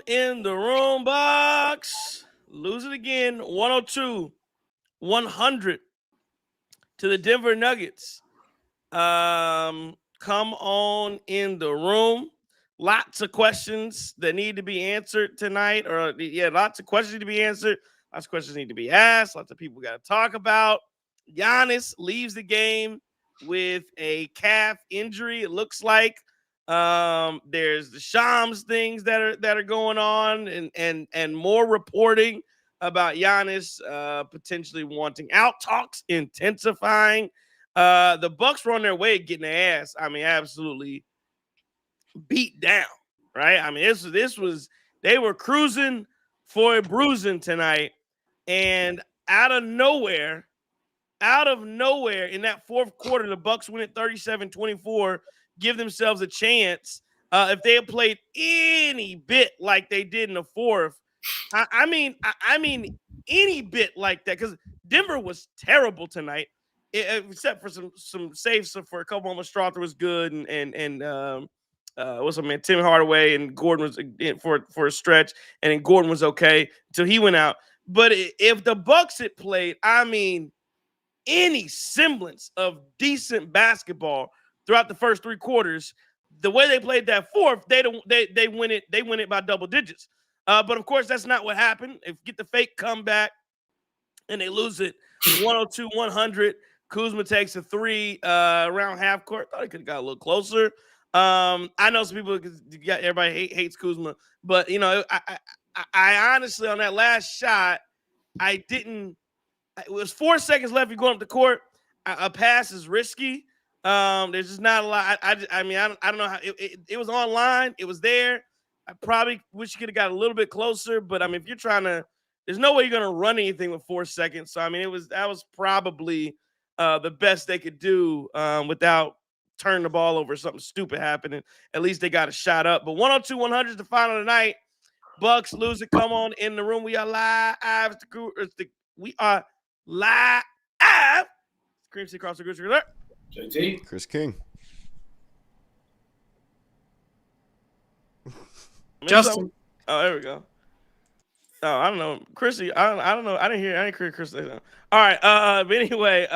in the room, Bucks. Lose it again, 102-100 to the Denver Nuggets. Come on in the room. Lots of questions that need to be answered tonight. Lots of questions need to be answered. Lots of questions need to be asked. Lots of people got to talk about. Giannis leaves the game with a calf injury. It looks like there's the Shams things that are going on, and more reporting about Giannis potentially wanting out. Talks intensifying. The Bucks were on their way getting their ass. Absolutely beat down. Right. This was they were cruising for a bruising tonight, and out of nowhere in that fourth quarter, the Bucks win at 37-24, give themselves a chance. If they had played any bit like they did in the fourth, I mean any bit like that, because Denver was terrible tonight, except for some saves for a couple of them. Strother was good, and what's up, man? Tim Hardaway and Gordon was for a stretch, and then Gordon was okay until he went out. But if the Bucks had played, any semblance of decent basketball throughout the first three quarters, the way they played that fourth, they win it by double digits. But of course, that's not what happened. If get the fake comeback and they lose it 102-100, Kuzma takes a three around half court. Thought he could have got a little closer. I know some people, everybody hates Kuzma, but I honestly, on that last shot, I didn't. It was 4 seconds left. You're going up the court. A pass is risky. There's just not a lot. I don't know how it was online. It was there. I probably wish you could have got a little bit closer. But if you're trying to, there's no way you're going to run anything with 4 seconds. So that was probably the best they could do without turning the ball over, something stupid happening. At least they got a shot up. But 102-100 is the final tonight. Bucks lose it. Come on in the room. We are live. We are live. Cream C Cross the Goose Alert. JT. Chris King. Justin. Oh, there we go. Oh, I don't know. Chrissy, I don't know. I didn't hear Chris say that. All right. But anyway,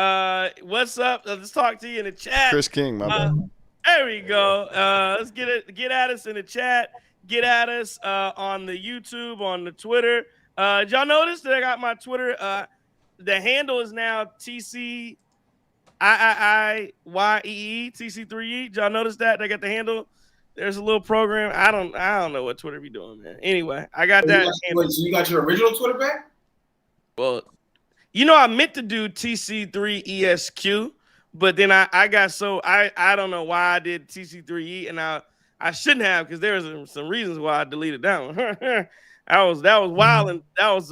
what's up? Let's talk to you in the chat. Chris King, my bad. There we go. Let's get at us in the chat. Get at us on the YouTube, on the Twitter. Did y'all notice that I got my Twitter? The handle is now TCIIYEE, TC3E. Did y'all notice that? They got the handle. There's a little program. I don't know what Twitter be doing, man. Anyway, I got that. So you got your original Twitter back? Well, I meant to do TC3ESQ, but then I got so I don't know why I did TC3E, and I shouldn't have, because there was some reasons why I deleted that one. that was wild, and that was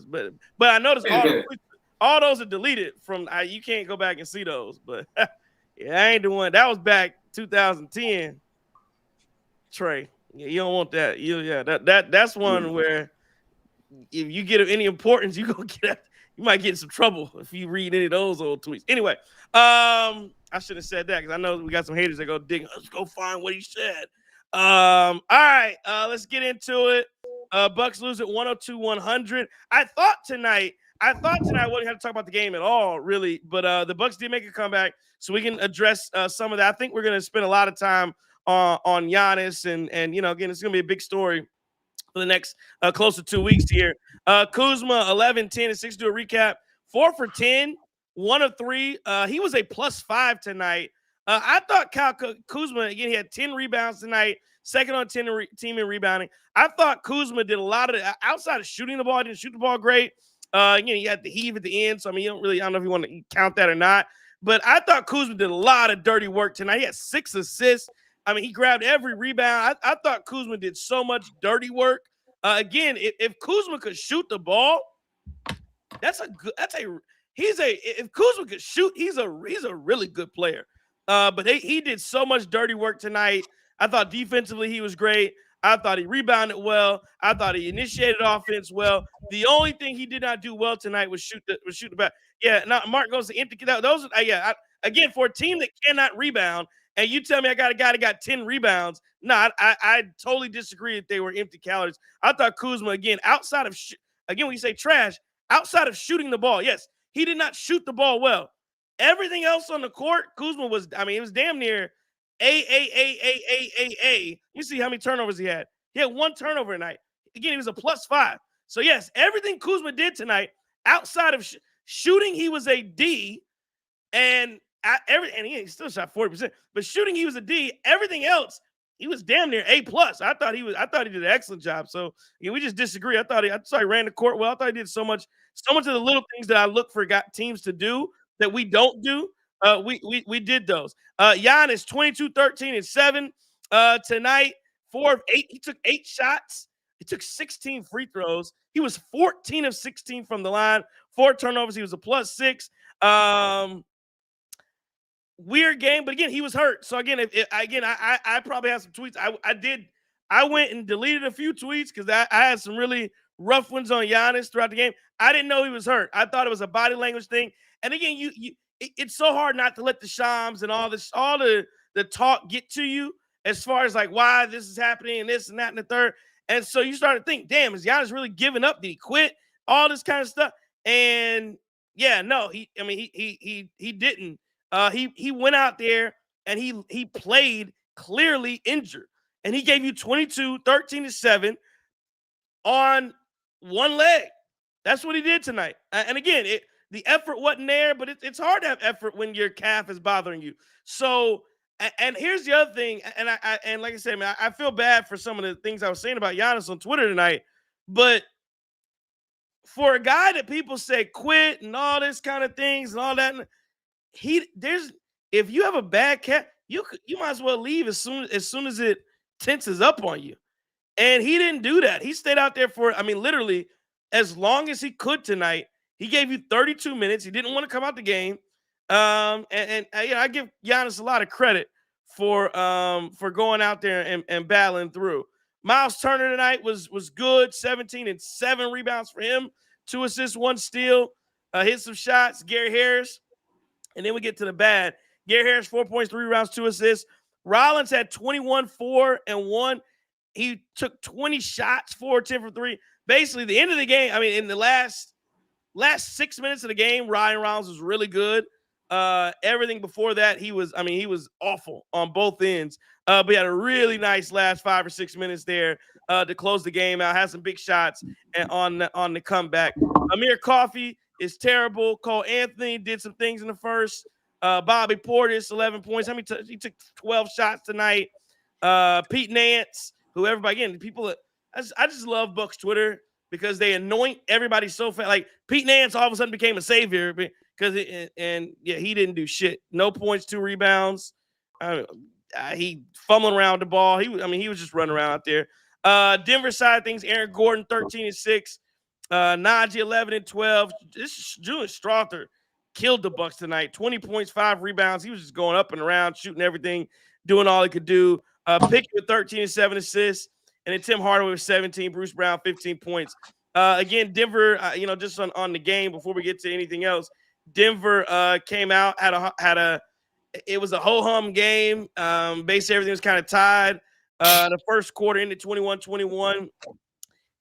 but I noticed all those are deleted from. You can't go back and see those, but yeah, I ain't the one. That was back 2010. Trey, yeah, you don't want that. That's one where if you get any importance, you might get in some trouble if you read any of those old tweets. Anyway, I should have said that, because I know we got some haters that go dig. Let's go find what he said. All right, let's get into it. Bucks lose at 102-100. I thought tonight I wasn't going to talk about the game at all, really, but the Bucks did make a comeback, so we can address some of that. I think we're going to spend a lot of time on Giannis, and again, it's going to be a big story for the next close to 2 weeks here. Kuzma, 11, 10, and 6. Do a recap. 4 for 10, 1 of 3. He was a +5 tonight. I thought Kuzma, again, he had 10 rebounds tonight, second on 10 team in rebounding. I thought Kuzma did a lot of outside of shooting the ball. Didn't shoot the ball great. He had the heave at the end, so I don't know if you want to count that or not. But I thought Kuzma did a lot of dirty work tonight. He had 6 assists. He grabbed every rebound. I thought Kuzma did so much dirty work. Again, if Kuzma could shoot the ball, if Kuzma could shoot, he's a really good player. But he did so much dirty work tonight. I thought defensively he was great. I thought he rebounded well. I thought he initiated offense well. The only thing he did not do well tonight was shoot the back. Yeah, now Mark goes to empty. Those, again, for a team that cannot rebound, and you tell me I got a guy that got 10 rebounds. No, I totally disagree that they were empty calories. I thought Kuzma, again, outside of, again, when you say trash, outside of shooting the ball, yes, he did not shoot the ball well. Everything else on the court, Kuzma was, I mean, it was damn near A. You see how many turnovers he had. He had 1 turnover tonight. Again, he was a +5. So, yes, everything Kuzma did tonight, outside of shooting, he was a D, and he still shot 40%. But shooting, he was a D. Everything else, he was damn near A+. I thought he did an excellent job. So, we just disagree. I thought he ran the court well. I thought he did so much of the little things that I look for teams to do that we don't do. We did those. Giannis, 22, 13, and 7 tonight. 4 of 8. He took 8 shots. He took 16 free throws. He was 14 of 16 from the line. 4 turnovers. He was a +6. Weird game, but again, he was hurt. So again, I probably have some tweets. I went and deleted a few tweets because I had some really rough ones on Giannis throughout the game. I didn't know he was hurt. I thought it was a body language thing. And again, it's so hard not to let the shams and all the talk get to you as far as like why this is happening and this and that and the third. And so you start to think, damn, is Giannis really giving up? Did he quit? All this kind of stuff. And yeah, no, he didn't. He went out there and he played clearly injured. And he gave you 22, 13 to 7 on one leg. That's what he did tonight. And again, the effort wasn't there, but it's hard to have effort when your calf is bothering you. So, and here's the other thing, and like I said, man, I feel bad for some of the things I was saying about Giannis on Twitter tonight, but for a guy that people say quit and all this kind of things and all that, if you have a bad calf, you might as well leave as soon as it tenses up on you. And he didn't do that. He stayed out there for, literally as long as he could tonight. He gave you 32 minutes. He didn't want to come out the game. I give Giannis a lot of credit for going out there and battling through. Miles Turner tonight was good. 17 and 7 rebounds for him. 2 assists, 1 steal. Hit some shots. Gary Harris. And then we get to the bad. Gary Harris, 4 points, 3 rebounds, 2 assists. Rollins had 21, 4, and 1. He took 20 shots, 4, 10 for 3. Basically, the end of the game, in the last 6 minutes of the game, Ryan Rollins was really good. Everything before that, he was awful on both ends. But he had a really nice last 5 or 6 minutes there to close the game out. Had some big shots on the comeback. Amir Coffey is terrible. Cole Anthony did some things in the first. Bobby Portis, 11 points. He took 12 shots tonight. Pete Nance, who everybody, again, people, I just love Bucks Twitter because they anoint everybody so fast. Like Pete Nance all of a sudden became a savior because he didn't do shit. No points, 2 rebounds. He fumbling around the ball. He was just running around out there. Denver side of things, Aaron Gordon, 13 and 6. Najee, 11 and 12. This Julius Strother killed the Bucks tonight. 20 points, 5 rebounds. He was just going up and around, shooting everything, doing all he could do. Pickett with 13 and 7 assists. And then Tim Hardaway with 17. Bruce Brown, 15 points. Again, Denver, just on the game before we get to anything else, Denver came out, it was a ho-hum game. Basically, everything was kind of tied. The first quarter ended 21-21.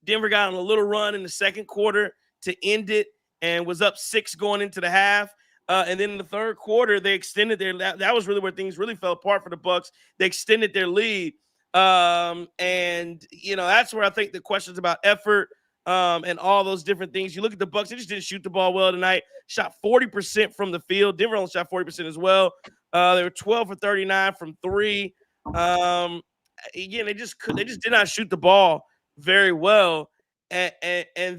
Denver got on a little run in the second quarter to end it and was up 6 going into the half. And then in the third quarter, they extended that was really where things really fell apart for the Bucks. They extended their lead. And that's where I think the questions about effort and all those different things. You look at the Bucks, they just didn't shoot the ball well tonight. Shot 40% from the field. Denver only shot 40% as well. They were 12 for 39 from 3. Again, they just did not shoot the ball very well. And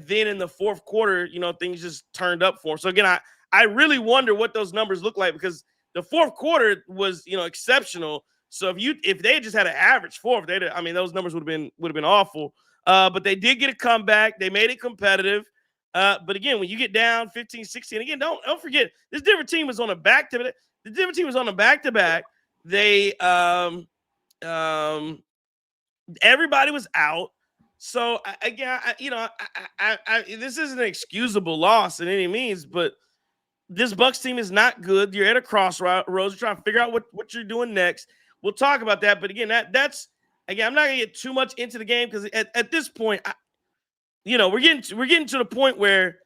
then in the fourth quarter, things just turned up for them. So again, I really wonder what those numbers look like because the fourth quarter was, exceptional. So if they just had an average fourth, those numbers would have been awful. But they did get a comeback. They made it competitive. But again, when you get down 15-16, again, don't forget this Denver team was on a back-to-back. The Denver team was on a back-to-back. They everybody was out. So again, this isn't an excusable loss in any means, but this Bucks team is not good. You're at a crossroads. You're trying to figure out what you're doing next. We'll talk about that. But again, that's again, I'm not gonna get too much into the game because at this point, we're getting to the point where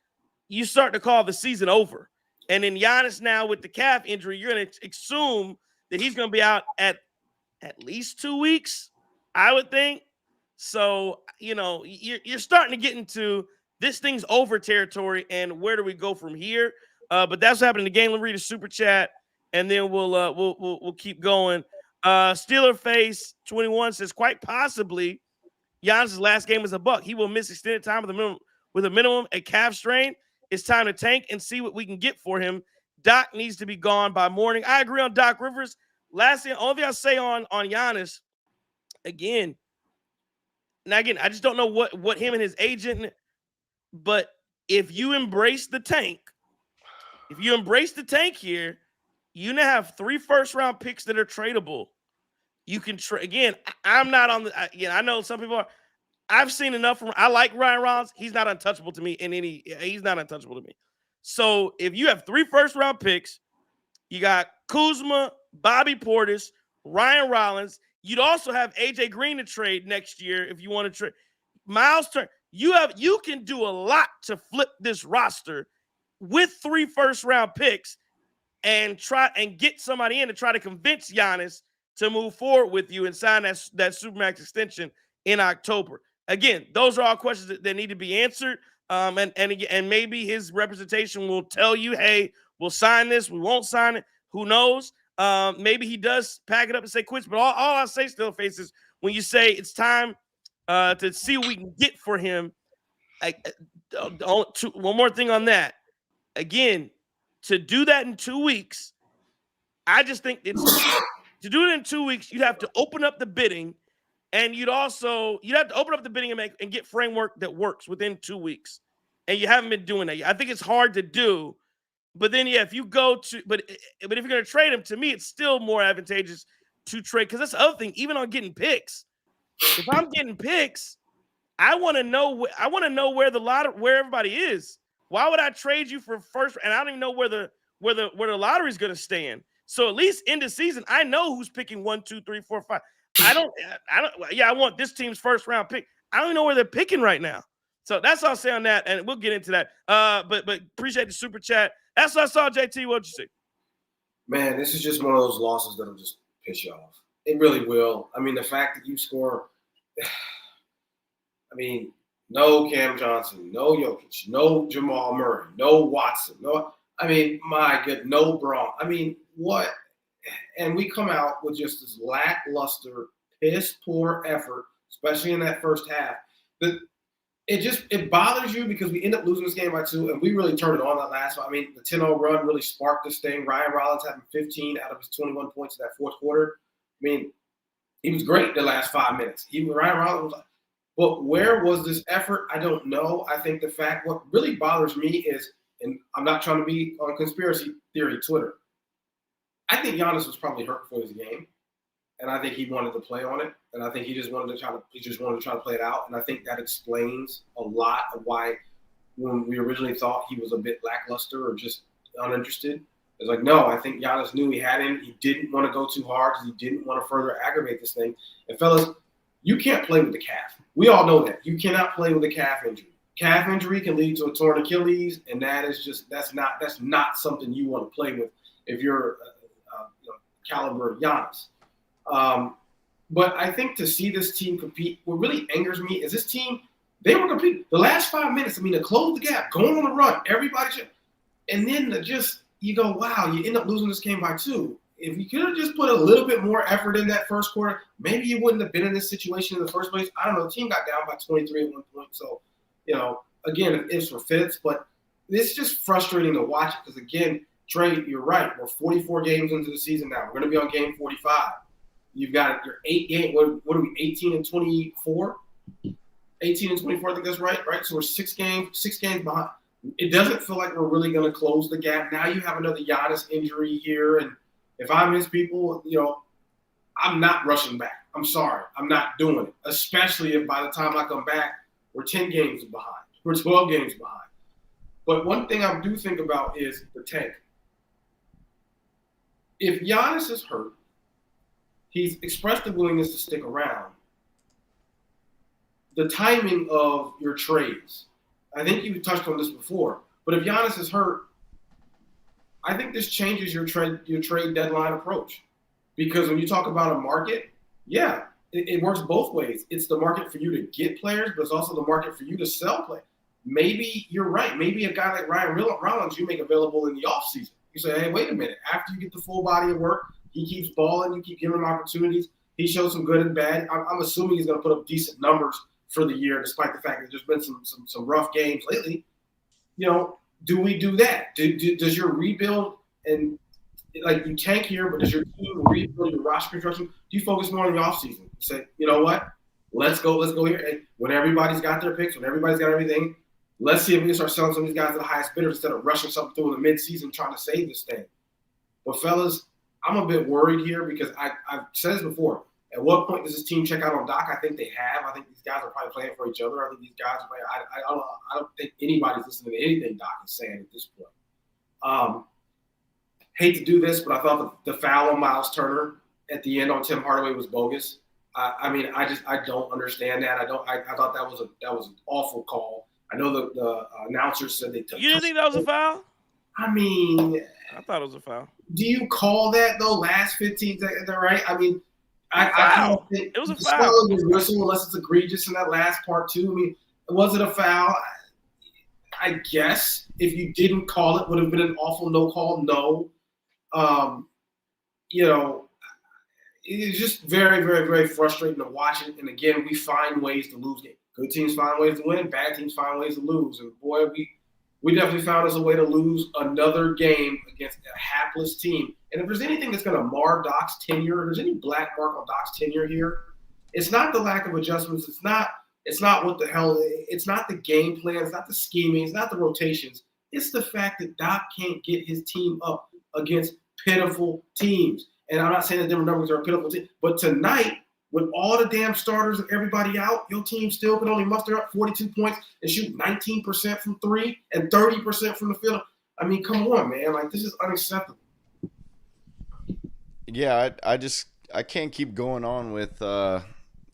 you start to call the season over. And then Giannis now with the calf injury, you're gonna assume that he's gonna be out at least 2 weeks, I would think. So you're starting to get into this thing's over territory, and where do we go from here? But that's what happened in the game. Let me read a super chat, and then we'll keep going. Steeler Face 21 says quite possibly Giannis' last game as a Buck. He will miss extended time with a minimum a calf strain. It's time to tank and see what we can get for him. Doc needs to be gone by morning. I agree on Doc Rivers. Last thing, only thing I'll say on Giannis, again, I just don't know what him and his agent, but if you embrace the tank here, you now have 3 first-round picks that are tradable. You can trade again. I'm not on the again. I know some people are. I've seen enough from. I like Ryan Rollins. He's not untouchable to me He's not untouchable to me. So if you have 3 first-round picks, you got Kuzma, Bobby Portis, Ryan Rollins. You'd also have AJ Green to trade next year if you want to trade. Miles Turner. You can do a lot to flip this roster with 3 first-round picks and try and get somebody in to try to convince Giannis to move forward with you and sign that Supermax extension in October. Again, those are all questions that need to be answered. And maybe his representation will tell you, hey, we'll sign this, we won't sign it. Who knows? Maybe he does pack it up and say quits. But all I say, still faces, when you say it's time to see what we can get for him. One more thing on that. Again, to do that in 2 weeks, I just think to do it in 2 weeks, you'd have to open up the bidding, and you'd have to open up the bidding and get framework that works within 2 weeks. And you haven't been doing that. I think it's hard to do. But then, if you go to, but if you're going to trade him, to me, it's still more advantageous to trade, because that's the other thing. Even on getting picks, if I'm getting picks, I want to know where everybody is. Why would I trade you for first? And I don't even know where the lottery is going to stand. So at least in the season, I know who's picking 1, 2, 3, 4, 5. I don't. Yeah, I want this team's first round pick. I don't even know where they're picking right now. So that's all I'll say on that, and we'll get into that. But appreciate the super chat. That's what I saw, JT. What'd you see? Man, this is just one of those losses that'll just piss you off. It really will. I mean, the fact that you score. I mean, no Cam Johnson, no Jokic, no Jamal Murray, no Watson, my good, no Braun. I mean, what? And we come out with just this lackluster, piss poor effort, especially in that first half. It bothers you because we end up losing this game by 2, and we really turned it on that last one. I mean, the 10-0 run really sparked this thing. Ryan Rollins having 15 out of his 21 points in that fourth quarter. I mean, he was great the last 5 minutes. Ryan Rollins was like, but where was this effort? I don't know. I think what really bothers me is, and I'm not trying to be on conspiracy theory Twitter, I think Giannis was probably hurt before this game, and I think he wanted to play on it, and I think he just wanted to try to play it out, and I think that explains a lot of why when we originally thought he was a bit lackluster or just uninterested, it's like, no, I think Giannis knew he had him. He didn't want to go too hard because he didn't want to further aggravate this thing. And fellas, you can't play with the calf. We all know that. You cannot play with a calf injury. Calf injury can lead to a torn Achilles, and that's not something you want to play with if you're caliber Giannis. But I think to see this team compete, what really angers me is this team, they were competing the last 5 minutes. I mean, to close the gap, going on the run, and then you go, wow, you end up losing this game by 2. If you could have just put a little bit more effort in that first quarter, maybe you wouldn't have been in this situation in the first place. I don't know. The team got down by 23 at one point. So, again, ifs for fits, but it's just frustrating to watch because, again, Trey, you're right. We're 44 games into the season now. We're going to be on game 45. You've got your 8 game. What are we, 18 and 24? 18 and 24, I think that's right? So we're 6 games behind. It doesn't feel like we're really going to close the gap. Now you have another Giannis injury here, and if I'm his people, I'm not rushing back. I'm sorry. I'm not doing it, especially if by the time I come back, we're 10 games behind. We're 12 games behind. But one thing I do think about is the tank. If Giannis is hurt, he's expressed the willingness to stick around. The timing of your trades. I think you touched on this before. But if Giannis is hurt, I think this changes your trade deadline approach. Because when you talk about a market, yeah, it works both ways. It's the market for you to get players, but it's also the market for you to sell players. Maybe you're right. Maybe a guy like Ryan Rollins you make available in the offseason. You say, hey, wait a minute. After you get the full body of work, he keeps balling, you keep giving him opportunities. He shows some good and bad. I'm assuming he's going to put up decent numbers for the year, despite the fact that there's been some rough games lately. Do we do that? Does your rebuild and like you tank here, but does your team rebuild your roster construction? Do you focus more on the offseason? You say, you know what? Let's go here. And when everybody's got their picks, when everybody's got everything, let's see if we can start selling some of these guys to the highest bidder instead of rushing something through in the midseason trying to save this thing. But fellas, I'm a bit worried here because I've said this before. At what point does this team check out on Doc? I think they have. I think these guys are probably playing for each other. I think these guys are playing. I don't think anybody's listening to anything Doc is saying at this point. Hate to do this, but I thought the foul on Miles Turner at the end on Tim Hardaway was bogus. I don't understand that. I thought that was an awful call. I know the announcers said they took. You didn't think that was a foul? I mean, I thought it was a foul. Do you call that though? Last 15 seconds, right? I mean, I don't think it was a foul. Whistle unless it's egregious in that last part too. I mean, was it a foul? I guess if you didn't call it, would have been an awful no call. No, it's just very, very, very frustrating to watch it. And again, we find ways to lose games. Good teams find ways to win. Bad teams find ways to lose. And boy, we definitely found us a way to lose another game against a hapless team. And if there's anything that's going to mar Doc's tenure, if there's any black mark on Doc's tenure here, it's not the lack of adjustments. It's not what the hell. It's not the game plan. It's not the scheming. It's not the rotations. It's the fact that Doc can't get his team up against pitiful teams. And I'm not saying that Denver Nuggets are a pitiful team, but tonight, with all the damn starters and everybody out, your team still can only muster up 42 points and shoot 19% from three and 30% from the field. I mean, come on, man. Like, this is unacceptable. Yeah, I can't keep going on with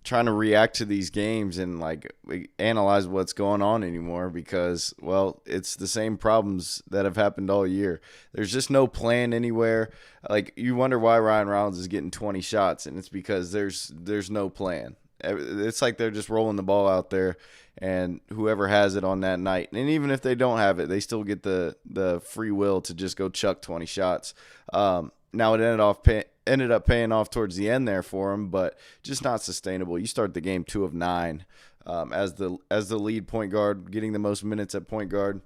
trying to react to these games and like analyze what's going on anymore because, well, it's the same problems that have happened all year. There's just no plan anywhere. Like, you wonder why Ryan Rollins is getting 20 shots, and it's because there's no plan. It's like they're just rolling the ball out there, and whoever has it on that night. And even if they don't have it, they still get the free will to just go chuck 20 shots. Now it ended up paying off towards the end there for him, but just not sustainable. You start the game 2 of 9 as the lead point guard, getting the most minutes at point guard,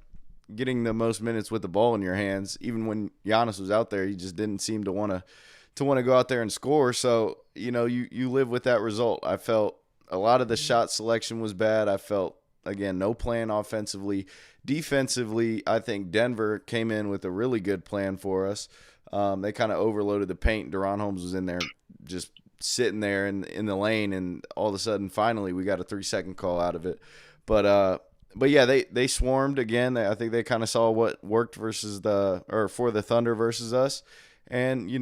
getting the most minutes with the ball in your hands. Even when Giannis was out there, he just didn't seem to want to go out there and score. So you live with that result. I felt a lot of the shot selection was bad. I felt, again, no plan offensively. Defensively, I think Denver came in with a really good plan for us. They kind of overloaded the paint. Deron Holmes was in there just sitting there in the lane, and all of a sudden, finally, we got a 3-second call out of it. But yeah, they swarmed again. I think they kind of saw what worked for the Thunder versus us, and you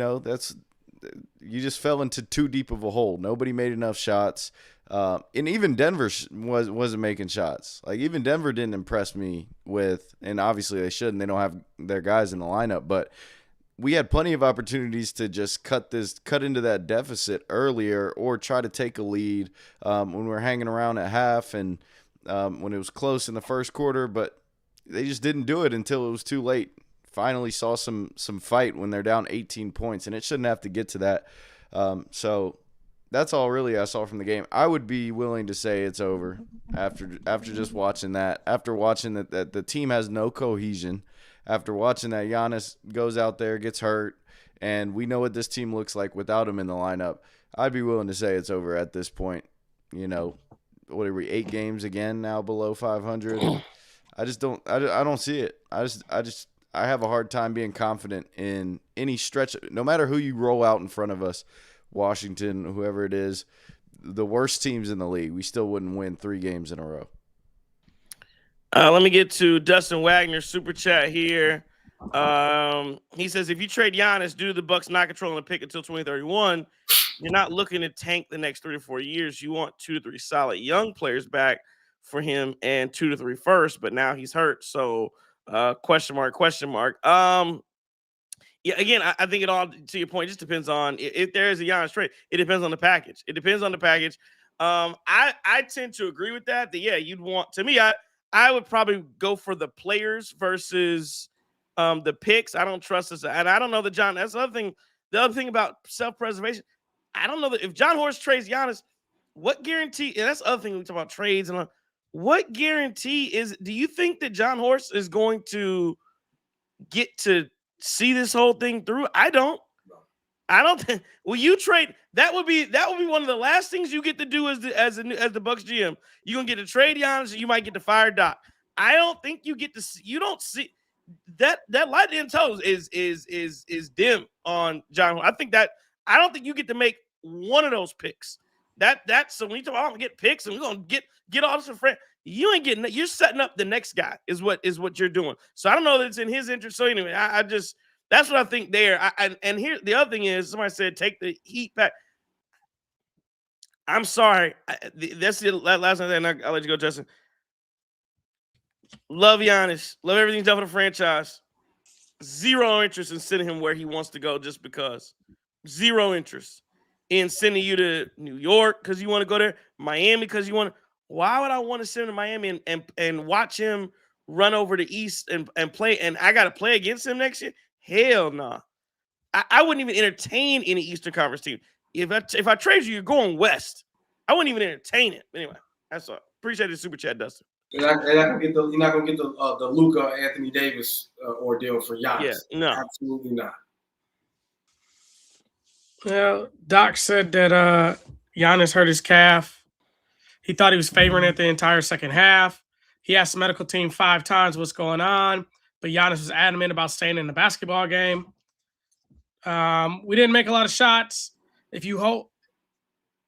just fell into too deep of a hole. Nobody made enough shots, and even Denver wasn't making shots. Like, even Denver didn't impress me with, and obviously they shouldn't. They don't have their guys in the lineup, but we had plenty of opportunities to just cut into that deficit earlier or try to take a lead when we were hanging around at half and when it was close in the first quarter, but they just didn't do it until it was too late. Finally saw some fight when they're down 18 points, and it shouldn't have to get to that. So that's all really I saw from the game. I would be willing to say it's over after just watching that, after watching that the team has no cohesion, after watching that Giannis goes out there, gets hurt, and we know what this team looks like without him in the lineup. I'd be willing to say it's over at this point. What are we, 8 games again now below 500? I just don't. I don't see it. I have a hard time being confident in any stretch. No matter who you roll out in front of us, Washington, whoever it is, the worst teams in the league, we still wouldn't win 3 games in a row. Let me get to Dustin Wagner's super chat here. He says, if you trade Giannis due to the Bucks not controlling the pick until 2031, you're not looking to tank the next 3 to 4 years. You want 2 to 3 solid young players back for him and 2 to 3 first, but now he's hurt. So question mark. Yeah, again, I think it all, to your point, just depends on if there is a Giannis trade. It depends on the package. I tend to agree with that. Yeah, you'd want, to me, I would probably go for the players versus the picks. I don't trust this, and I don't know that John. That's the other thing. The other thing about self-preservation, I don't know that if John Horst trades Giannis, what guarantee? And that's the other thing we talk about trades and what guarantee is? Do you think that John Horst is going to get to see this whole thing through? I don't think. Will you trade? That would be one of the last things you get to do as the Bucks GM. You're gonna get to trade Giannis, and you might get to fire Doc. I don't think you get to see. You don't see that light in toes is dim on John. I don't think you get to make one of those picks. That's so when you talk about get picks and we're gonna get all this for friend. You ain't getting. You're setting up the next guy. Is what you're doing. So I don't know that it's in his interest. So anyway, I just. That's what I think there. And here, the other thing is, somebody said, take the heat back. I'm sorry. That's the last thing, and I'll let you go, Justin. Love Giannis. Love everything he's done for the franchise. Zero interest in sending him where he wants to go just because. Zero interest in sending you to New York because you want to go there, Miami because you want to. Why would I want to send him to Miami and watch him run over the East and play? And I got to play against him next year? Hell no. Nah. I wouldn't even entertain any Eastern Conference team. If I trade you, you're going West. I wouldn't even entertain it. Anyway, that's all. Appreciate the super chat, Dustin. You're not gonna get the Luka Anthony Davis ordeal for Giannis. Yeah, no, absolutely not. Well, Doc said that Giannis hurt his calf. He thought he was favoring it the entire second half. He asked the medical team 5 times what's going on. But Giannis was adamant about staying in the basketball game. We didn't make a lot of shots. If you hope,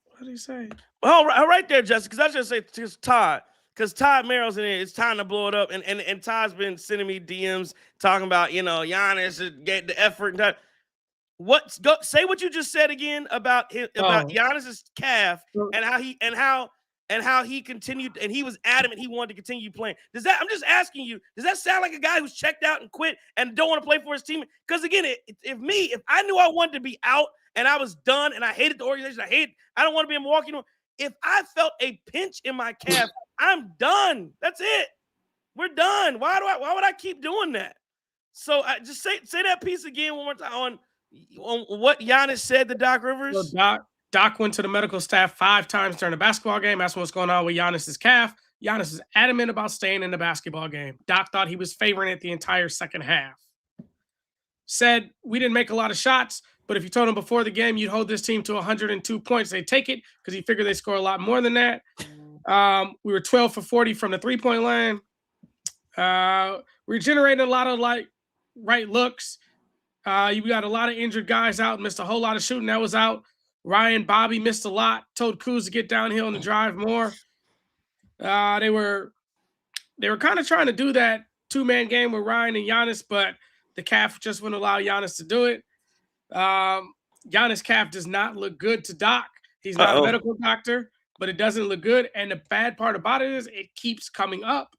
what did he say? Well, right there, Justin, because I should say to Todd, because Todd Merrill's in it. It's time to blow it up, and Todd's been sending me DMs talking about Giannis get the effort. Say what you just said again about Giannis's calf and how he continued, and he was adamant he wanted to continue playing. I'm just asking you, does that sound like a guy who's checked out and quit and don't want to play for his team? Because again, if I knew I wanted to be out and I was done and I hated the organization, I don't want to be in Milwaukee anymore. If I felt a pinch in my calf, I'm done. That's it. We're done. Why would I keep doing that? So I just say that piece again one more time on what Giannis said to Doc Rivers. So Doc went to the medical staff 5 times during the basketball game. That's what's going on with Giannis's calf. Giannis is adamant about staying in the basketball game. Doc thought he was favoring it the entire second half. Said, we didn't make a lot of shots, but if you told him before the game you'd hold this team to 102 points, they'd take it because he figured they'd score a lot more than that. We were 12 for 40 from the three-point line. We were generating a lot of right looks. You got a lot of injured guys out, missed a whole lot of shooting that was out. Ryan, Bobby missed a lot. Told Kuz to get downhill and to drive more. They were kind of trying to do that 2-man game with Ryan and Giannis, but the calf just wouldn't allow Giannis to do it. Giannis' calf does not look good to Doc. He's not a medical doctor, but it doesn't look good. And the bad part about it is it keeps coming up.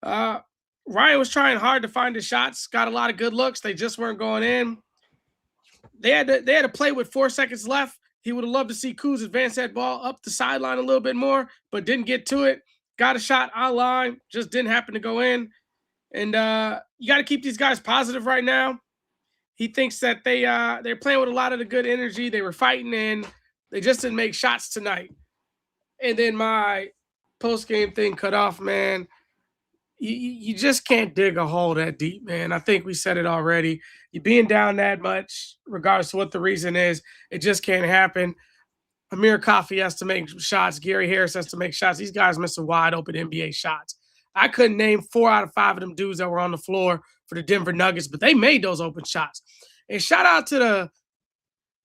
Ryan was trying hard to find the shots, got a lot of good looks. They just weren't going in. They had to play with 4 seconds left. He would have loved to see Kuz advance that ball up the sideline a little bit more, but didn't get to it. Got a shot online, just didn't happen to go in. And you got to keep these guys positive right now. He thinks that they're playing with a lot of the good energy. They were fighting, and they just didn't make shots tonight. And then my post-game thing cut off, man. You just can't dig a hole that deep, man. I think we said it already. You being down that much, regardless of what the reason is, it just can't happen. Amir Coffey has to make shots. Gary Harris has to make shots. These guys missing wide open NBA shots. I couldn't name 4 out of 5 of them dudes that were on the floor for the Denver Nuggets, but they made those open shots. And shout out to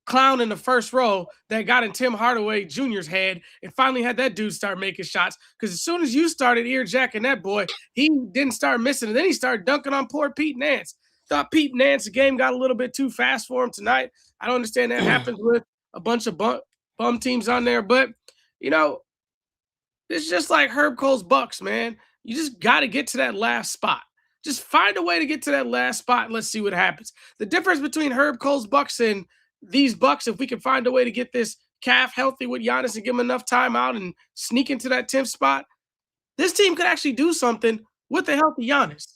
clown in the first row that got in Tim Hardaway Jr.'s head and finally had that dude start making shots. Because as soon as you started earjacking that boy, he didn't start missing. And then he started dunking on poor Pete Nance. Thought Pete Nance, the game got a little bit too fast for him tonight. I don't understand that happens with a bunch of bum teams on there. But, you know, it's just like Herb Cole's Bucks, man. You just got to get to that last spot. Just find a way to get to that last spot and let's see what happens. The difference between Herb Cole's Bucks and these Bucks, if we can find a way to get this calf healthy with Giannis and give him enough time out and sneak into that 10th spot, this team could actually do something with a healthy Giannis.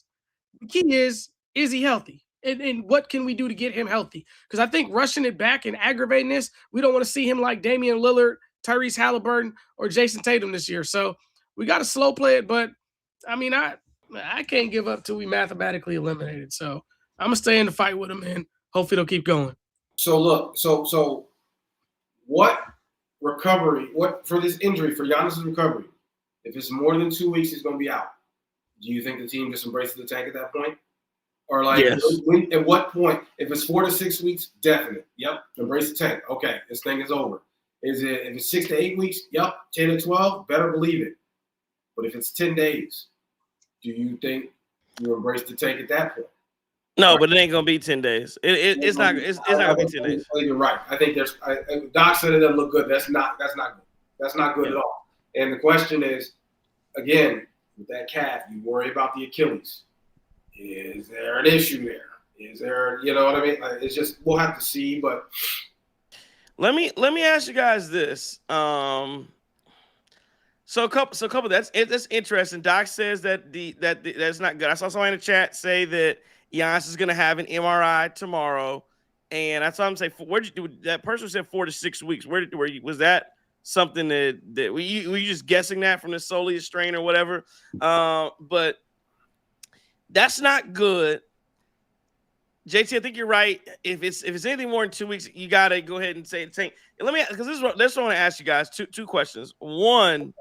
The key is he healthy? And what can we do to get him healthy? Because I think rushing it back and aggravating this, we don't want to see him like Damian Lillard, Tyrese Halliburton, or Jason Tatum this year. So we got to slow play it. But, I mean, I can't give up till we mathematically eliminated. So I'm going to stay in the fight with him, and hopefully they'll keep going. So look, so what recovery, what for this injury, for Giannis' recovery, if it's more than 2 weeks, he's going to be out. Do you think the team just embraces the tank at that point? Or like, yes. At what point, if it's 4 to 6 weeks, definite. Yep, embrace the tank. Okay, this thing is over. If it's 6 to 8 weeks, yep, 10 to 12, better believe it. But if it's 10 days, do you think you embrace the tank at that point? No, but it ain't gonna be 10 days. It's not gonna be 10 days. You're right. I think Doc said it doesn't look good. That's not good. That's not good at all. And the question is, again, with that calf, you worry about the Achilles. Is there an issue there? Is there, you know what I mean? It's just, we'll have to see. But let me ask you guys this. So a couple that's interesting. Doc says that's not good. I saw someone in the chat say that Giannis is going to have an MRI tomorrow, and I saw him say, that person said 4 to 6 weeks. Was that something that were you just guessing that from the soleus strain or whatever? But that's not good. JT, I think you're right. If it's anything more than 2 weeks, you got to go ahead and say it. Let me, because this is what I want to ask you guys. Two questions. One,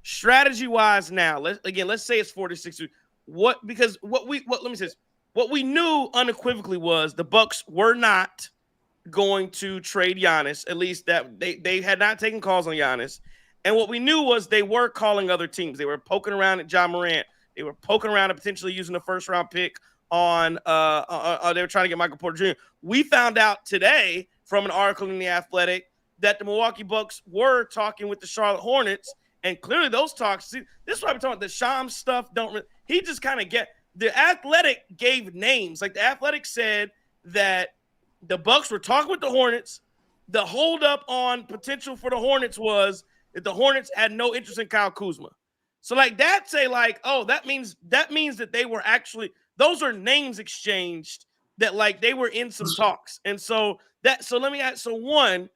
strategy wise, now let's say it's 4 to 6 weeks. Let me say this. What we knew unequivocally was the Bucks were not going to trade Giannis, at least that they had not taken calls on Giannis. And what we knew was they were calling other teams. They were poking around at Ja Morant. They were poking around and potentially using the first round pick on they were trying to get Michael Porter Jr. We found out today from an article in The Athletic that the Milwaukee Bucks were talking with the Charlotte Hornets, and clearly those talks, see, this is what I'm talking about, the Shams stuff he just kind of The Athletic gave names. Like, The Athletic said that the Bucks were talking with the Hornets. The holdup on potential for the Hornets was that the Hornets had no interest in Kyle Kuzma. So, like, that say, like, oh, that means that they were actually, those are names exchanged that, like, they were in some talks. And so let me ask, so one,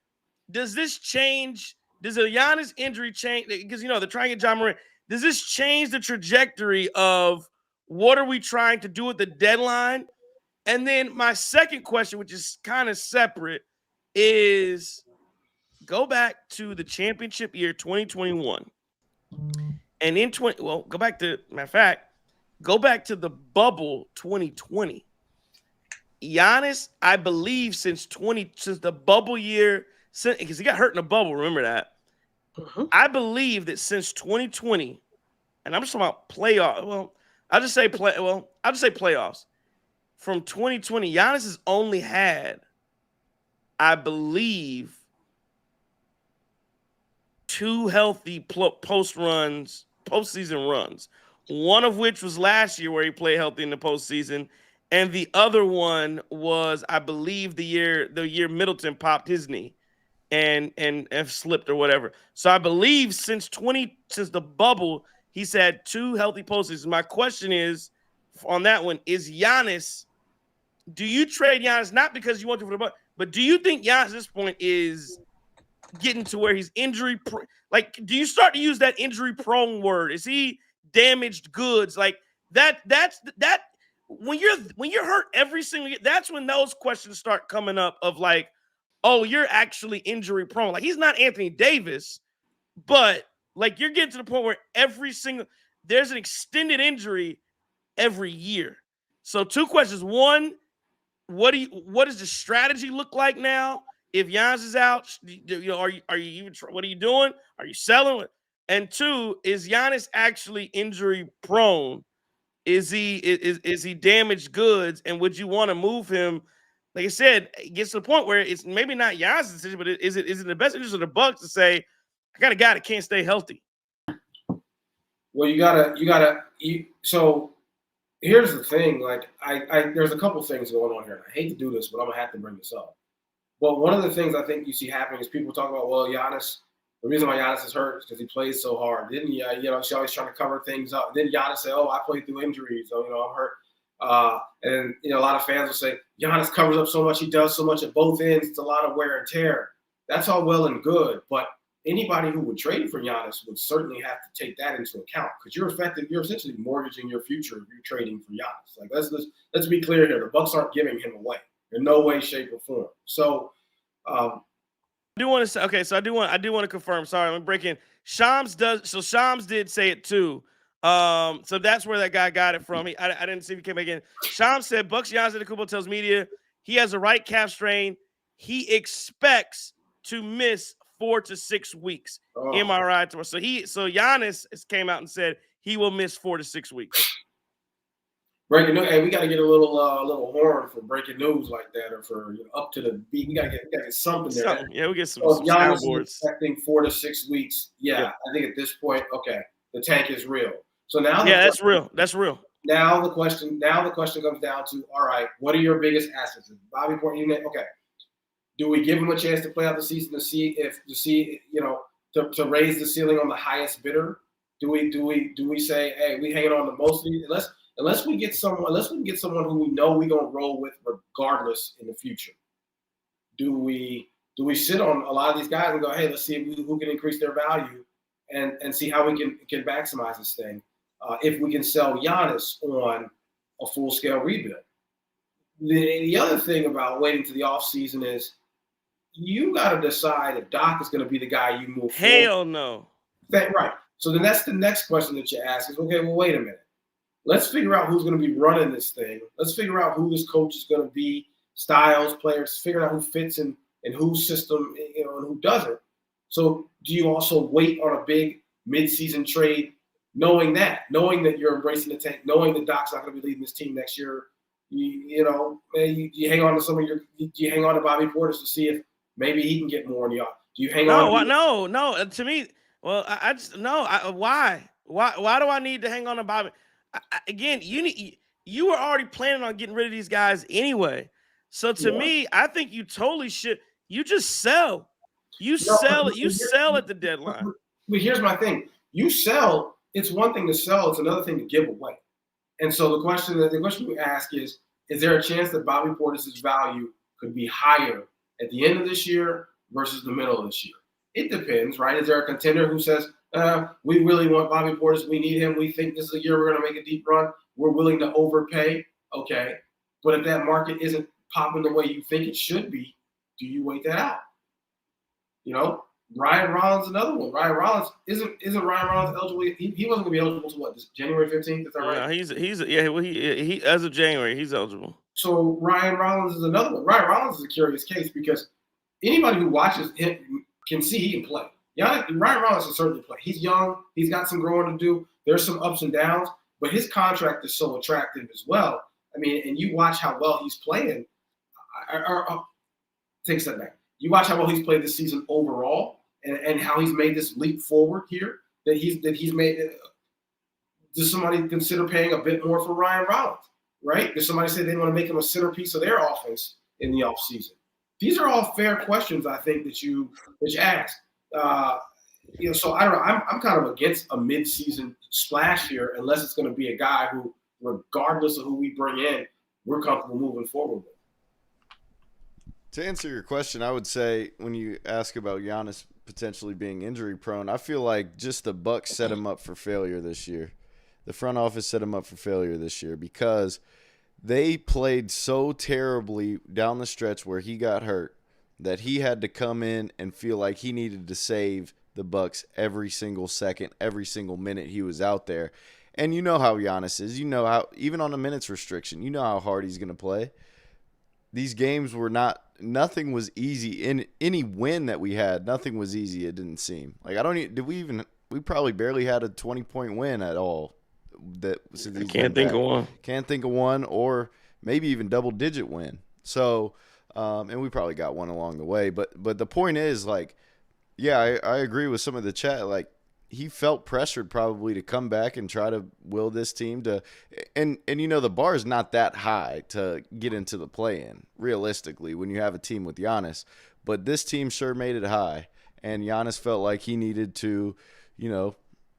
does this change, does the Giannis injury change? Because, they're trying to get Ja Morant. Does this change the trajectory of what are we trying to do at the deadline? And then my second question, which is kind of separate, is go back to the championship year 2021. And go back to, matter of fact, go back to the bubble 2020. Giannis, I believe, since the bubble year, because he got hurt in the bubble, remember that. Mm-hmm. I believe that since 2020, and I'm just talking about playoff. Well, I'll just say playoffs. From 2020, Giannis has only had, I believe, 2 healthy postseason runs. One of which was last year where he played healthy in the postseason, and the other one was, I believe, the year Middleton popped his knee and slipped or whatever. So I believe since the bubble, he's had 2 healthy postseasons. My question is, on that one, is Giannis, do you trade Giannis, not because you want to for the Bucks, but do you think Giannis at this point is getting to where he's injury like, do you start to use that injury prone word? Is he damaged goods? Like that's when you're hurt every single year, that's when those questions start coming up of like, oh, you're actually injury prone. Like, he's not Anthony Davis, but like, you're getting to the point where there's an extended injury every year. So 2 questions. One, what does the strategy look like now? if Giannis is out, are you even? What are you doing? Are you selling? And two, is Giannis actually injury prone? Is he damaged goods? And would you want to move him? Like I said, it gets to the point where it's maybe not Giannis' decision, but is it in the best interest of the Bucks to say, I got a guy that can't stay healthy? Well, so here's the thing. Like, there's a couple things going on here. I hate to do this, but I'm gonna have to bring this up. But one of the things I think you see happening is people talk about, well, Giannis. The reason why Giannis is hurt is because he plays so hard. Didn't he? She's always trying to cover things up. Then Giannis say, "Oh, I played through injuries, so I'm hurt." And a lot of fans will say, Giannis covers up so much. He does so much at both ends. It's a lot of wear and tear. That's all well and good, but anybody who would trade for Giannis would certainly have to take that into account because you're essentially mortgaging your future if you're trading for Giannis. Like let's be clear here. The Bucks aren't giving him away in no way, shape, or form. So I do want to say, okay, so I do want to confirm. Sorry, I'm breaking. Shams did say it too. So that's where that guy got it from. I didn't see if he came back in. Shams said Bucks Giannis Antetokounmpo tells media he has a right calf strain. He expects to miss 4 to 6 weeks. MRI tomorrow. So Giannis came out and said he will miss 4 to 6 weeks. Breaking news. Hey, we got to get a little horn for breaking news like that, or for up to the beat. We got to get something there. Yeah, we get some Giannis soundboards. is expecting 4 to 6 weeks. Yeah, I think at this point, okay, the tank is real. So now, that's real. That's real. Now the question comes down to, all right, what are your biggest assets? Bobby Portis, okay. Do we give him a chance to play out the season to raise the ceiling on the highest bidder? Do we say, hey, we hanging on to most of these unless we get someone who we know we're gonna roll with regardless in the future? Do we sit on a lot of these guys and go, hey, let's see who can increase their value and see how we can maximize this thing? If we can sell Giannis on a full scale rebuild. The other thing about waiting to the offseason is you got to decide if Doc is going to be the guy you move Hell no. Right. So then that's the next question that you ask is, okay, well, wait a minute. Let's figure out who's going to be running this thing. Let's figure out who this coach is going to be, styles, players, figure out who fits in whose system, and who doesn't. So do you also wait on a big midseason trade, knowing that you're embracing the tank, knowing that Doc's not going to be leading this team next year? You hang on to you hang on to Bobby Portis to see if maybe he can get more in the off. Do you hang on? No. To me, well, I just no. Why do I need to hang on to Bobby? Again, you were already planning on getting rid of these guys anyway. So to me, I think you totally should. You just sell. You sell at the deadline. But here's my thing: you sell. It's one thing to sell. It's another thing to give away. And so the question we ask is there a chance that Bobby Portis' value could be higher at the end of this year versus the middle of this year? It depends, right? Is there a contender who says, we really want Bobby Portis, we need him, we think this is a year we're going to make a deep run, we're willing to overpay? Okay. But if that market isn't popping the way you think it should be, do you wait that out? Ryan Rollins, another one. Ryan Rollins isn't Ryan Rollins eligible? He wasn't going to be eligible to what? This January 15th? Is that right? He as of January he's eligible. So Ryan Rollins is another one. Ryan Rollins is a curious case because anybody who watches him can see he can play. Ryan Rollins can certainly play. He's young. He's got some growing to do. There's some ups and downs, but his contract is so attractive as well. I mean, and you watch how well he's playing. Take a step back. You watch how well he's played this season overall. And how he's made this leap forward here, that he's made. Does somebody consider paying a bit more for Ryan Rollins, right? Does somebody say they want to make him a centerpiece of their offense in the offseason? These are all fair questions, I think, that you ask. So I don't know. I'm kind of against a midseason splash here, unless it's going to be a guy who, regardless of who we bring in, we're comfortable moving forward with. To answer your question, I would say when you ask about Giannis potentially being injury prone, I feel like just the Bucks set him up for failure this year. The front office set him up for failure this year because they played so terribly down the stretch where he got hurt that he had to come in and feel like he needed to save the Bucks every single second, every single minute he was out there. And you know how Giannis is. You know how, even on a minutes restriction, you know how hard he's going to play. these games were nothing was easy. In any win that we had, nothing was easy, it didn't seem. Like, we probably barely had a 20-point win at all. I can't think of one. Can't think of one, or maybe even double-digit win. So, and we probably got one along the way. But the point is, like, yeah, I agree with some of the chat. Like, he felt pressured probably to come back and try to will this team to – and the bar is not that high to get into the play-in, realistically, when you have a team with Giannis. But this team sure made it high, and Giannis felt like he needed to,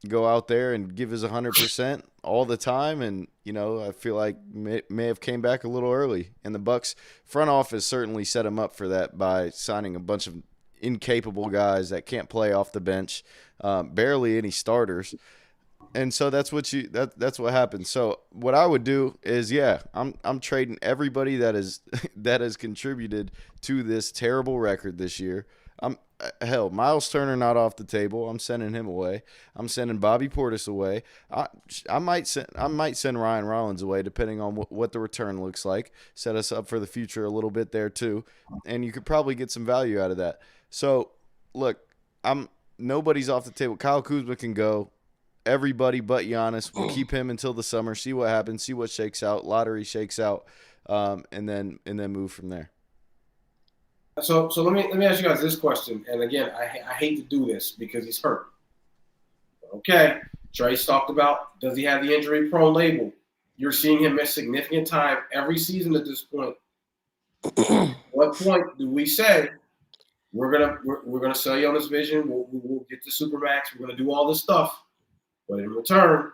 go out there and give his 100% all the time. And, I feel like may have came back a little early. And the Bucks front office certainly set him up for that by signing a bunch of incapable guys that can't play off the bench, barely any starters. And so that's what happened. So what I would do is, I'm trading everybody that has contributed to this terrible record this year. Miles Turner not off the table. I'm sending him away. I'm sending Bobby Portis away. I might send Ryan Rollins away, depending on what the return looks like. Set us up for the future a little bit there too, and you could probably get some value out of that. So look, nobody's off the table. Kyle Kuzma can go. Everybody but Giannis. We'll keep him until the summer. See what happens. See what shakes out. Lottery shakes out, and then move from there. So let me ask you guys this question. And again, I hate to do this because he's hurt. Okay, Trace talked about, does he have the injury-prone label? You're seeing him miss significant time every season at this point. What point do we say we're gonna sell you on this vision? We'll get the Supermax. We're gonna do all this stuff, but in return,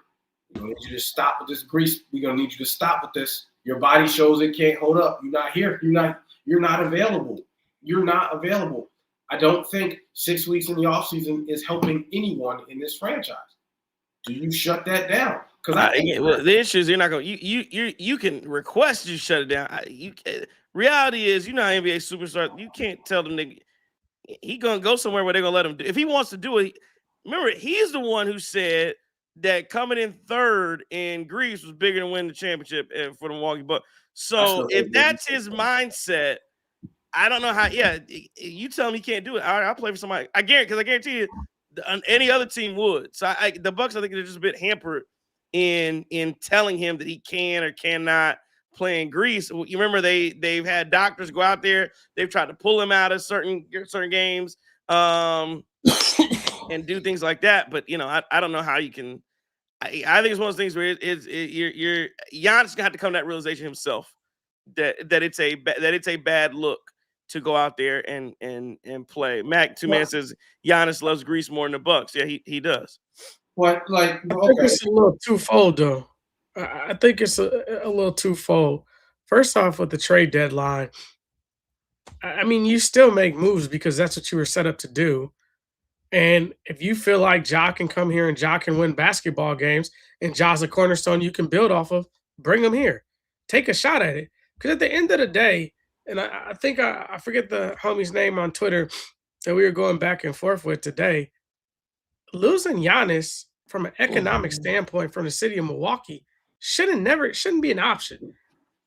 we're gonna need you to stop with this grease. We're gonna need you to stop with this. Your body shows it can't hold up. You're not here. You're not available. You're not available. I don't think 6 weeks in the offseason is helping anyone in this franchise. Do you shut that down? Because the issue is you're not going. You can request you shut it down. Reality is, an NBA superstar. You can't tell them he gonna go somewhere where they're gonna let him do. If he wants to do it, remember he's the one who said that coming in third in Greece was bigger than winning the championship for the Milwaukee Bucks. So if that's his mindset. I don't know how. Yeah, you tell him he can't do it. I'll play for somebody. I guarantee you, any other team would. So the Bucks, I think they're just a bit hampered in telling him that he can or cannot play in Greece. You remember they've had doctors go out there. They've tried to pull him out of certain games, and do things like that. But I don't know how you can. I think it's one of those things where you're Giannis gonna have to come to that realization himself that it's a bad look to go out there and play. Mac Two-Man says Giannis loves Greece more than the Bucks. Yeah, he does. What I think it's a little twofold though. I think it's a little twofold. First off, with the trade deadline, I mean, you still make moves because that's what you were set up to do. And if you feel like Ja can come here and Ja can win basketball games and Ja's a cornerstone you can build off of, bring him here. Take a shot at it. Because at the end of the day, and I think I forget the homie's name on Twitter that we were going back and forth with today, losing Giannis from an economic standpoint from the city of Milwaukee shouldn't be an option.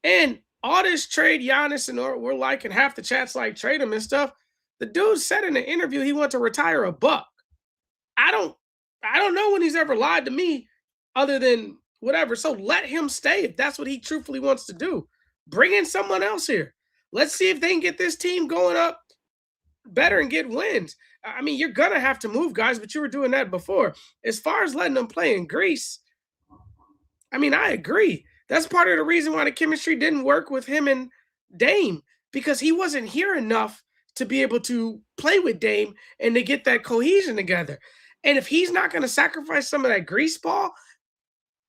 And all this trade Giannis and we're like, and half the chat's like trade him and stuff. The dude said in an interview he wanted to retire a buck. I don't know when he's ever lied to me other than whatever. So let him stay if that's what he truthfully wants to do. Bring in someone else here. Let's see if they can get this team going up better and get wins. I mean, you're going to have to move guys, but you were doing that before. As far as letting them play in Greece, I mean, I agree. That's part of the reason why the chemistry didn't work with him and Dame, because he wasn't here enough to be able to play with Dame and to get that cohesion together. And if he's not going to sacrifice some of that Grease ball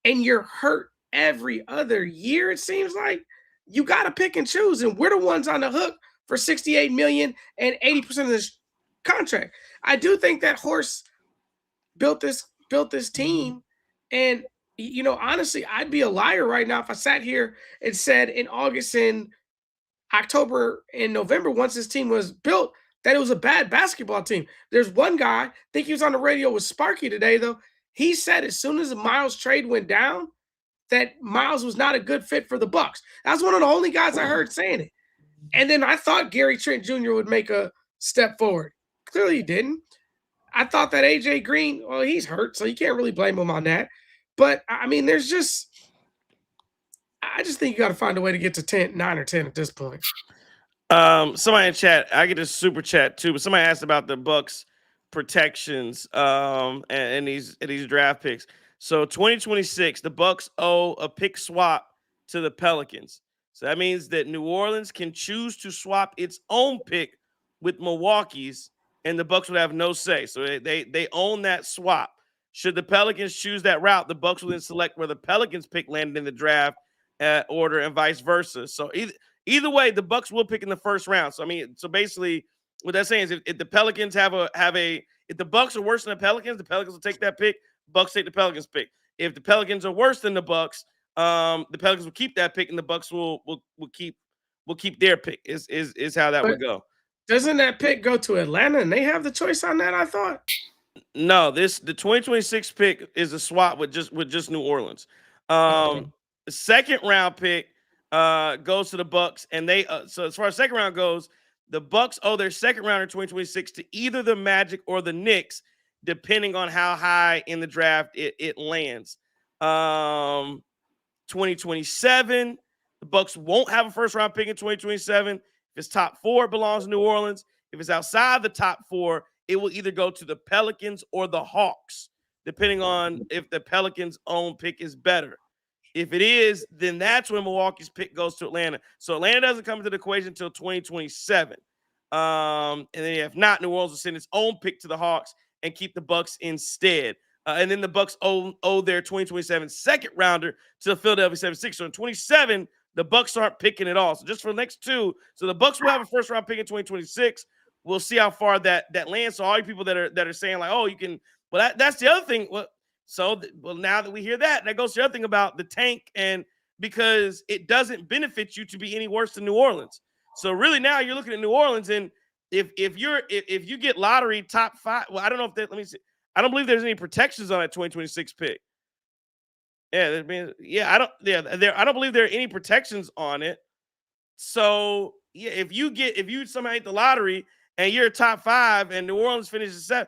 and you're hurt every other year, it seems like, you got to pick and choose, and we're the ones on the hook for $68 million and 80% of this contract. I do think that Horst built this team, and honestly, I'd be a liar right now if I sat here and said in August and October and November, once this team was built, that it was a bad basketball team. There's one guy, I think he was on the radio with Sparky today, though. He said as soon as the Miles trade went down, that Miles was not a good fit for the Bucks. That's one of the only guys I heard saying it. And then I thought Gary Trent Jr. would make a step forward. Clearly he didn't. I thought that AJ Green, well, he's hurt, so you can't really blame him on that. But I mean, I just think you got to find a way to get to 9 or 10 at this point. Somebody in chat, I get a super chat too, but somebody asked about the Bucks protections and these draft picks. So 2026, the Bucks owe a pick swap to the Pelicans. So that means that New Orleans can choose to swap its own pick with Milwaukee's, and the Bucks would have no say. So they own that swap. Should the Pelicans choose that route, the Bucks will then select where the Pelicans pick landed in the draft order and vice versa. So either way, the Bucks will pick in the first round. So I mean, so basically, what that's saying is if the Pelicans if the Bucks are worse than the Pelicans will take that pick. Bucks take the Pelicans pick. If the Pelicans are worse than the Bucks, the Pelicans will keep that pick, and the Bucks will keep their pick. Is how that would go. Doesn't that pick go to Atlanta and they have the choice on that? I thought. No, the 2026 pick is a swap with just New Orleans. The second round pick goes to the Bucks, and they so as far as second round goes, the Bucks owe their second round in 2026 to either the Magic or the Knicks, depending on how high in the draft it lands. 2027, the Bucks won't have a first round pick in 2027. If it's top 4, it belongs to New Orleans. If it's outside the top 4, it will either go to the Pelicans or the Hawks, depending on if the Pelicans' own pick is better. If it is, then that's when Milwaukee's pick goes to Atlanta. So Atlanta doesn't come into the equation until 2027. And then if not, New Orleans will send its own pick to the Hawks and keep the Bucks instead. And then the Bucks owe their 2027 second rounder to the Philadelphia 76ers. So in 27, the Bucks aren't picking at all. So just for the next 2, so the Bucks will have a first round pick in 2026. We'll see how far that lands. So all you people that are saying like, oh, you can. Well, that's the other thing. Well, now that we hear that goes to the other thing about the tank, and because it doesn't benefit you to be any worse than New Orleans. So really now you're looking at New Orleans, and if you get lottery top 5, well, I don't know if that. Let me see. I don't believe there's any protections on that 2026 pick. I don't believe there are any protections on it. So yeah, if you somehow hit the lottery and you're a top 5 and New Orleans finishes 7,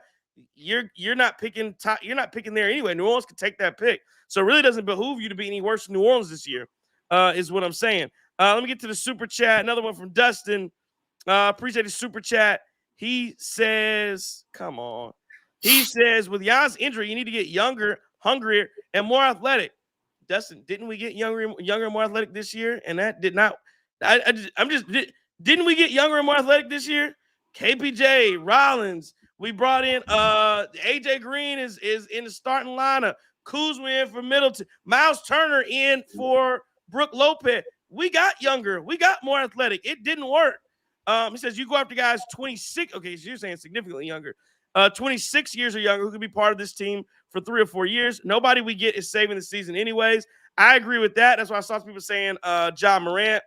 you're not picking there anyway. New Orleans can take that pick. So it really doesn't behoove you to be any worse than New Orleans this year, is what I'm saying. Let me get to the super chat. Another one from Dustin. Appreciate the super chat. He says, come on. He says, with Giannis' injury, you need to get younger, hungrier, and more athletic. Dustin, didn't we get younger and more athletic this year? And that did not. Didn't we get younger and more athletic this year? KPJ, Rollins. We brought in AJ Green is in the starting lineup. Kuzma in for Middleton. Miles Turner in for Brooke Lopez. We got younger. We got more athletic. It didn't work. He says you go after guys 26. Okay, so you're saying significantly younger. 26 years or younger who could be part of this team for 3 or 4 years. Nobody we get is saving the season anyways. I agree with that. That's why I saw some people saying John Morant.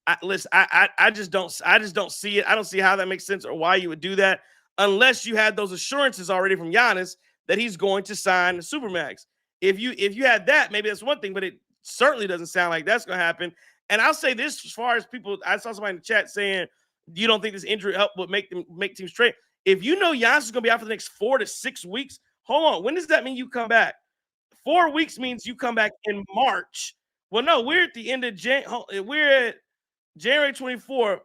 I just don't see it. I don't see how that makes sense or why you would do that unless you had those assurances already from Giannis that he's going to sign the Supermax. If you had that, maybe that's one thing, but it certainly doesn't sound like that's going to happen. And I'll say this as far as people, I saw somebody in the chat saying you don't think this injury help would make teams trade. If you know Giannis is going to be out for the next 4 to 6 weeks, hold on. When does that mean you come back? 4 weeks means you come back in March. Well, no, we're at the end of we're at January 24th.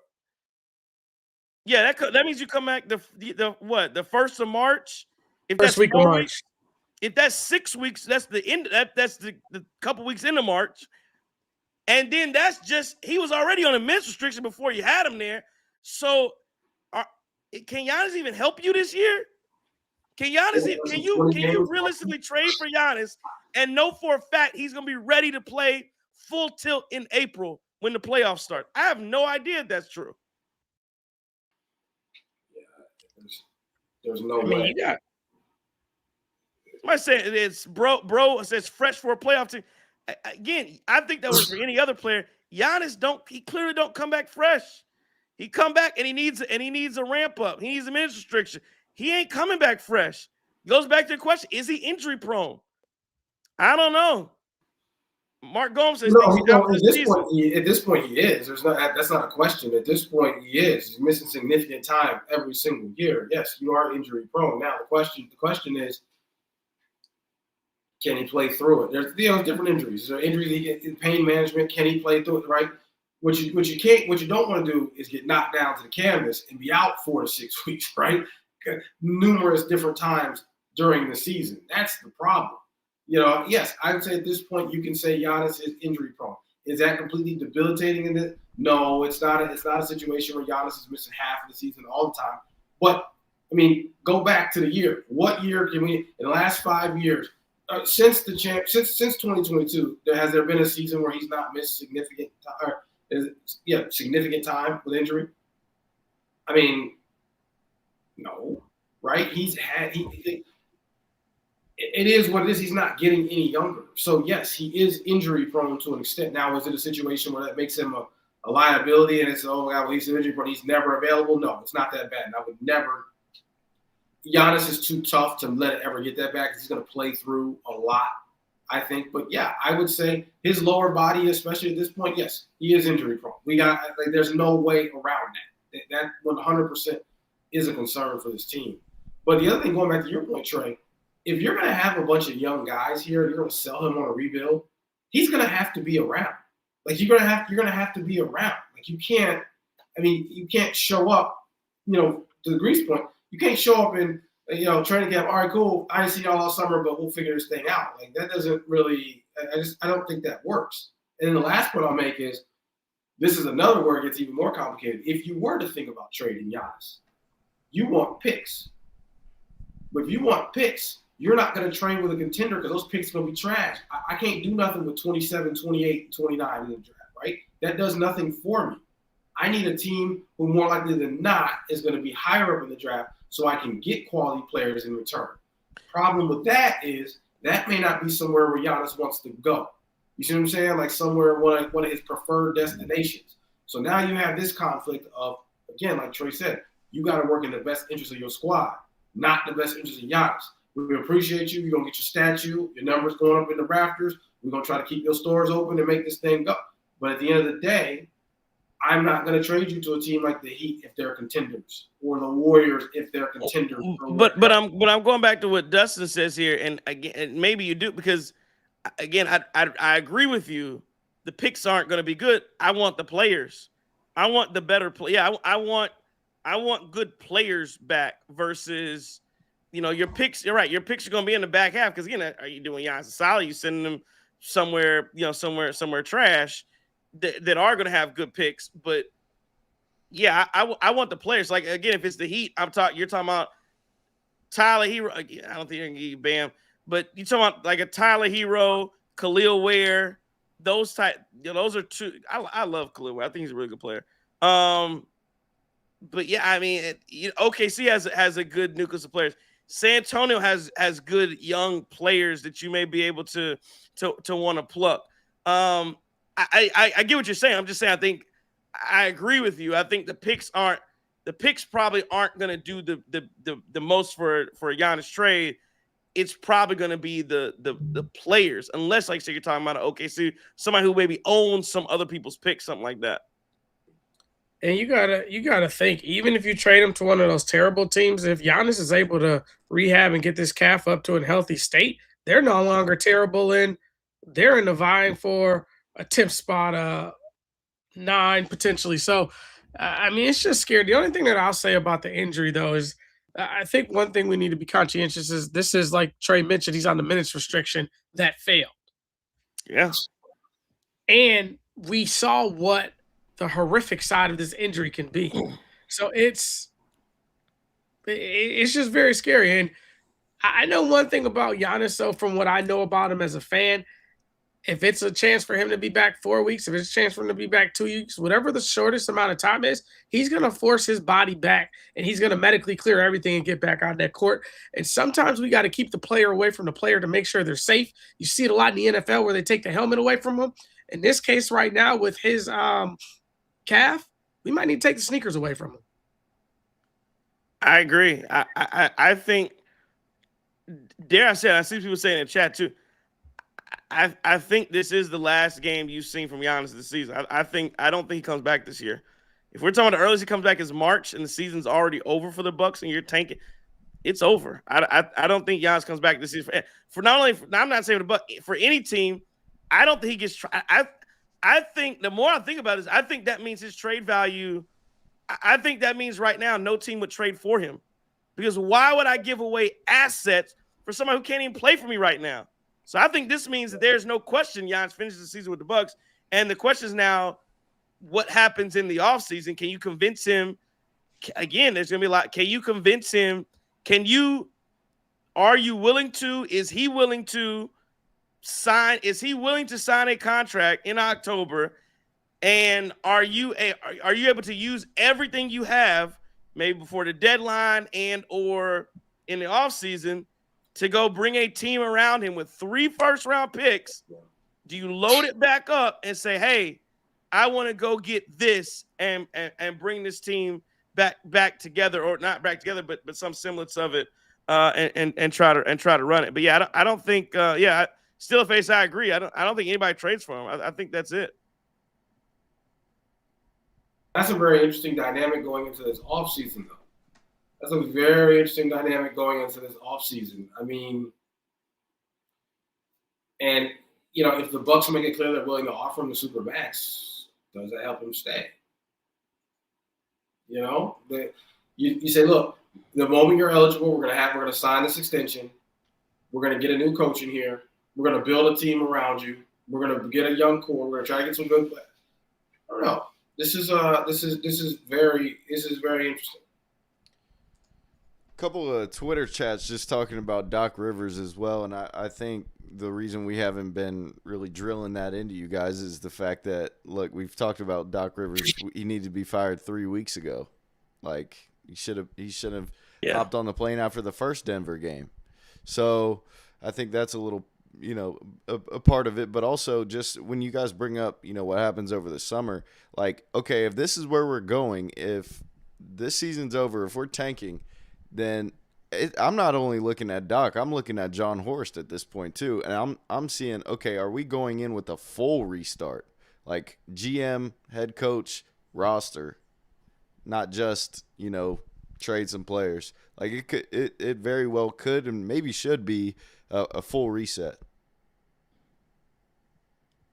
Yeah, that means you come back the 1st of March. If First that's week of 4 March. weeks, if that's 6 weeks, that's the end. That's the couple weeks into March. And then that's just he was already on a minutes restriction before you had him there. So can Giannis even help you this year? Can you realistically trade for Giannis and know for a fact he's going to be ready to play full tilt in April when the playoffs start? I have no idea if that's true. Yeah, there's no way. Yeah. Somebody said it's bro says fresh for a playoff team. Again, I think that was for any other player. Giannis he clearly don't come back fresh. He come back and he needs a ramp up. He needs a minutes restriction. He ain't coming back fresh. Goes back to the question: is he injury prone? I don't know. Mark Gomes says No, he's out for at the this season. point, at this point, he is. That's not a question. At this point, he is. He's missing significant time every single year. Yes, you are injury prone. Now, the question is, can he play through it? There's different injuries. There are injuries he gets in pain management. Can he play through it? Right. What you don't want to do is get knocked down to the canvas and be out 4 to 6 weeks. Right. Numerous different times during the season. That's the problem. Yes, I would say at this point you can say Giannis is injury prone. Is that completely debilitating in it? No, it's not. It's not a situation where Giannis is missing half of the season all the time. But I mean, go back to the year. What year can we? In the last 5 years, since 2022, has there been a season where he's not missed significant time with injury? I mean, no, right? It is what it is. He's not getting any younger. So, yes, he is injury prone to an extent. Now, is it a situation where that makes him a liability and it's, oh, God, well, he's injury prone, he's never available? No, it's not that bad. And I would never. Giannis is too tough to let it ever get that back. He's going to play through a lot, I think. But, yeah, I would say his lower body, especially at this point, yes, he is injury prone. There's no way around that. That 100% is a concern for this team. But the other thing, going back to your point, Trey, if you're going to have a bunch of young guys here, and you're going to sell him on a rebuild, he's going to have to be around. Like you're going to have to be around. Like you can't show up, to the Greece point, you can't show up in, training camp. All right, cool. I didn't see y'all all summer, but we'll figure this thing out. Like that doesn't really, I don't think that works. And then the last point I'll make is, this is another where it gets even more complicated. If you were to think about trading Giannis, you want picks. But if you want picks, you're not going to train with a contender because those picks are going to be trash. I can't do nothing with 27, 28, 29 in the draft, right? That does nothing for me. I need a team who more likely than not is going to be higher up in the draft so I can get quality players in return. Problem with that is that may not be somewhere where Giannis wants to go. You see what I'm saying? Like somewhere one of his preferred destinations. So now you have this conflict of, again, like Trey said, you got to work in the best interest of your squad, not the best interest of Giannis. We appreciate you. You're going to get your statue, your numbers going up in the rafters. We're going to try to keep your stores open and make this thing go. But at the end of the day, I'm not going to trade you to a team like the Heat if they're contenders, or the Warriors if they're contenders. But I'm going back to what Dustin says here, and again, maybe you do, because again, I agree with you. The picks aren't going to be good. I want the players. I want the better play. Yeah, I want good players back versus, your picks. You're right. Your picks are going to be in the back half because, again, are you doing Giannis a solid? You sending them somewhere, somewhere trash that are going to have good picks. But yeah, I want the players. Like, again, if it's the Heat, you're talking about Tyler Hero. I don't think you're going to give you Bam, but you're talking about like a Tyler Hero, Khalil Ware, those type. Those are two. I love Khalil Ware. I think he's a really good player. But yeah, I mean, OKC has a good nucleus of players. San Antonio has good young players that you may be able to want to pluck. I get what you're saying. I'm just saying, I agree with you. I think the picks probably aren't going to do the most for a Giannis trade. It's probably going to be the players, unless, like I said, you're talking about an OKC, somebody who maybe owns some other people's picks, something like that. And you gotta think, even if you trade him to one of those terrible teams, if Giannis is able to rehab and get this calf up to a healthy state, they're no longer terrible, and they're in the vying for a tip spot, 9 potentially. So, I mean, it's just scary. The only thing that I'll say about the injury, though, is I think one thing we need to be conscientious is this is, like Trey mentioned, he's on the minutes restriction that failed. Yeah. And we saw what the horrific side of this injury can be. So it's just very scary. And I know one thing about Giannis, so from what I know about him as a fan, if it's a chance for him to be back 4 weeks, if it's a chance for him to be back 2 weeks, whatever the shortest amount of time is, he's going to force his body back and he's going to medically clear everything and get back on that court. And sometimes we got to keep the player away from the player to make sure they're safe. You see it a lot in the NFL where they take the helmet away from him. In this case right now with his calf, we might need to take the sneakers away from him. I agree. I think, dare I say it, I see people saying in the chat too, I think this is the last game you've seen from Giannis this season. I don't think he comes back this year. If we're talking about the earliest he comes back is March and the season's already over for the Bucks and you're tanking, it's over. I don't think Giannis comes back this season. For not only, I'm not saying the Bucks, for any team, I don't think he gets. I think the more I think about it, I think that means his trade value. I think that means right now no team would trade for him, because why would I give away assets for somebody who can't even play for me right now? So I think this means that there's no question Giannis finishes the season with the Bucks, and the question is now, what happens in the offseason? Can you convince him? Again, there's going to be a lot. Can you convince him? Are you willing to? Is he willing to sign? Is he willing to sign a contract in October? And are you able to use everything you have maybe before the deadline and or in the offseason to go bring a team around him with 3 first-round picks? Do you load it back up and say, hey, I want to go get this and bring this team back together, or not back together, but some semblance of it, and try to run it. But yeah, I don't think still a face. I agree. I don't think anybody trades for him. I think that's it. That's a very interesting dynamic going into this offseason, though. That's a very interesting dynamic going into this offseason. I mean, and if the Bucks make it clear they're willing to offer him the Supermax, does that help him stay? You say, look, the moment you're eligible, we're going to sign this extension. We're going to get a new coach in here. We're going to build a team around you. We're going to get a young core. We're going to try to get some good players. I don't know. This is very interesting. A couple of Twitter chats just talking about Doc Rivers as well, and I think the reason we haven't been really drilling that into you guys is the fact that, look, we've talked about Doc Rivers. He needed to be fired 3 weeks ago. Like, he should have hopped on the plane after the first Denver game. So I think that's a little, a part of it. But also just when you guys bring up, what happens over the summer, like, okay, if this is where we're going, if this season's over, if we're tanking, then I'm not only looking at Doc, I'm looking at John Horst at this point too. And I'm seeing, okay, are we going in with a full restart? Like GM, head coach, roster, not just, trade some players. Like it very well could and maybe should be a full reset.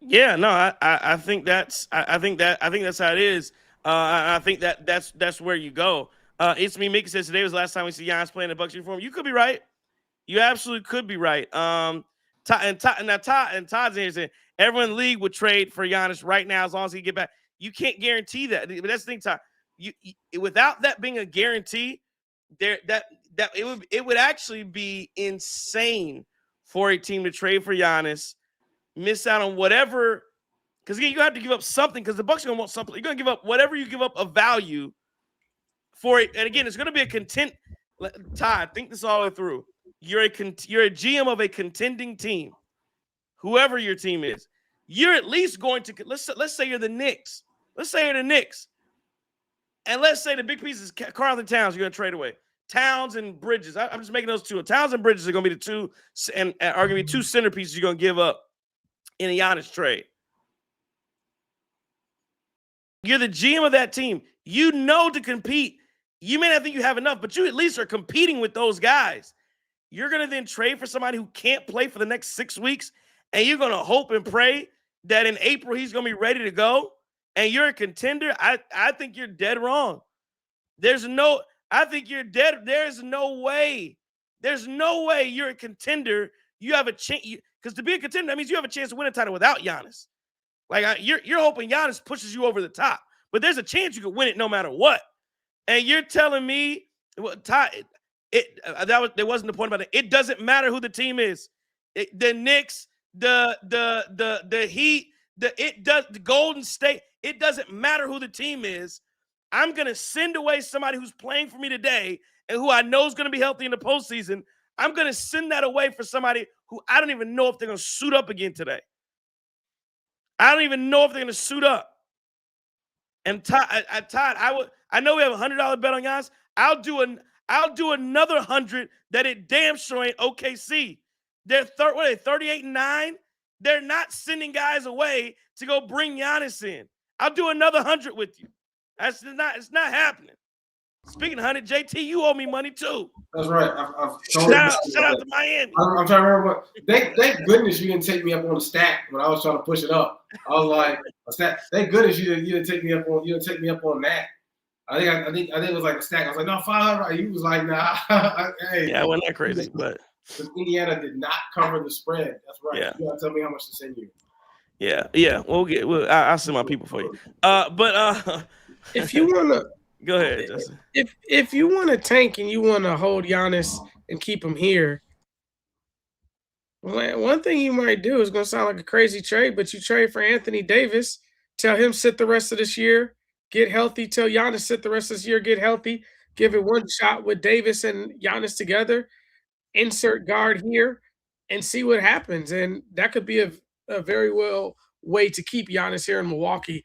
Yeah, no, I think that's how it is. I think that's where you go. It's me. Mickey says today was the last time we see Giannis playing the Bucks uniform. You could be right. You absolutely could be right. Todd's in here saying everyone in the league would trade for Giannis right now as long as he get back. You can't guarantee that. But that's the thing, Todd. You without that being a guarantee, it would actually be insane for a team to trade for Giannis, miss out on whatever, because again, you have to give up something because the Bucks are gonna want something. You're gonna give up whatever you give up of value for it. And again, it's gonna be a content. Todd, think this all the way through. You're a GM of a contending team, whoever your team is. You're at least going to let's say you're the Knicks. Let's say you're the Knicks. And let's say the big piece is Karl-Anthony Towns. You're going to trade away Towns and Bridges. I'm just making those two. Towns and Bridges are going to be the two, and are going to be 2 centerpieces you're going to give up in a Giannis trade. You're the GM of that team. To compete. You may not think you have enough, but you at least are competing with those guys. You're going to then trade for somebody who can't play for the next 6 weeks, and you're going to hope and pray that in April he's going to be ready to go. And you're a contender. I think you're dead wrong. I think you're dead. There's no way. There's no way you're a contender. You have a chance, because to be a contender, that means you have a chance to win a title without Giannis. Like you're hoping Giannis pushes you over the top, but there's a chance you could win it no matter what. And you're telling me, Todd, there wasn't the point about it. It doesn't matter who the team is. The Knicks, the Heat, the Golden State. It doesn't matter who the team is. I'm going to send away somebody who's playing for me today and who I know is going to be healthy in the postseason. I'm going to send that away for somebody who I don't even know if they're going to suit up again today. I don't even know if they're going to suit up. And Todd, I know we have $100 bet on Giannis. I'll do another 100 that it damn sure ain't OKC. They're 38-9. They're not sending guys away to go bring Giannis in. I'll do another 100 with you. It's not happening. Speaking of 100, JT, you owe me money too. That's right. I've Shout out to Miami. I'm trying to remember what. Thank goodness you didn't take me up on the stack when I was trying to push it up. I was like, a stack. Thank goodness you didn't take me up on that. I think it was like a stack. I was like, no, 500. He was like, nah. Hey, yeah, it wasn't that crazy, but Indiana did not cover the spread. That's right. Yeah. You gotta tell me how much to send you. Yeah. I'll send my people for you. But If you wanna go ahead, Justin. If you want to tank and you want to hold Giannis and keep him here, one thing you might do is going to sound like a crazy trade, but you trade for Anthony Davis, tell him sit the rest of this year, get healthy, tell Giannis sit the rest of this year, get healthy, give it one shot with Davis and Giannis together, insert guard here, and see what happens. And that could be a very well way to keep Giannis here in Milwaukee.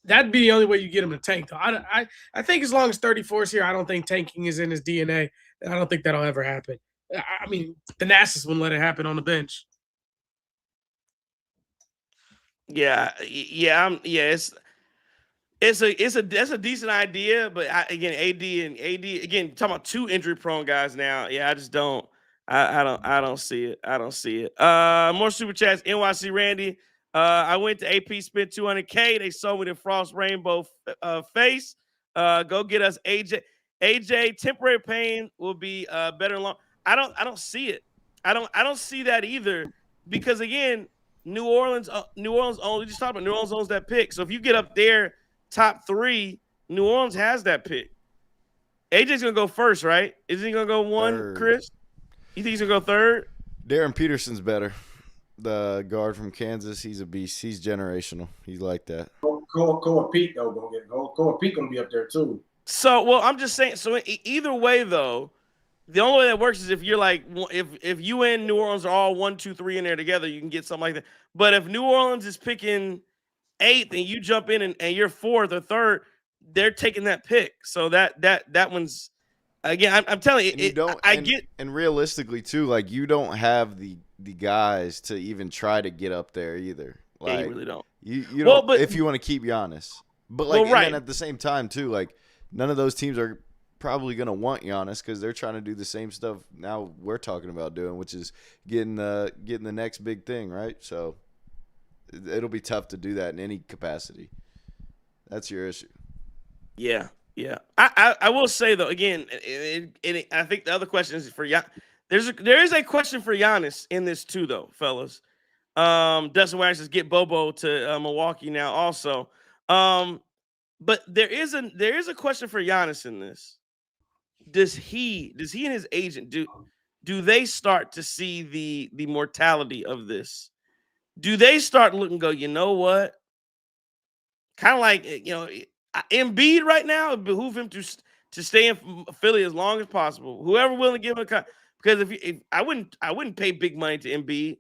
That'd be the only way you get him to tank, though. I think as long as 34 is here, I don't think tanking is in his DNA, and I don't think that'll ever happen. I mean, the Nassus wouldn't let it happen on the bench. It's a decent idea, but AD again talking about two injury prone guys now. Yeah, I just don't. I don't see it. I don't see it. More super chats. NYC Randy. I went to AP, spent $200K. They sold me the Frost Rainbow face. Go get us AJ. Temporary pain will be better in long. I don't see it. I don't see that either, because again, New Orleans only just talked about New Orleans owns that pick. So if you get up there top 3, New Orleans has that pick. AJ's gonna go first, right? Is he gonna go 1, Third. Chris? You think he's gonna go 3rd? Darren Peterson's better. The guard from Kansas, he's a beast. He's generational. He's like that. Cole and Pete though Cole and Pete gonna be up there too. So, well, I'm just saying. So either way, though, the only way that works is if you're like, if you and New Orleans are all 1, 2, 3 in there together, you can get something like that. But if New Orleans is picking 8th and you jump in and you're 4th or 3rd, they're taking that pick. So that one's again. I'm telling you, and realistically too, like you don't have the guys to even try to get up there either. Like you really don't. You don't, if you want to keep Giannis. But like, right. And then at the same time too, like none of those teams are probably gonna want Giannis because they're trying to do the same stuff now we're talking about doing, which is getting the next big thing, right? So it'll be tough to do that in any capacity. That's your issue. Yeah. I will say though, again, I think the other question is for Giannis. There is a question for Giannis in this too, though, fellas. Dustin Wagner says get Bobo to Milwaukee now, also. But there is a question for Giannis in this. Does he and his agent do they start to see the mortality of this? Do they start looking and go, you know what? Kind of like, Embiid right now, it behoove him to stay in Philly as long as possible. Whoever willing to give him a cut, because if I wouldn't pay big money to Embiid,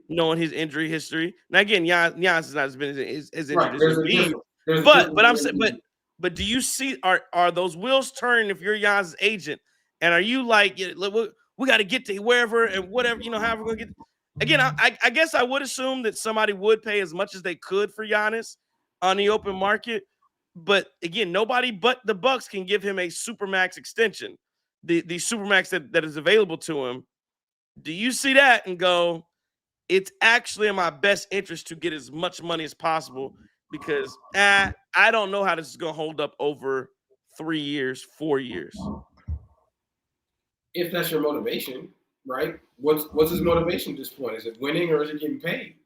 knowing his injury history. Now again, Giannis has not been as injured as Embiid. But I'm saying, but do you see are those wheels turning if you're Giannis' agent, and are you like, we got to get to wherever and whatever, how we're gonna get? Again, I guess I would assume that somebody would pay as much as they could for Giannis on the open market. But again, nobody but the Bucks can give him a supermax extension, the supermax that is available to him. Do you see that and go, it's actually in my best interest to get as much money as possible, because I don't know how this is going to hold up over 3 years, 4 years. If that's your motivation, right? What's his motivation at this point? Is it winning or is it getting paid?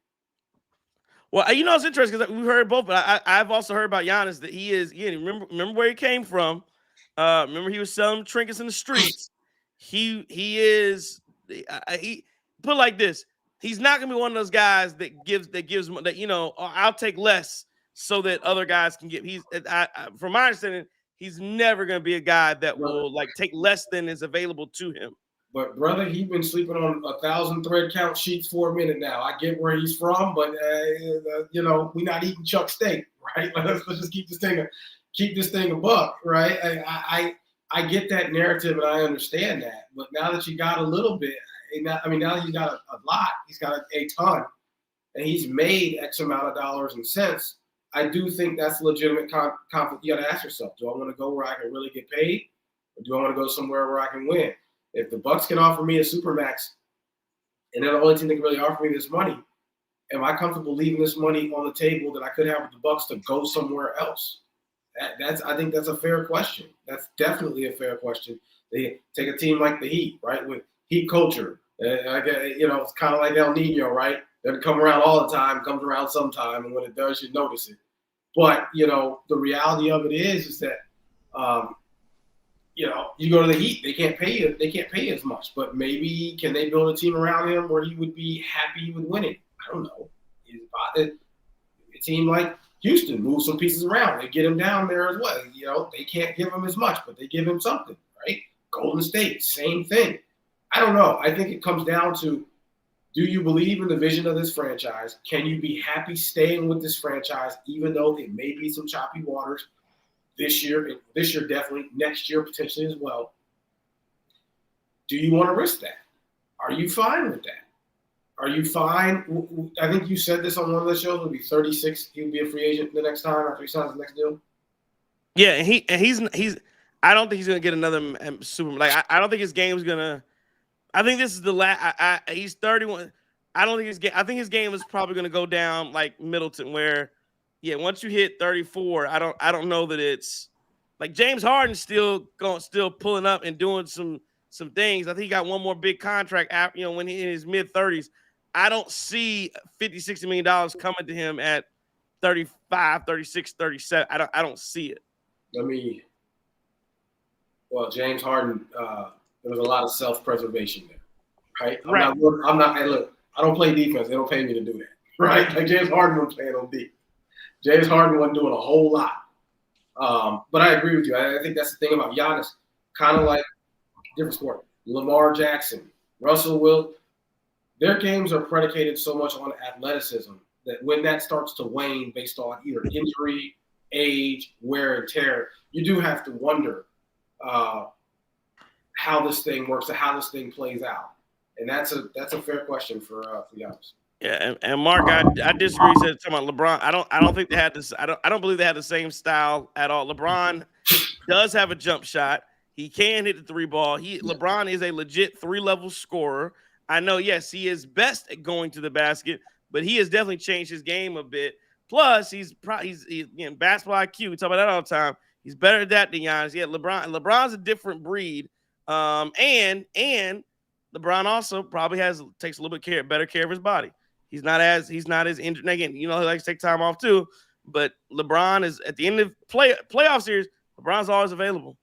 Well, it's interesting because we've heard both, but I've also heard about Giannis that he is. Remember where he came from. Remember he was selling trinkets in the streets. He put it like this. He's not gonna be one of those guys that gives that I'll take less so that other guys can get. From my understanding, he's never gonna be a guy that will like take less than is available to him. But brother, he's been sleeping on 1,000 thread count sheets for a minute now. I get where he's from, but we're not eating chuck steak, right? Let's just keep this thing a buck, right? I get that narrative and I understand that. But now that you got a little bit, now that you got a lot, he's got a ton. and he's made X amount of dollars and cents, I do think that's a legitimate conflict. You got to ask yourself, do I want to go where I can really get paid, or do I want to go somewhere where I can win? If the Bucks can offer me a supermax, and they're the only team that can really offer me this money, am I comfortable leaving this money on the table that I could have with the Bucks to go somewhere else? I think that's a fair question. That's definitely a fair question. They take a team like the Heat, right, with Heat culture. It's kind of like El Nino, right? Doesn't come around all the time, comes around sometime, and when it does, you notice it. But the reality of it is that you go to the Heat, they can't pay as much, but maybe can they build a team around him where he would be happy with winning? I don't know. A team like Houston move some pieces around. They get him down there as well. They can't give him as much, but they give him something, right? Golden State, same thing. I don't know. I think it comes down to, do you believe in the vision of this franchise? Can you be happy staying with this franchise, even though it may be some choppy waters this year definitely, next year potentially as well? Do you want to risk that? Are you fine with that? Are you fine? I think you said this on one of the shows. He'll be 36. He'll be a free agent the next time after he signs the next deal. Yeah, and he's. I don't think he's gonna get another super. Like I don't think his game's gonna. I think this is the last. He's 31. I don't think his game. I think his game is probably gonna go down like Middleton, where, yeah, once you hit 34, I don't know that it's like James Harden's still pulling up and doing some things. I think he got one more big contract after, when he in his mid 30s. I don't see $50-60 million coming to him at 35, 36, 37. I don't see it. James Harden, there was a lot of self-preservation there, right? Right. I'm not. Hey, look, I don't play defense. They don't pay me to do that, right? Like James Harden wasn't playing on defense. James Harden wasn't doing a whole lot. But I agree with you. I think that's the thing about Giannis. Kind of like different sport. Lamar Jackson, Russell Wilson. Their games are predicated so much on athleticism that when that starts to wane based on either injury, age, wear and tear, you do have to wonder how this thing works and how this thing plays out. And that's a fair question for Giannis. Yeah, and Mark, I disagree. You said talking about LeBron. I don't think they had this. I don't believe they had the same style at all. LeBron does have a jump shot. He can hit the three ball. LeBron is a legit 3-level scorer. I know, yes, he is best at going to the basket, but he has definitely changed his game a bit. Plus, he's basketball IQ. We talk about that all the time. He's better at that than Giannis. Yeah, LeBron's a different breed. And LeBron also probably takes a little bit better care of his body. He's not as injured. Again, he likes to take time off too. But LeBron is at the end of playoff series. LeBron's always available.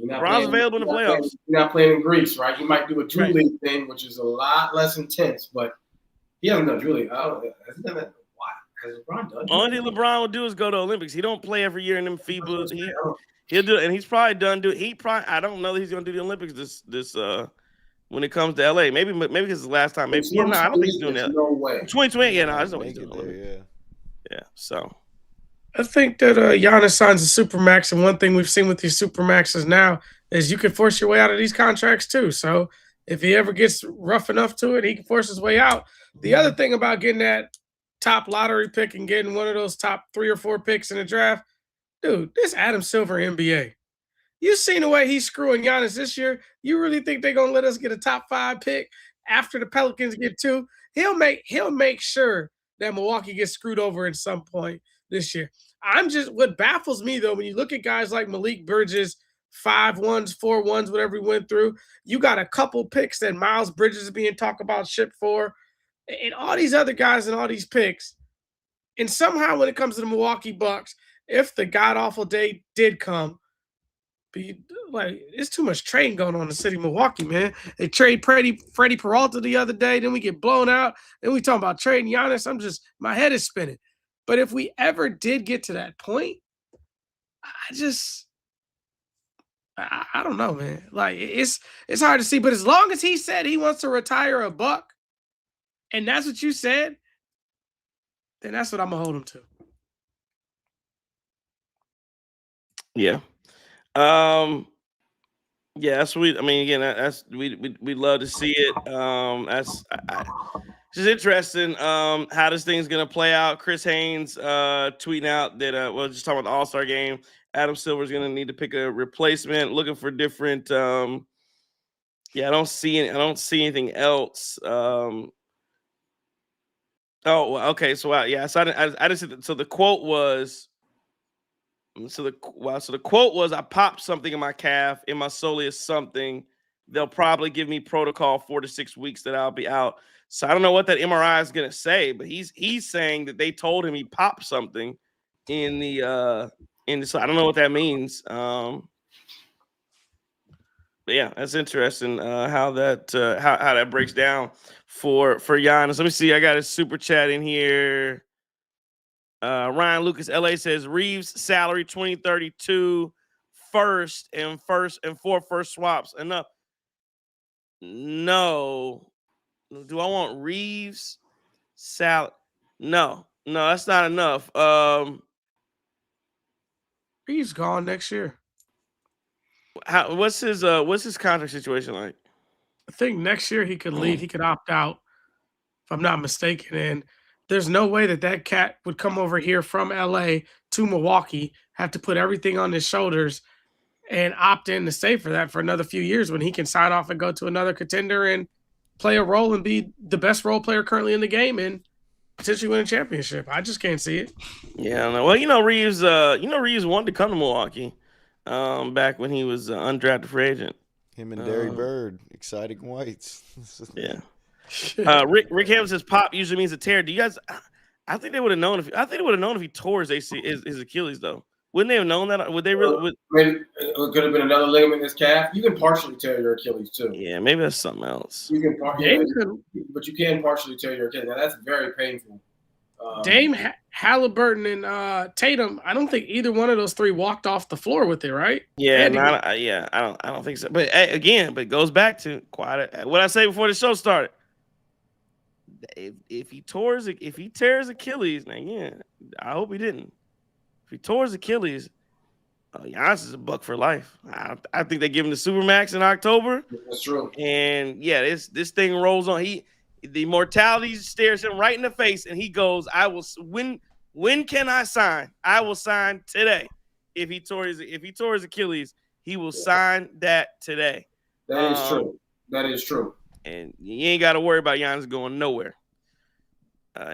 LeBron's available in the playoffs. He's not playing in Greece, right? He might do a Drew League thing, which is a lot less intense, but he hasn't done Drew League. Hasn't done that. Why? Has LeBron done? Only thing LeBron will do is go to Olympics. He don't play every year in them FIBA. He'll do it, and he's probably done. I don't know that he's going to do the Olympics this when it comes to LA. Maybe because it's the last time. Maybe I don't think he's doing that. No way. 2020. Yeah, no, there's no way he's doing Olympics. Yeah. So. I think that Giannis signs a supermax, and one thing we've seen with these supermaxes now is you can force your way out of these contracts too. So if he ever gets rough enough to it, he can force his way out. The other thing about getting that top lottery pick and getting one of those top 3 or 4 picks in the draft, dude, this Adam Silver NBA. You seen the way he's screwing Giannis this year. You really think they're gonna let us get a top 5 pick after the Pelicans get 2? He'll make sure that Milwaukee gets screwed over at some point this year. What baffles me though, when you look at guys like Malik Bridges, 5-1s, 4-1s, whatever he went through, you got a couple picks that Miles Bridges is being talked about shit for, and all these other guys and all these picks. And somehow when it comes to the Milwaukee Bucks, if the god-awful day did come, it's too much trading going on in the city of Milwaukee, man. They trade Freddie Peralta the other day, then we get blown out, then we talk about trading Giannis. My head is spinning. But if we ever did get to that point, I don't know, man. Like it's hard to see. But as long as he said he wants to retire a Buck, and that's what you said, then that's what I'm gonna hold him to. Yeah. Yeah, that's sweet. I mean, again, that's we love to see it. It's interesting how this thing's gonna play out. Chris Haynes tweeting out that just talking about the All-Star game. Adam Silver's gonna need to pick a replacement, looking for different I don't see anything else. Okay. So I didn't see that. So the quote was the quote was, I popped something in my calf, in my soleus something. They'll probably give me protocol 4 to 6 weeks that I'll be out. So I don't know what that MRI is gonna say, but he's saying that they told him he popped something in the so I don't know what that means. But yeah, that's interesting how that how that breaks down for Giannis. Let me see. I got a super chat in here. Ryan Lucas LA says Reeves salary 2032 first and 4 first swaps enough. No. Do I want Reeves salary? No, that's not enough. He's gone next year. What's his contract situation like? I think next year he could leave. He could opt out, if I'm not mistaken. And there's no way that cat would come over here from LA to Milwaukee, have to put everything on his shoulders, and opt in to stay for that for another few years when he can sign off and go to another contender and play a role and be the best role player currently in the game and potentially win a championship. I just can't see it. Yeah, I know. Well, Reeves wanted to come to Milwaukee back when he was undrafted free agent. Him and Derry Bird, exciting whites. Yeah. Rick Ham says pop usually means a tear. Do you guys? I think they would have known if he tore his Achilles though. Wouldn't they have known that? Would they really? Maybe it could have been another ligament in his calf. You can partially tear your Achilles too. Yeah, maybe that's something else. You can, but you can partially tear your Achilles. Now that's very painful. Dame, Halliburton, and Tatum. I don't think either one of those three walked off the floor with it, right? Yeah, I don't think so. But again, it goes back to what I say before the show started. If he tears Achilles, now yeah, I hope he didn't. If he tore his Achilles, Giannis is a buck for life. I think they give him the Supermax in October. That's true. And yeah, this thing rolls on. The mortality stares him right in the face, and he goes, "I will. When can I sign? I will sign today." If he tore his Achilles, he will sign that today. That is true. That is true. And you ain't got to worry about Giannis going nowhere.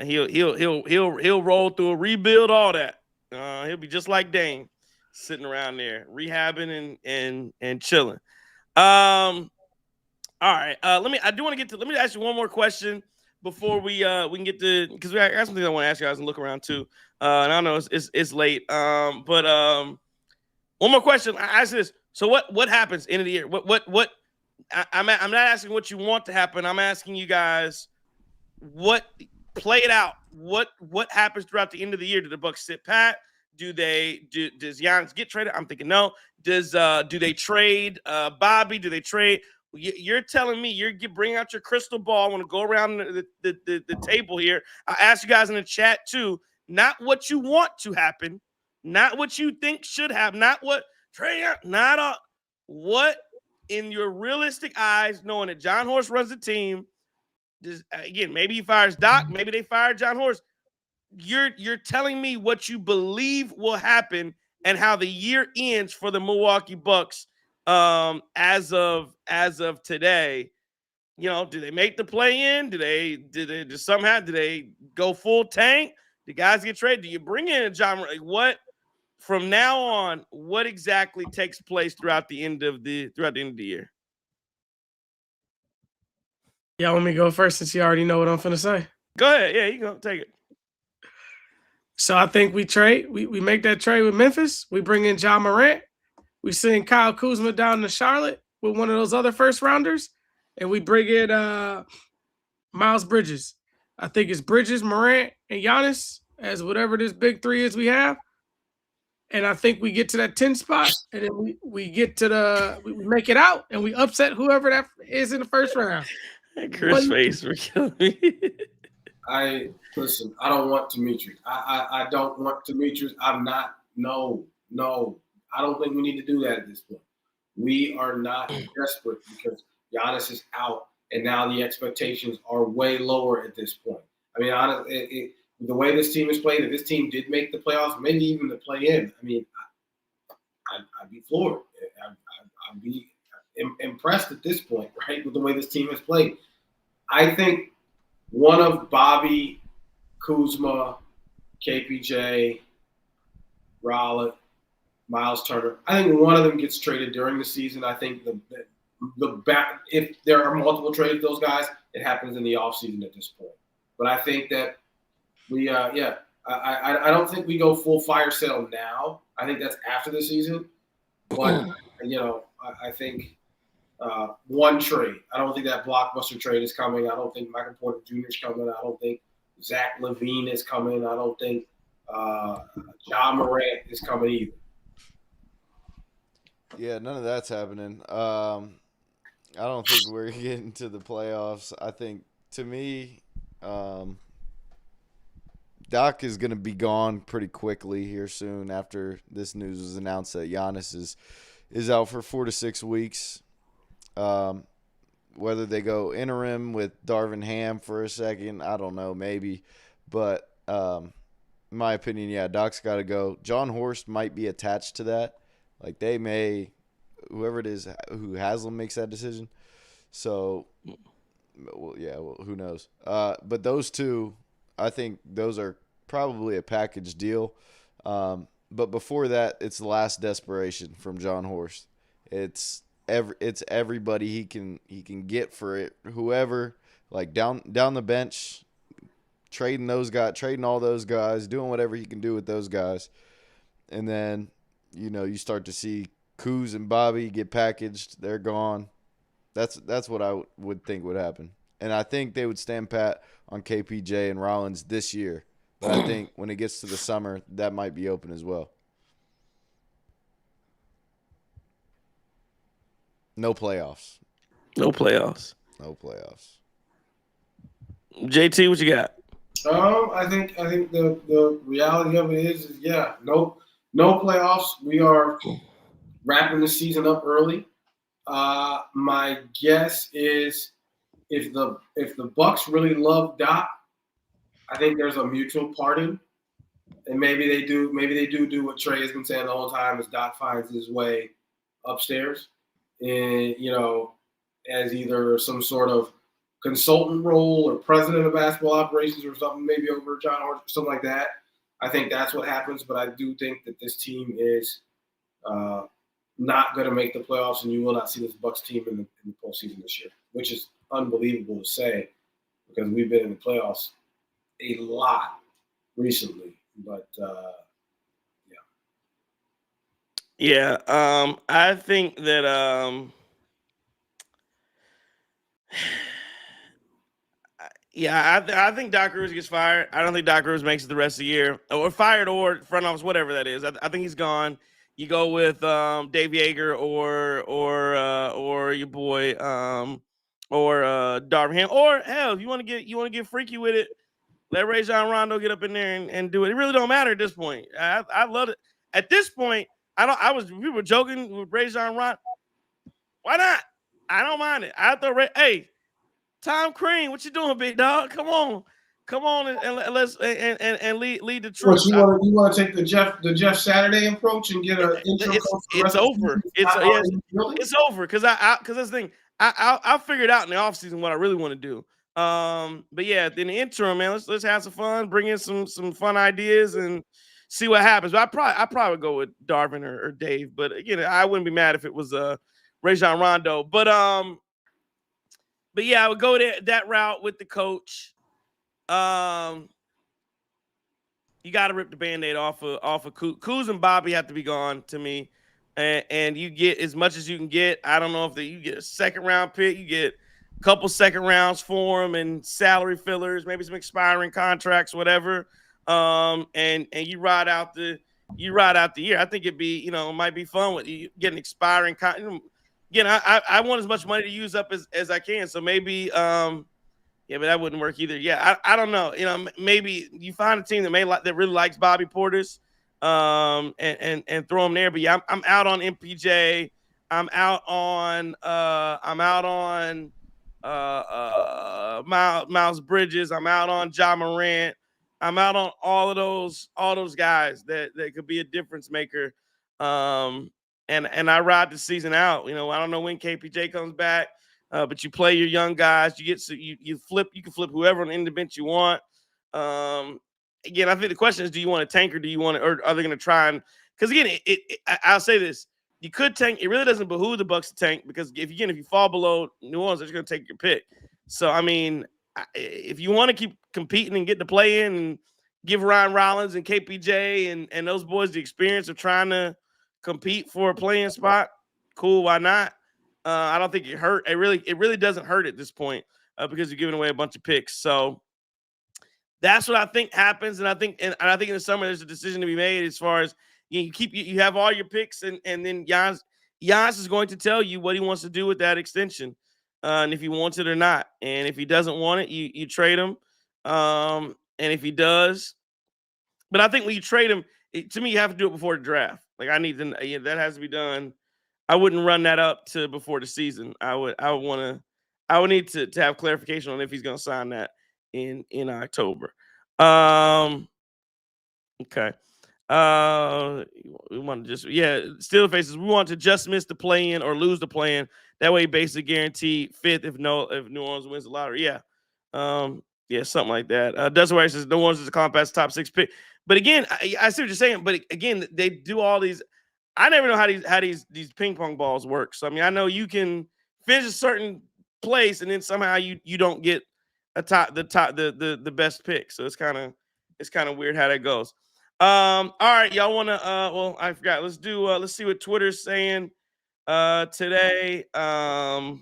He'll roll through a rebuild, all that. He'll be just like Dame, sitting around there rehabbing and chilling. All right. Let me ask you one more question before we can get to, because I got some things I want to ask you guys and look around too. And I know it's late. But one more question. I ask this. So what happens end of the year? What I'm not asking what you want to happen. I'm asking you guys play it out. What happens throughout the end of the year? Do the Bucks sit pat? Does Giannis get traded? I'm thinking no. Do they trade Bobby? Do they trade? You're telling me bring out your crystal ball. I want to go around the table here. I ask you guys in the chat too. Not what you want to happen, not what you think should happen, not what what in your realistic eyes, knowing that John Horst runs the team. Again, maybe he fires Doc, maybe they fire John Horst. You're telling me what you believe will happen and how the year ends for the Milwaukee Bucks as of today. Do they make the play in? Do they go full tank? Do guys get traded? Do you bring in a John? What from now on? What exactly takes place throughout the end of the year? Yeah, let me go first since you already know what I'm finna say. Go ahead. Yeah, you go take it. So I think we make that trade with Memphis. We bring in Ja Morant. We send Kyle Kuzma down to Charlotte with one of those other first rounders, and we bring in Miles Bridges. I think it's Bridges, Morant, and Giannis as whatever this big three is we have. And I think we get to that 10 spot, and then we get to we make it out, and we upset whoever that is in the first round. Chris face for killing me. I don't want Demetrius. I don't want Demetrius. I'm not. No. I don't think we need to do that at this point. We are not desperate because Giannis is out. and now the expectations are way lower at this point. I mean, honestly, the way this team is played, if this team did make the playoffs, maybe even the play-in, I mean, I'd be floored. I'd be impressed at this point, right, with the way this team has played. I think one of Bobby, Kuzma, KPJ, Rowlett, Miles Turner, I think one of them gets traded during the season. I think if there are multiple trades of those guys, it happens in the offseason at this point. But I think that I don't think we go full fire sale now. I think that's after the season. But, I think one trade. I don't think that blockbuster trade is coming. I don't think Michael Porter Jr. is coming. I don't think Zach LaVine is coming. I don't think Ja Morant is coming either. Yeah, none of that's happening. I don't think we're getting to the playoffs. I think, to me, Doc is going to be gone pretty quickly here soon after this news was announced that Giannis is out for 4 to 6 weeks. Whether they go interim with Darvin Ham for a second, I don't know, maybe. But in my opinion, yeah, Doc's got to go. John Horst might be attached to that. Like, they may, whoever it is who Haslam makes that decision. So, who knows? But those two, I think those are probably a package deal. But before that, it's the last desperation from John Horst. It's everybody he can get for it. Whoever, like down the bench, trading all those guys, doing whatever he can do with those guys. And then, you start to see Kuz and Bobby get packaged. They're gone. That's what I would think would happen. And I think they would stand pat on KPJ and Rollins this year. But I think when it gets to the summer, that might be open as well. No playoffs. No playoffs. No playoffs. JT, what you got? I think the reality of it is no playoffs. We are wrapping the season up early. My guess is if the Bucks really love Doc, I think there's a mutual parting, and maybe they do what Trey has been saying the whole time, is Doc finds his way upstairs, and as either some sort of consultant role or president of basketball operations or something, maybe over John Horst or something like that. I think that's what happens, but I do think that this team is not going to make the playoffs, and you will not see this Bucks team in the postseason this year, which is unbelievable to say because we've been in the playoffs a lot recently. But I think that I think Doc Rivers gets fired. I don't think Doc Rivers makes it the rest of the year, or fired, or front office, whatever that is. I think he's gone. You go with Dave Yeager or your boy or Darvin Ham, or hell, if you want to get freaky with it, let Rajon Rondo get up in there and do it. It really don't matter at this point. I love it. At this point, we were joking with Rajon Rondo. Why not? I don't mind it. I thought, hey, Tom Crean, what you doing, big dog? Come on, and let's lead the troops. You want to take the Jeff Saturday approach and get an intro coach? It's over. It's over because this thing I'll figure it out in the offseason what I really want to do. But yeah, in the interim, man, let's have some fun, bring in some fun ideas and see what happens. But I probably would go with Darvin or Dave. But again, I wouldn't be mad if it was Rajon Rondo. But yeah, I would go that route with the coach. You got to rip the Band-Aid off of Kuz and Bobby have to be gone to me. And you get as much as you can get. I don't know if you get a second round pick, you get a couple second rounds for them and salary fillers, maybe some expiring contracts, whatever. And you ride out the year. I think it'd be, it might be fun with you getting expiring contract. Again, I want as much money to use up as I can. So maybe, but that wouldn't work either. Yeah, I don't know. Maybe you find a team that really likes Bobby Portis, and throw him there. But yeah, I'm out on MPJ. I'm out on Miles Bridges. I'm out on Ja Morant. I'm out on all those guys that could be a difference maker. And I ride the season out. I don't know when KPJ comes back, but you play your young guys. You can flip whoever on the end of the bench you want. Again, I think the question is, do you want to tank or do you want to, or are they going to try and? Because again, I'll say this: you could tank. It really doesn't behoove the Bucks to tank because if you fall below New Orleans, they're just going to take your pick. So I mean, if you want to keep competing and get to play in and give Ryan Rollins and KPJ and those boys the experience of trying to compete for a playing spot, cool, why not? I don't think it hurt. It really doesn't hurt at this point because you're giving away a bunch of picks. So that's what I think happens, and I think in the summer there's a decision to be made as far as you have all your picks, and then Giannis is going to tell you what he wants to do with that extension, and if he wants it or not. And if he doesn't want it, you trade him. And if he does, but I think when you trade him, to me, you have to do it before the draft. Like that has to be done. I wouldn't run that up to before the season. I would need to have clarification on if he's going to sign that in October. Okay. We want to Steelers faces. We want to just miss the play-in or lose the play-in. That way, basically guarantee fifth if New Orleans wins the lottery. Yeah. Something like that. Desiree says New Orleans is a compact top 6 pick. But again, I see what you're saying. But again, they do all these. I never know how these ping pong balls work. So I mean, I know you can finish a certain place and then somehow you don't get the best pick. So it's kind of weird how that goes. All right, y'all want to I forgot. Let's see what Twitter's saying today. Give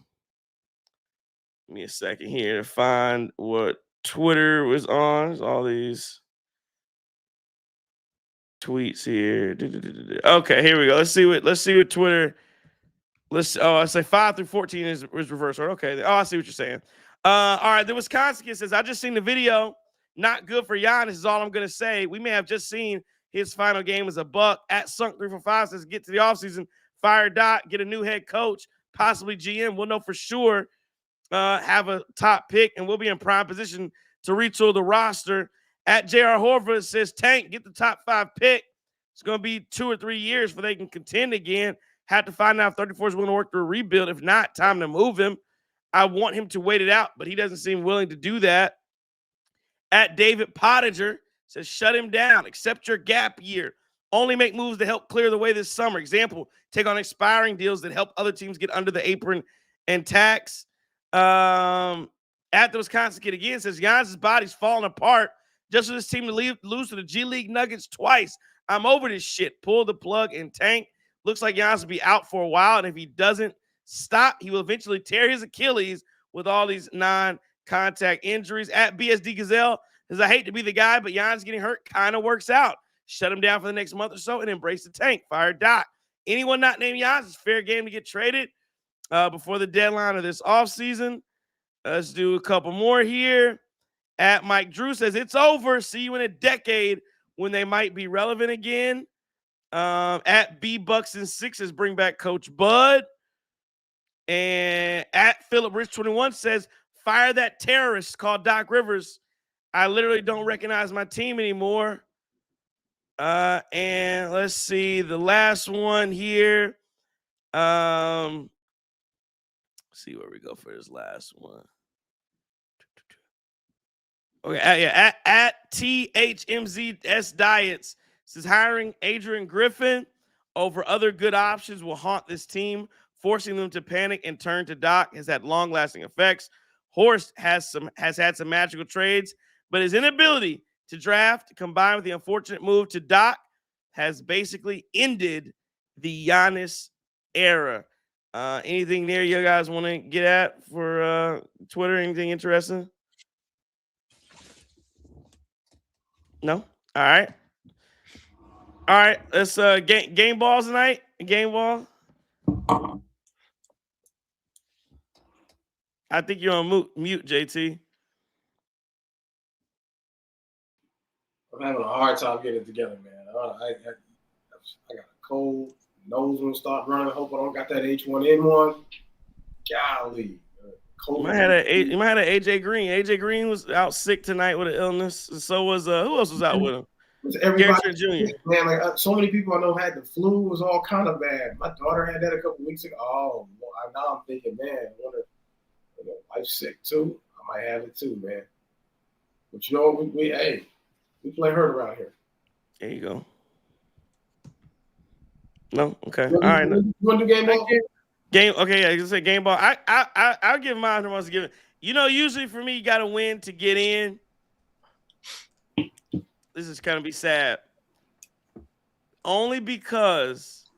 me a second here to find what Twitter was on. There's all these tweets here. Okay, here we go. Let's see what Twitter. I say 5 through 14 is reverse order. Okay. Oh, I see what you're saying. All right. The Wisconsin kid says, I just seen the video. Not good for Giannis is all I'm going to say. We may have just seen his final game as a Buck. At Sunk 345 says, get to the offseason, fire Doc, get a new head coach, possibly GM. We'll know for sure. Have a top pick, and we'll be in prime position to retool the roster. At J.R. Horvath says, Tank, get the top 5 pick. It's going to be 2 or 3 years before they can contend again. Have to find out if 34 is willing to work through a rebuild. If not, time to move him. I want him to wait it out, but he doesn't seem willing to do that. At David Pottinger says, shut him down. Accept your gap year. Only make moves to help clear the way this summer. Example, take on expiring deals that help other teams get under the apron and tax. At the Wisconsin kid again says, Giannis' body's falling apart just for this team to lose to the G League Nuggets twice. I'm over this shit. Pull the plug and tank. Looks like Giannis will be out for a while, and if he doesn't stop, he will eventually tear his Achilles with all these non-contact injuries. At BSD Gazelle says, I hate to be the guy, but Giannis getting hurt kind of works out. Shut him down for the next month or so and embrace the tank. Fire Doc. Anyone not named Giannis is fair game to get traded before the deadline of this offseason. Let's do a couple more here. At Mike Drew says, it's over. See you in a decade when they might be relevant again. At B Bucks and Sixes, bring back Coach Bud. And at Philip Rich 21 says, fire that terrorist called Doc Rivers. I literally don't recognize my team anymore. And let's see the last one here. See where we go for this last one. Okay, at THMZS Diets says hiring Adrian Griffin over other good options will haunt this team, forcing them to panic and turn to Doc has had long-lasting effects. Horst has had some magical trades, but his inability to draft, combined with the unfortunate move to Doc, has basically ended the Giannis era. Anything there you guys want to get at for Twitter? Anything interesting? No? All right. Let's game balls tonight. Game ball. I think you're on mute, JT. I'm having a hard time getting it together, man. I got a cold. Nose will start running. I hope I don't got that H1N1. Golly. COVID. You might have had AJ Green. AJ Green was out sick tonight with an illness. So was who else was out with him? Everybody, Garrett Jr. Man, like so many people I know had the flu. It was all kind of bad. My daughter had that a couple weeks ago. Oh, now I'm thinking, man, wife's sick too. I might have it too, man. But you know, we play hurt around here. There you go. No, okay, You all right. You want to do game ball? Okay, yeah, you say game ball. I'll give mine. Wants to give it. You know, usually for me, you got to win to get in. This is gonna be sad. Only because,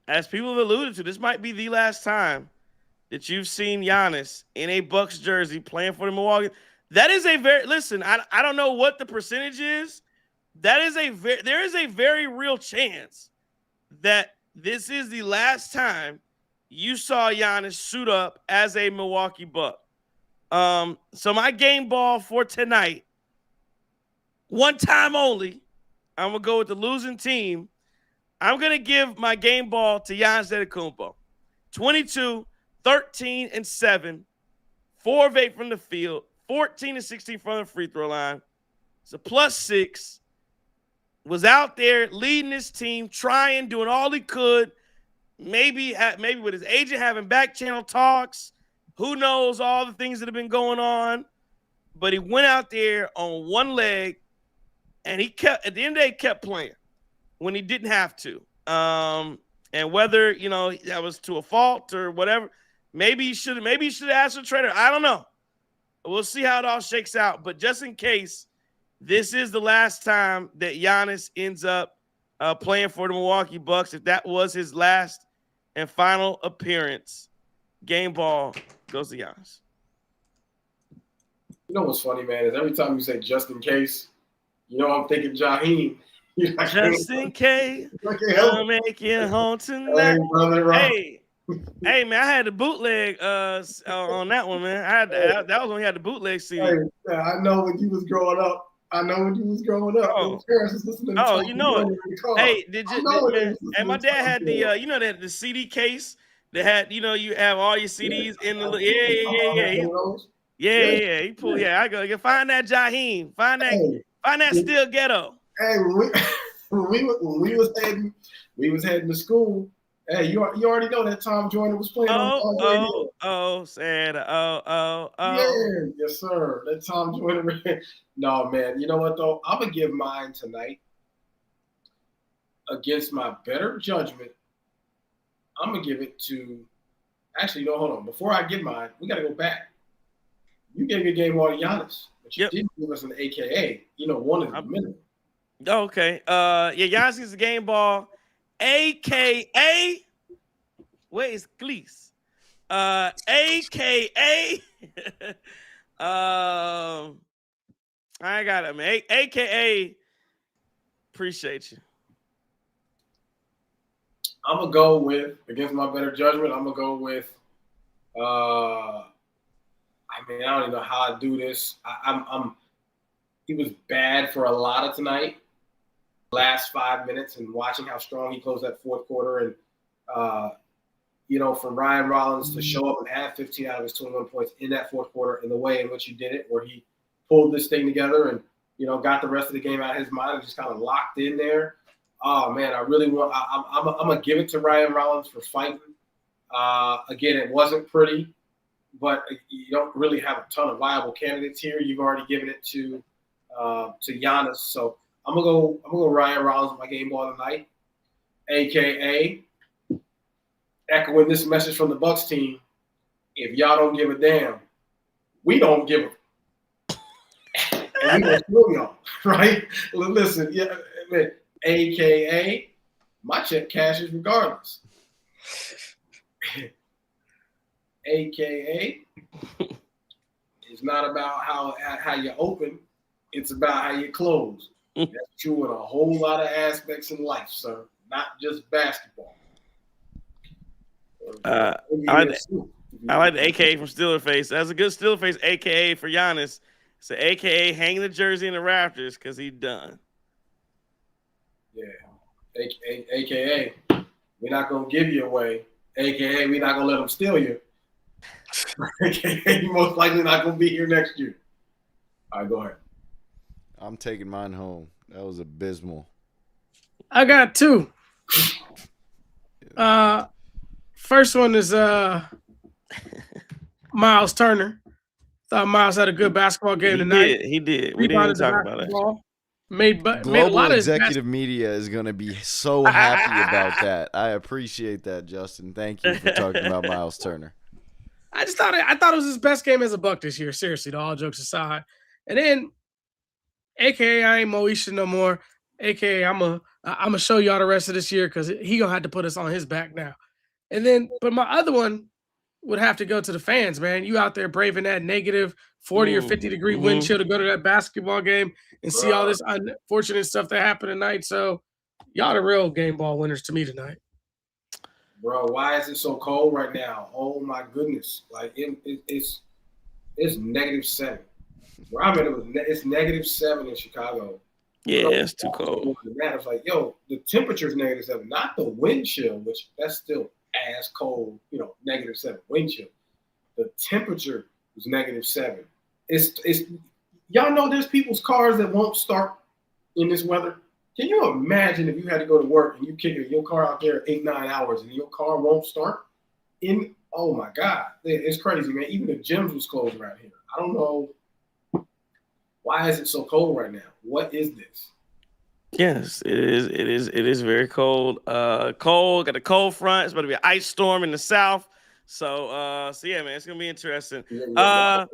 as people have alluded to, this might be the last time that you've seen Giannis in a Bucks jersey playing for the Milwaukee. That is a very listen. I don't know what the percentage is. There is a very real chance that this is the last time you saw Giannis suit up as a Milwaukee Buck. So my game ball for tonight, one time only, I'm going to go with the losing team. I'm going to give my game ball to Giannis Antetokounmpo. 22, 13, and 7, 4 of 8 from the field, 14 and 16 from the free throw line. It's a +6. Was out there leading his team, trying, doing all he could. Maybe with his agent having back channel talks. Who knows all the things that have been going on. But he went out there on one leg, and he kept, at the end of the day, kept playing when he didn't have to. And whether, that was to a fault or whatever, maybe he should have asked for a trader. I don't know. We'll see how it all shakes out. But just in case, this is the last time that Giannis ends up playing for the Milwaukee Bucks. If that was his last and final appearance, game ball goes to Giannis. You know what's funny, man, is every time you say just in case, I'm thinking Jaheim. Just in case, I'll make it home tonight. Hey, man, I had the bootleg on that one, man. That was when we had the bootleg CD. Hey, I know when you was growing up. Oh, parents was listening you know it. Hey, did you? Hey, my dad had the CD case that had you have all your CDs in the yeah. He pulled I go find that Jaheim, find that Still Ghetto. Hey, when we was heading to school. Hey, you already know that Tom Joyner was playing on radio. Yeah, yes, sir. That Tom Joyner. No, man. You know what, though? I'm going to give mine tonight against my better judgment. I'm going to give it to – actually, no, hold on. Before I give mine, we got to go back. You gave your game all to Giannis, but you didn't give us an AKA. One is the minimum. Okay. Giannis gets the game ball. AKA, where is Gleese? AKA, I got it, man. AKA, appreciate you. I'm gonna go with, against my better judgment, I'm gonna go with. I don't even know how I do this. He was bad for a lot of tonight. Last 5 minutes and watching how strong he closed that fourth quarter, and for Ryan Rollins to show up and have 15 out of his 21 points in that fourth quarter in the way in which he did it, where he pulled this thing together and got the rest of the game out of his mind and just kind of locked in there. Oh man, I really want. I'm gonna give it to Ryan Rollins for fighting. Again, it wasn't pretty, but you don't really have a ton of viable candidates here. You've already given it to Giannis, so. I'm gonna go Ryan Rollins with my game ball tonight, AKA echoing this message from the Bucks team. If y'all don't give a damn, we don't give a and we gonna screw y'all, right? Listen, AKA my check cashes regardless. AKA it's not about how you open, it's about how you close. That's true in a whole lot of aspects in life, sir. Not just basketball. I like the AKA from Steeler Face. That's a good Steeler Face AKA for Giannis. It's an AKA hanging the jersey in the rafters because he's done. Yeah. AKA we're not gonna give you away. AKA we're not gonna let them steal you. You're most likely not going to be here next year. All right, go ahead. I'm taking mine home. That was abysmal. I got two. First one is Miles Turner. Thought Miles had a good basketball game tonight. He did. We didn't even talk about it. Made a Global lot of executive media is going to be so happy about that. I appreciate that, Justin. Thank you for talking about Miles Turner. I thought it was his best game as a Buck this year. Seriously, all jokes aside. And then, AKA I ain't Moesha no more. AKA I'm gonna show y'all the rest of this year because he gonna have to put us on his back now. And then, but my other one would have to go to the fans, man. You out there braving that negative 40 or 50 degree wind chill to go to that basketball game and see all this unfortunate stuff that happened tonight. So y'all the real game ball winners to me tonight. Bro, why is it so cold right now? Oh my goodness. Like it's -7. Where I'm at, it's -7 in Chicago. Yeah, it's too cold. It's like, yo, the temperature's -7, not the wind chill, which that's still as cold, -7 wind chill. The temperature was -7. It's y'all know there's people's cars that won't start in this weather. Can you imagine if you had to go to work and you kick your car out there 8-9 hours and your car won't start? Oh my God, it's crazy, man. Even the gyms was closed around here. I don't know. Why is it so cold right now? What is this? Yes, it is. It is very cold. Cold. Got a cold front. It's about to be an ice storm in the south. So yeah, man, it's gonna be interesting. A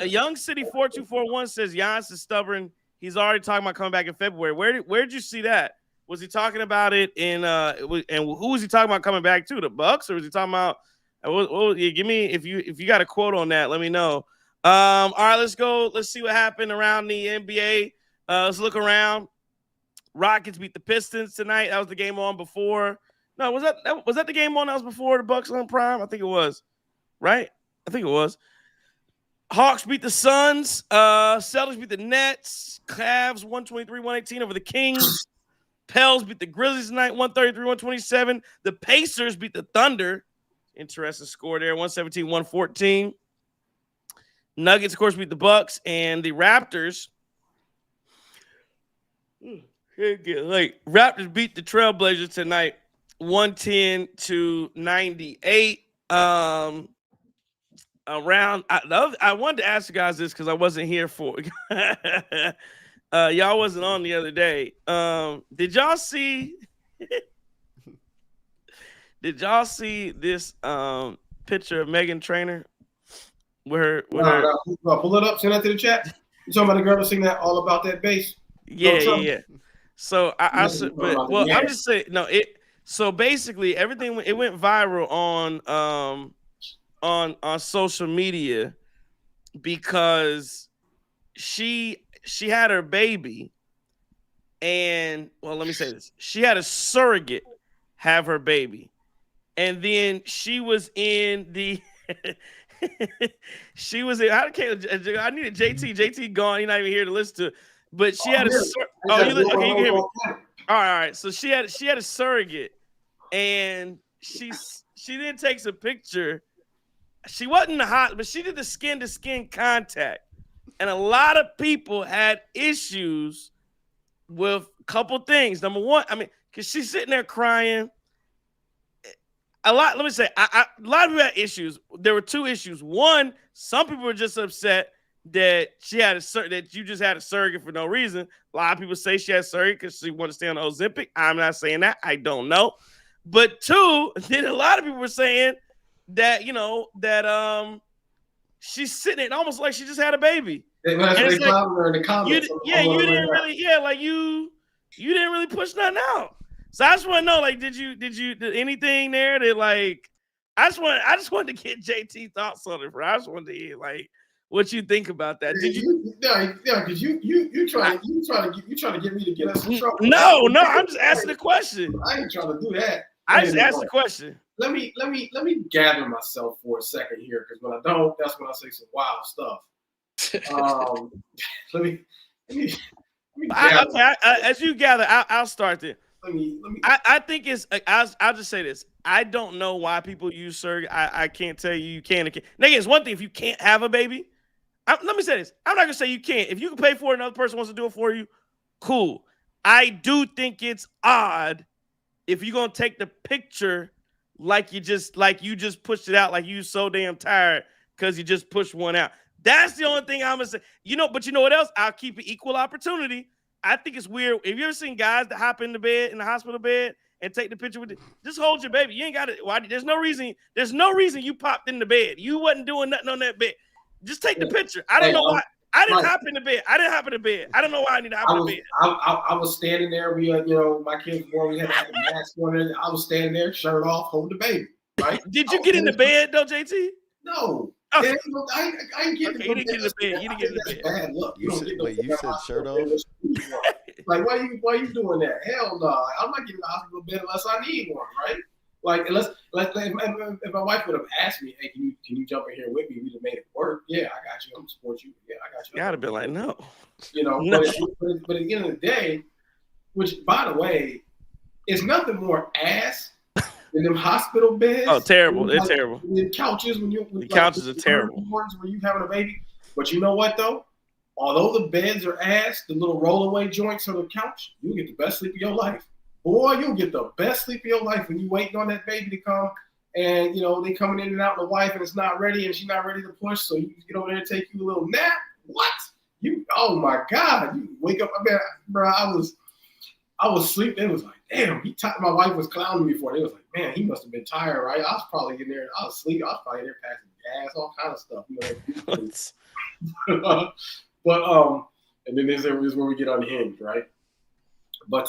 Young City 4241 says Giannis is stubborn. He's already talking about coming back in February. Where did you see that? Was he talking about it in and who was he talking about coming back to? The Bucks, or was he talking about? Give me if you got a quote on that, let me know. All right, let's go. Let's see what happened around the NBA. Let's look around. Rockets beat the Pistons tonight. That was the game on before. No, was that the game on that was before the Bucks on Prime? I think it was. Right? I think it was. Hawks beat the Suns. Celtics beat the Nets. Cavs 123-118 over the Kings. Pels beat the Grizzlies tonight 133-127. The Pacers beat the Thunder. Interesting score there, 117-114. Nuggets, of course, beat the Bucks, and the Raptors. Raptors beat the Trailblazers tonight, 110-98. I wanted to ask you guys this because I wasn't here for it. Y'all wasn't on the other day. Did y'all see? Did y'all see this picture of Meghan Trainor? Pull it up, send that to the chat. You talking about the girl that sing that all about that bass? Yeah. So I'm just saying, no. So basically, everything it went viral on social media because she had her baby, and let me say this: she had a surrogate have her baby, and then she was in the. She was in. I needed JT. JT gone. He's not even here to listen to it. But she had a. Okay, you can hear me. All right. So she had a surrogate, and she then takes a picture. She wasn't hot, but she did the skin to skin contact, and a lot of people had issues with a couple things. Number one, because she's sitting there crying. A lot of people had issues. There were two issues. One, some people were just upset that that you just had a surrogate for no reason. A lot of people say she had a surrogate because she wanted to stay on the Ozempic. I'm not saying that. I don't know. But two, then a lot of people were saying that she's sitting there almost like she just had a baby. They clown her in the comments. You didn't really push nothing out. So I just want to know, did anything there that I just wanted to get JT thoughts on it, bro. I just wanted to hear what you think about that. Did you? Yeah, because you trying to get me to get us in trouble. No, I'm just asking the question. I ain't trying to do that. I just asked the question. Let me gather myself for a second here, because when I don't, that's when I say some wild stuff. Let me gather. As you gather, I'll start there. let me. I think it's. I'll just say this. I don't know why people use surrogate. I can't tell you can or can't. Nigga, it's one thing if you can't have a baby. Let me say this. I'm not gonna say you can't. If you can pay for it, another person wants to do it for you, cool. I do think it's odd if you're gonna take the picture like you just pushed it out, like you so damn tired because you just pushed one out. That's the only thing I'm gonna say. But you know what else? I'll keep it equal opportunity. I think it's weird. Have you ever seen guys that hop in the hospital bed and take the picture with it? Just hold your baby. You ain't got it. There's no reason you popped in the bed. You wasn't doing nothing on that bed. Just take the picture. I don't know why. I didn't hop in the bed. I don't know why I need to hop in the bed. I was standing there. My kids were born. We had a mask on. I was standing there, shirt off, holding the baby. Right? Did you get in the bed though, JT? No. Okay. I ain't getting you didn't get in the bed. You didn't get in the bed. Bad look. You said shirt off. Like, why you doing that? Hell no. I'm not getting in the hospital bed unless I need one, right? Like, unless if my wife would have asked me, hey, can you jump in here with me? We'd have made it work. Yeah, I got you. I'm gonna support you. Yeah, I got you. I'd have been like, no. No. But at the end of the day, which by the way, is nothing more ass than them hospital beds. Oh, terrible! They're terrible. The couches the couches are terrible. When you having a baby, but you know what though? Although the beds are ass, the little rollaway joints on the couch, you get the best sleep of your life. Boy, you'll get the best sleep of your life when you waiting on that baby to come, and they coming in and out, and the wife and it's not ready, and she's not ready to push, so you get over there and take you a little nap. What? Oh my God! You wake up. I mean, bro, I was sleeping. It was like, damn. My wife was clowning me for it. It was like, man, he must have been tired, right? I was probably in there. I was asleep. I was probably in there passing gas, all kind of stuff. But and then this is where we get unhinged, right? But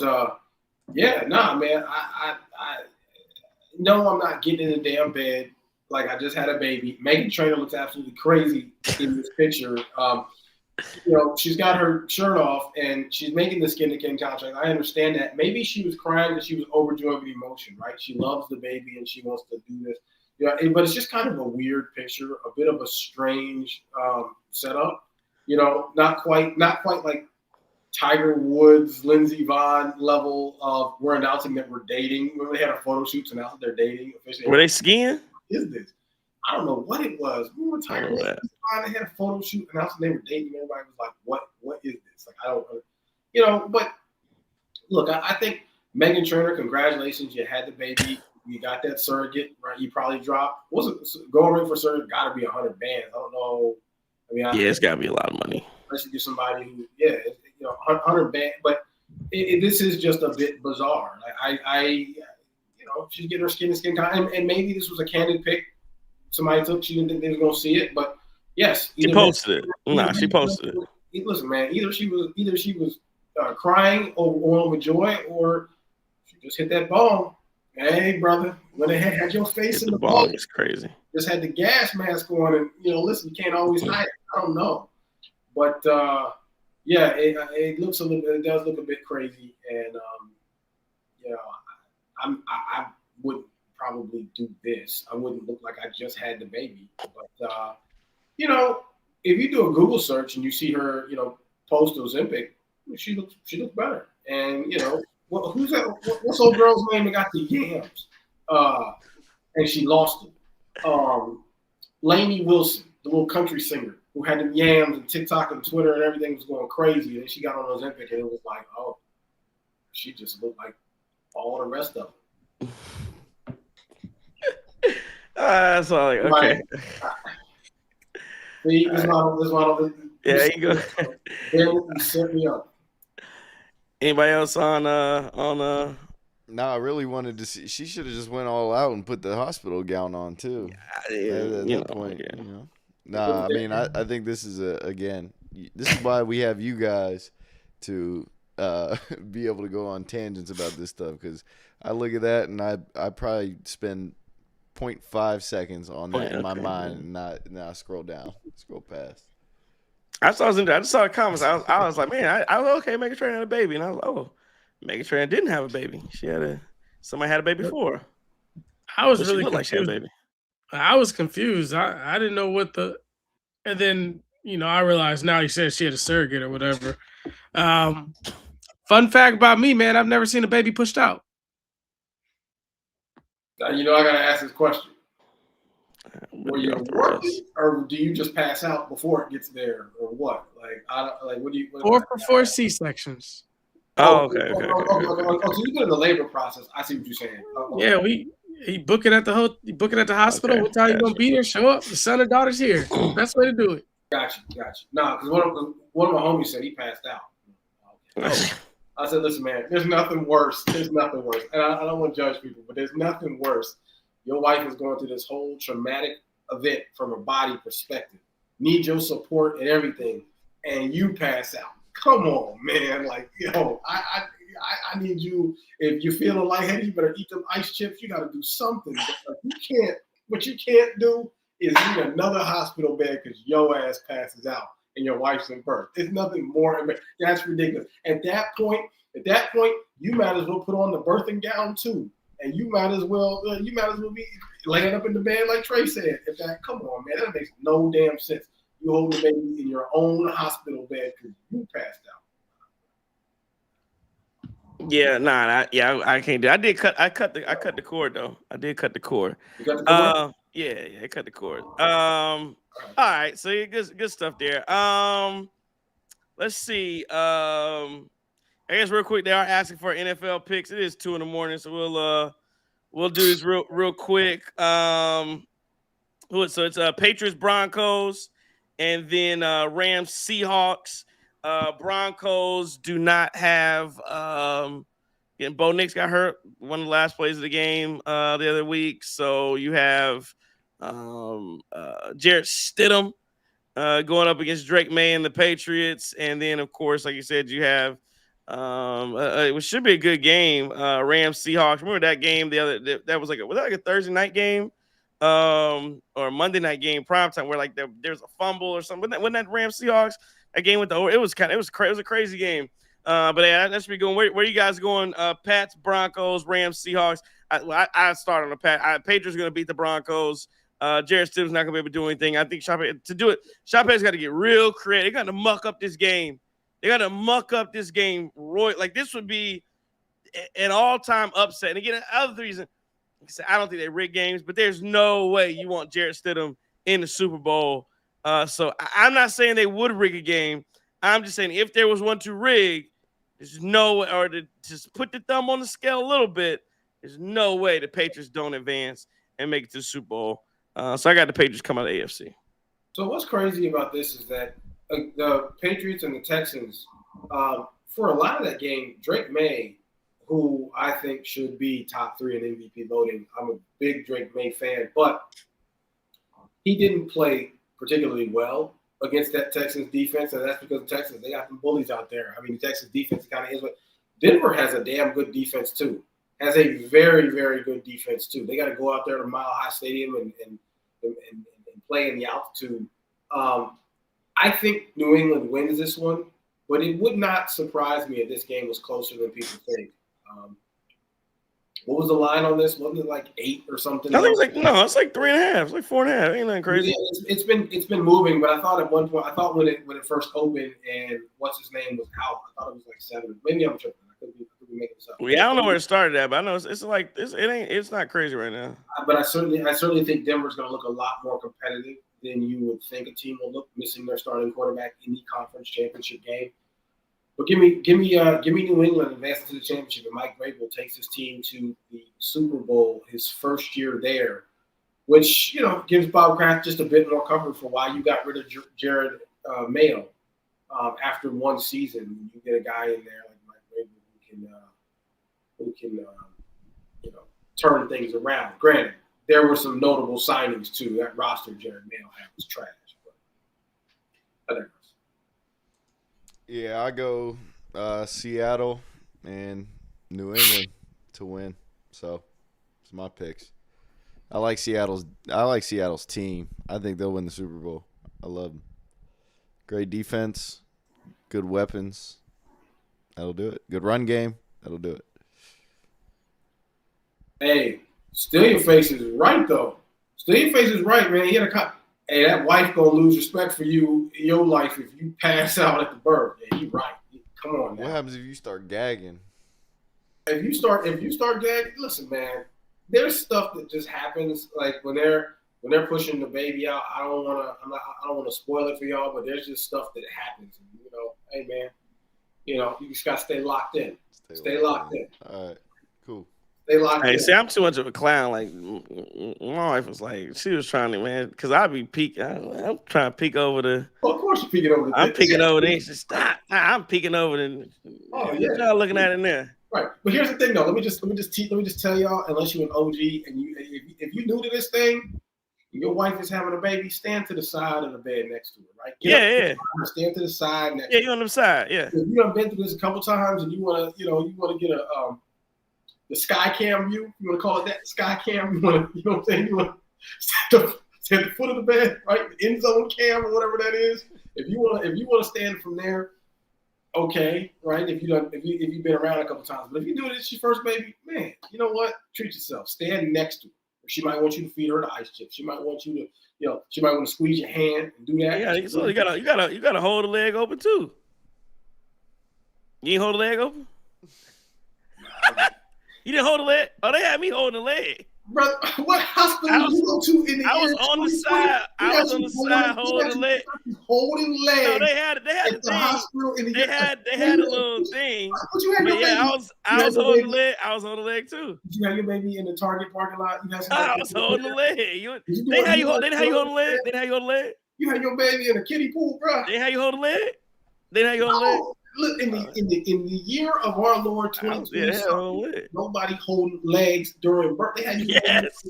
yeah, nah, man. I no, I'm not getting in the damn bed like I just had a baby. Meghan Trainor looks absolutely crazy in this picture. She's got her shirt off and she's making the skin-to-skin contract. I understand that. Maybe she was crying because she was overjoyed with emotion, right? She loves the baby and she wants to do this. But it's just kind of a weird picture, a bit of a strange setup. Not quite like Tiger Woods, Lindsey Vonn level of we're announcing that we're dating. Remember they had a photo shoot to announce that they're dating officially. Were they skiing? What is this? I don't know what it was. Remember Tiger Woods? They had a photo shoot announcing they were dating. Everybody was like, "What is this?" Like, I don't know. But look, I think Meghan Trainor, congratulations, you had the baby. You got that surrogate, right? You probably dropped. Going ring for surrogate got to be 100 bands. I don't know. I mean, it's got to be a lot of money. Unless you get somebody who, 100 bands. But this is just a bit bizarre. Like, she's getting her skin time, and maybe this was a candid pic somebody took. She didn't think they was gonna see it, but yes, she posted it. She posted it. Listen, man. Either she was crying over joy, or she just hit that bong. Hey, brother, when they had your face in the bong, it's crazy. Just had the gas mask on, and listen, you can't always hide it. I don't know, but yeah, it looks a little bit. It does look a bit crazy, and I wouldn't probably do this. I wouldn't look like I just had the baby, but if you do a Google search and you see her, post Ozempic, she looks better, and who's that? What's old girl's name that got the yams? And she lost it. Lainey Wilson, the little country singer who had the yams and TikTok and Twitter and everything was going crazy. And then she got on Ozempic and it was like, oh, she just looked like all the rest of them. That's all. Like, okay. See, this one. Yeah, there you go. You set me up. Anybody else on No, I really wanted to see. She should have just went all out and put the hospital gown on too. At that point, Nah, I mean, I think this is this is why we have you guys to be able to go on tangents about this stuff, because I look at that and I probably spend 0.5 seconds on that in my mind, and I scroll past. I just saw the comments. I was like, man, I was okay. Meghan Trainor had a baby, and I was like, oh, Meghan Trainor didn't have a baby. Somebody had a baby for her. I was really confused. Baby. I was confused. I didn't know and then I realized now he said she had a surrogate or whatever. Fun fact about me, man, I've never seen a baby pushed out. Now, I got to ask this question. Were you working, or do you just pass out before it gets there, or what? What do you? 4 for 4 C-sections. Okay. So you get in the labor process. I see what you're saying. Yeah, he book it at the hospital. Okay, What time you gonna be there? Show up. The son and daughter's here. Best way to do it. Gotcha. No, because one of my homies said he passed out. I said, listen, man, there's nothing worse. And I don't want to judge people, but there's nothing worse. Your wife is going through this whole traumatic event from a body perspective, need your support and everything, and you pass out. Come on, man. I need you. If you're feeling lightheaded, you better eat them ice chips. You got to do something. What you can't do is need another hospital bed because your ass passes out and your wife's in birth. There's nothing more. That's ridiculous. At that point, you might as well put on the birthing gown too. And you might as well be laying up in the bed like Trey said. Come on, man, that makes no damn sense. You hold the baby in your own hospital bed because you passed out. Yeah, I can't do it. I cut the cord though. I did cut the cord. You cut the cord? Yeah, I cut the cord. All right, so good stuff there. Let's see. I guess real quick, they are asking for NFL picks. It is 2 a.m, so we'll do this real quick. So it's Patriots Broncos, and then Rams Seahawks. Broncos do not have. Bo Nix got hurt one of the last plays of the game the other week, so you have Jarrett Stidham going up against Drake May and the Patriots, and then of course, like you said, you have. It should be a good game. Rams Seahawks. Remember that game? That was like a Thursday night game, or a Monday night game, primetime, where there's a fumble or something. Wasn't that Rams Seahawks? That game with it was a crazy game. But yeah, that should be going. Where are you guys going? Pats, Broncos, Rams, Seahawks. I start on the Pat. Patriots are going to beat the Broncos. Jarrett Stidham's not going to be able to do anything. I think Chappelle's got to get real creative. They got to muck up this game. Like this would be an all-time upset. And again, another reason, I don't think they rig games, but there's no way you want Jarrett Stidham in the Super Bowl. So I'm not saying they would rig a game. I'm just saying if there was one to rig, there's no way, or to just put the thumb on the scale a little bit, there's no way the Patriots don't advance and make it to the Super Bowl. So I got the Patriots come out of the AFC. So what's crazy about this is that the Patriots and the Texans, for a lot of that game, Drake May, who I think should be top 3 in MVP voting. I'm a big Drake May fan, but he didn't play particularly well against that Texans defense, and that's because the Texans, they got some bullies out there. I mean, the Texans defense kind of is what Denver has a damn good defense too. Has a very, very good defense too. They got to go out there to Mile High Stadium and play in the altitude. I think New England wins this one, but it would not surprise me if this game was closer than people think. What was the line on this? Wasn't it like 8 or something? I think it's like 3.5. It's like 4.5. Ain't nothing crazy. Yeah, it's been moving, but I thought at one point, when it first opened and what's his name was out, I thought it was like 7. Maybe I'm tripping. I could be making this up. Yeah, I don't know where it started at, but I know it's not crazy right now. But I certainly think Denver's going to look a lot more competitive than you would think a team will look, missing their starting quarterback in the conference championship game. But give me New England advancing to the championship, and Mike Vrabel takes his team to the Super Bowl his first year there, which gives Bob Kraft just a bit more comfort for why you got rid of Jared Mayo after one season. You get a guy in there like Mike Vrabel who can turn things around. Granted, there were some notable signings too. That roster Jared Mayo had was trash, but I don't know. Yeah, I go Seattle and New England to win. So it's my picks. I like Seattle's team. I think they'll win the Super Bowl. I love them. Great defense, good weapons. That'll do it. Good run game. That'll do it. Hey, Steal Face is right though. Steal Face is right, man. He had a that wife gonna lose respect for you in your life if you pass out at the birth. Yeah, he right. Come on now. What happens if you start gagging? If you start gagging, listen, man. There's stuff that just happens, like when they're pushing the baby out. I don't want to spoil it for y'all, but there's just stuff that happens. And, hey man, you just gotta stay locked in. Stay locked in. All right, cool. Stay locked in. See, I'm too much of a clown. Like my wife was like, she was trying to, man, because I be peek. I'm trying to peek over the. Well, of course you're peeking over the. I'm peeking over there. She stop. I'm peeking over the. Oh yeah. Y'all looking at it in there. Right, but here's the thing, though. Let me just tell y'all. Unless you're an OG and if you new to this thing, and your wife is having a baby, stand to the side of the bed next to her, right? Get up, stand to the side. Yeah, you on the side. Yeah. If you have been through this a couple times and you want to get the sky cam view. You want to call it that sky cam? You want to, what I'm saying? You want to stand at the foot of the bed, right? The end zone cam or whatever that is. If you want to stand from there. Okay, right? If you've been around a couple times, but if you do this your first baby, man, you know what? Treat yourself. Stand next to her. She might want you to feed her the ice chips. She might want you to, she might want to squeeze your hand and do that. Yeah, so you gotta hold the leg open too. You ain't hold the leg open. You didn't hold the leg. Oh, they had me holding the leg. Brother, what hospital you go to in the I was on the side. I was on the side holding the leg. Holding legs. No, they had the thing. Hospital in the they had a little thing. But you had your baby. I was holding the leg. I was holding the leg too. Did you have your baby in the Target parking lot? I was holding the leg. They had you hold the leg. They had you hold the leg. You had your baby in a kiddie pool, bro. They had you hold the leg. They had you hold the leg. Look, in the year of our Lord 2020, nobody holding legs during birth. They had you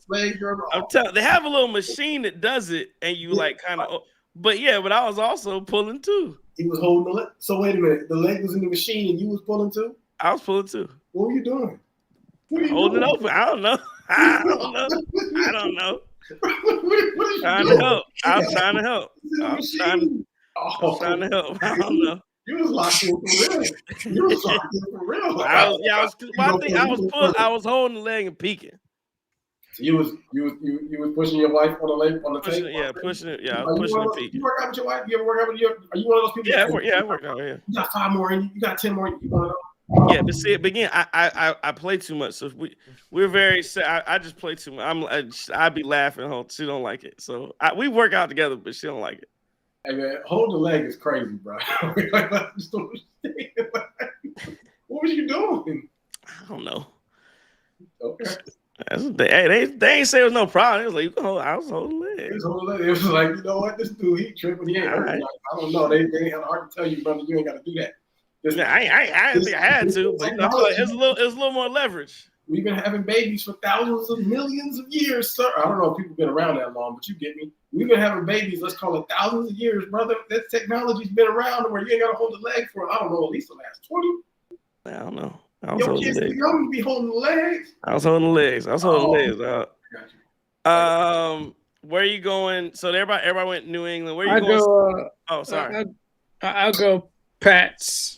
legs during birth. I'm telling. They have a little machine that does it, and you like kind of. But I was also pulling too. He was holding the leg. So wait a minute, the leg was in the machine, and you was pulling too. I was pulling too. What were you doing? Holding it open. I don't know. I don't know. Trying to help. I was trying to help. I was trying to help. I don't know. You was locked in for real. You was locked in for real. I was holding the leg and peeking. So you was pushing your wife on the leg on the table. Yeah, pushing it. Yeah, I was pushing and peeking. You work out with your wife? You ever work out with are you one of those people? I work out. Yeah. You got 5 more in you. You got 10 more. You want to? Yeah, but see, again, I play too much. So we're very. I just play too much. I'd be laughing. She don't like it. So we work out together, but she don't like it. Hey man, hold the leg is crazy, bro. I just don't understand. What was you doing? I don't know. Okay. They ain't say it was no problem. It was like you can hold. I was holding the leg. It was like, you know what, this dude he tripping. He ain't hurt. Right. I don't know. They had hard to tell you, brother. You ain't got to do that. I didn't think I had to, but it's a little more leverage. We've been having babies for thousands of millions of years, sir. I don't know if people have been around that long, but you get me. We've been having babies, let's call it thousands of years, brother. That technology's been around where you ain't got to hold the leg for, I don't know, at least the last 20. I don't know. Your kids too young to be holding the legs. I was holding the legs. Where are you going? So everybody went New England. Where are you going? Sorry. I'll go Pats.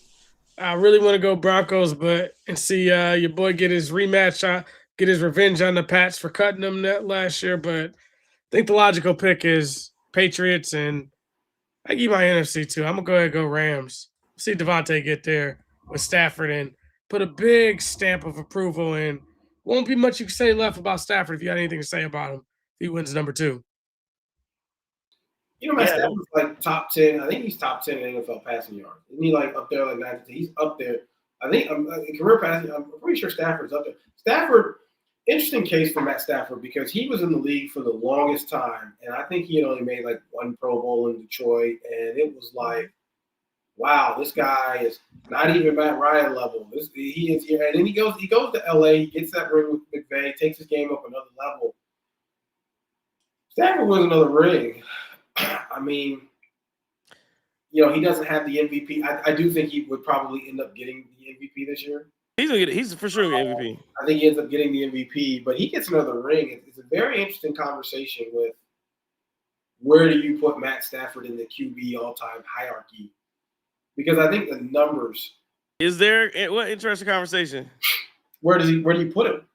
I really want to go Broncos, and see your boy get his rematch, get his revenge on the Pats for cutting them last year. But I think the logical pick is Patriots, and I give my NFC too. I'm gonna go ahead and go Rams. See Devontae get there with Stafford and put a big stamp of approval in. Won't be much you can say left about Stafford if you got anything to say about him. If he wins number 2. You know, Stafford's like top 10. I think he's top 10 in NFL passing yards. Isn't he like up there like 9 to 10? He's up there. I think in career passing, I'm pretty sure Stafford's up there. Stafford, interesting case for Matt Stafford because he was in the league for the longest time, and I think he had only made like 1 Pro Bowl in Detroit, and it was like, wow, this guy is not even Matt Ryan level. He is here, and then he goes to LA, he gets that ring with McVay, takes his game up another level. Stafford wins another ring. I mean, he doesn't have the MVP. I do think he would probably end up getting the MVP this year. He's for sure the MVP. I think he ends up getting the MVP, but he gets another ring. It's a very interesting conversation with where do you put Matt Stafford in the QB all-time hierarchy? Because I think the numbers. Is there what interesting conversation? Where do you put him?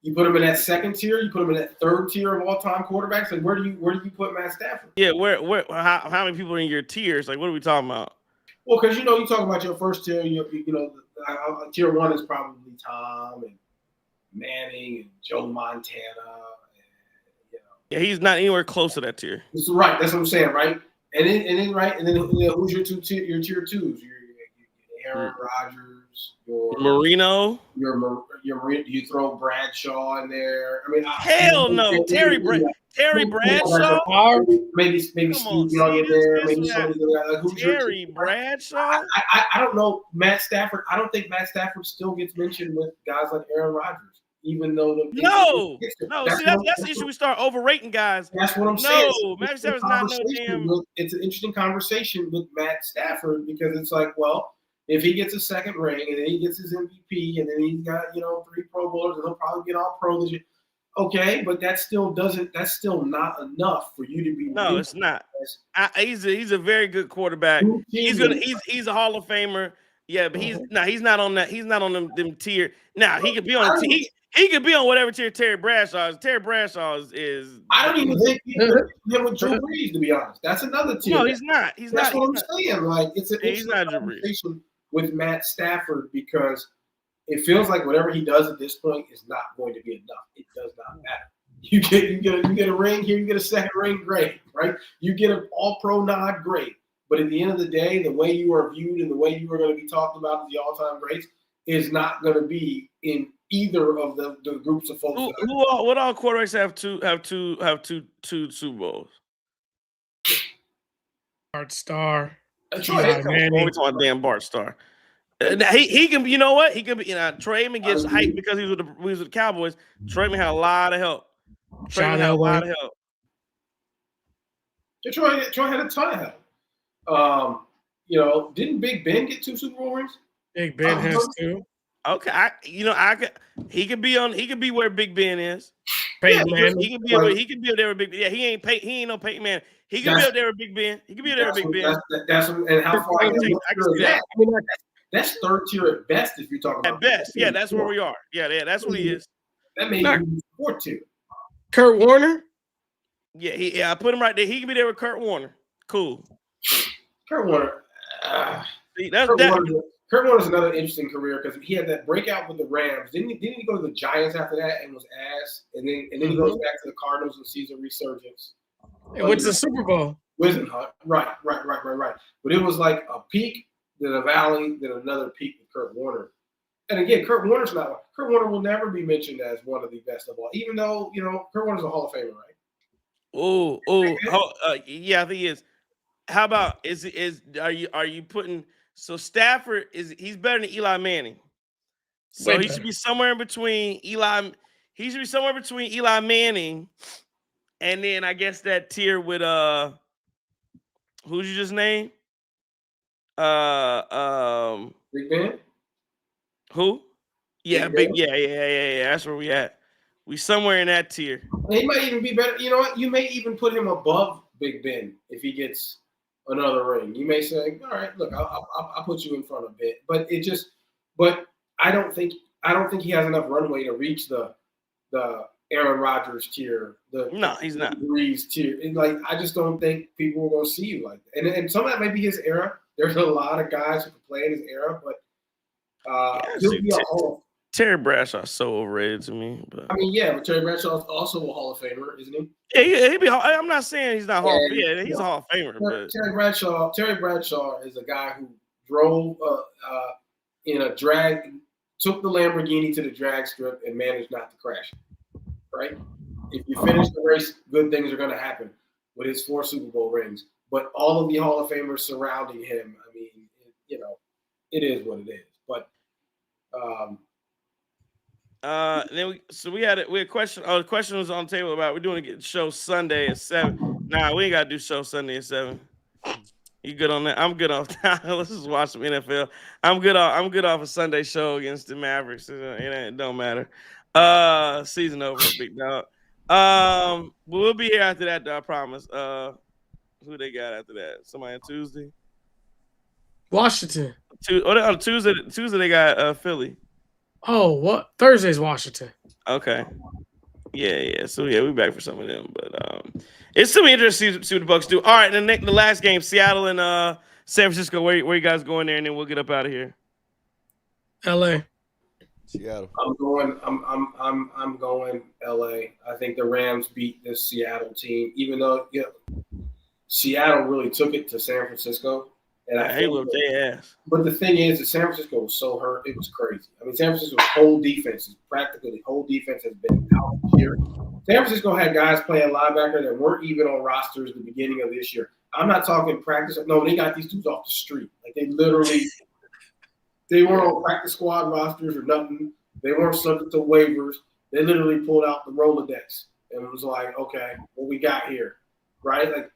You put him in that second tier. You put him in that third tier of all-time quarterbacks. And where do you put Matt Stafford? Yeah, where how many people are in your tiers? Like, what are we talking about? Well, because you talk about your first tier. Tier 1 is probably Tom and Manning and Joe Montana. Yeah, he's not anywhere close to that tier. That's right. That's what I'm saying, right? And then who's your tier 2s? Your Aaron Rodgers, your Marino, your Marino. Do you throw Bradshaw in there? I mean, hell no. Terry Bradshaw. Maybe Come on, Steve Young in there. Maybe Terry Bradshaw. I don't know. Matt Stafford. I don't think Matt Stafford still gets mentioned with guys like Aaron Rodgers, even though no. See, that's the issue. We start overrating guys. That's what I'm saying. No, Matt Stafford's not no damn. It's an interesting conversation with Matt Stafford because it's like, well, if he gets a second ring and then he gets his MVP and then he's got 3 Pro Bowlers and he'll probably get all pro this year. Okay, but that's still not enough for you to be. No, it's not. He's a very good quarterback. He's a Hall of Famer. Yeah, but he's not on that. He's not on them tier. Now he could be on. He could be on whatever tier Terry Bradshaw is. Terry Bradshaw is. I don't even think he could be with Drew Brees, to be honest. That's another tier. No, he's not. That's what I'm saying. Like it's an he's not conversation with Matt Stafford because it feels like whatever he does at this point is not going to be enough. It does not matter. You get a ring here, you get a second ring, great, right? You get an all-pro nod, great. But at the end of the day, the way you are viewed and the way you are going to be talked about as the all-time greats is not going to be in either of the groups of folks. What all quarterbacks have two Super Bowls? Bart Starr. We're talking about damn Bart Starr. Now he can. You know what? He can be. Troy Aikman gets hyped because he was with the Cowboys. Troy Aikman had a lot of help. Troy had a lot of help. Troy had a ton of help. Didn't Big Ben get 2 Super Bowl rings? Big Ben has 2. Okay, he could be where Big Ben is. Peyton Manning. He could be up there with Big Ben. Yeah, he ain't no Peyton Manning. He could be up there with Big Ben. He could be up there with Big Ben. And how far? I can see that. That's third tier at best if you're talking about. At best, yeah, that's where we are. Yeah, that's what he is. That may be 4th tier. Kurt Warner. Yeah, I put him right there. He can be there with Kurt Warner. Cool. Kurt Warner. Kurt Warner's another interesting career because he had that breakout with the Rams. Didn't he go to the Giants after that and was ass? And then he goes back to the Cardinals and sees a resurgence. And went to the Super Bowl. Wisenhunt. Right. But it was like a peak, then a valley, then another peak with Kurt Warner. And again, Kurt Warner will never be mentioned as one of the best of all, even though, Kurt Warner's a Hall of Famer, right? Yeah, I think he is. How about are you putting Stafford he's better than Eli Manning. So he should be somewhere in between Eli. He should be somewhere between Eli Manning and then I guess that tier with who'd you just name? Big Ben? Who? Yeah, yeah. That's where we at. We somewhere in that tier. He might even be better. You know what? You may even put him above Big Ben if he gets another ring. You may say, "All right, look, I'll put you in front of it." But I don't think he has enough runway to reach the Aaron Rodgers tier. No, he's not. Brees tier. And I just don't think people will go see you like that. And some of that may be his era. There's a lot of guys who can play in his era, but he'll be a Hall. Terry Bradshaw's so overrated to me. But I mean, but Terry Bradshaw is also a Hall of Famer, isn't he? Yeah, he'd be. I'm not saying he's not Hall. Yeah, he's a Hall of Famer. But Terry Bradshaw is a guy who drove in a drag, took the Lamborghini to the drag strip, and managed not to crash. Right? If you finish the race, good things are going to happen with his 4 Super Bowl rings. But all of the Hall of Famers surrounding him, I mean, it is what it is. But then we had a question. Oh, the question was on the table about we're doing a show Sunday at 7. Nah, we ain't gotta do show Sunday at 7. You good on that? I'm good off that. Let's just watch some NFL. I'm good off a Sunday show against the Mavericks. It don't matter. Season over, big dog. But we'll be here after that, though, I promise. Who they got after that? Somebody on Tuesday? Washington. On Tuesday they got Philly. Oh, what? Thursday's Washington. Okay. Yeah. So we back for some of them, but it's still interesting to see what the Bucks do. All right, the last game, Seattle and San Francisco, where you guys going there, and then we'll get up out of here. LA. Seattle. I'm going LA. I think the Rams beat this Seattle team, even though Seattle really took it to San Francisco. And I think whooped their ass. But the thing is that San Francisco was so hurt, it was crazy. I mean, San Francisco's whole defense is practically the whole defense has been out here. San Francisco had guys playing linebacker that weren't even on rosters at the beginning of this year. I'm not talking practice. No, they got these dudes off the street. Like they literally, they weren't on practice squad rosters or nothing. They weren't subject to waivers. They literally pulled out the Rolodex and it was like, okay, what we got here, right? Like,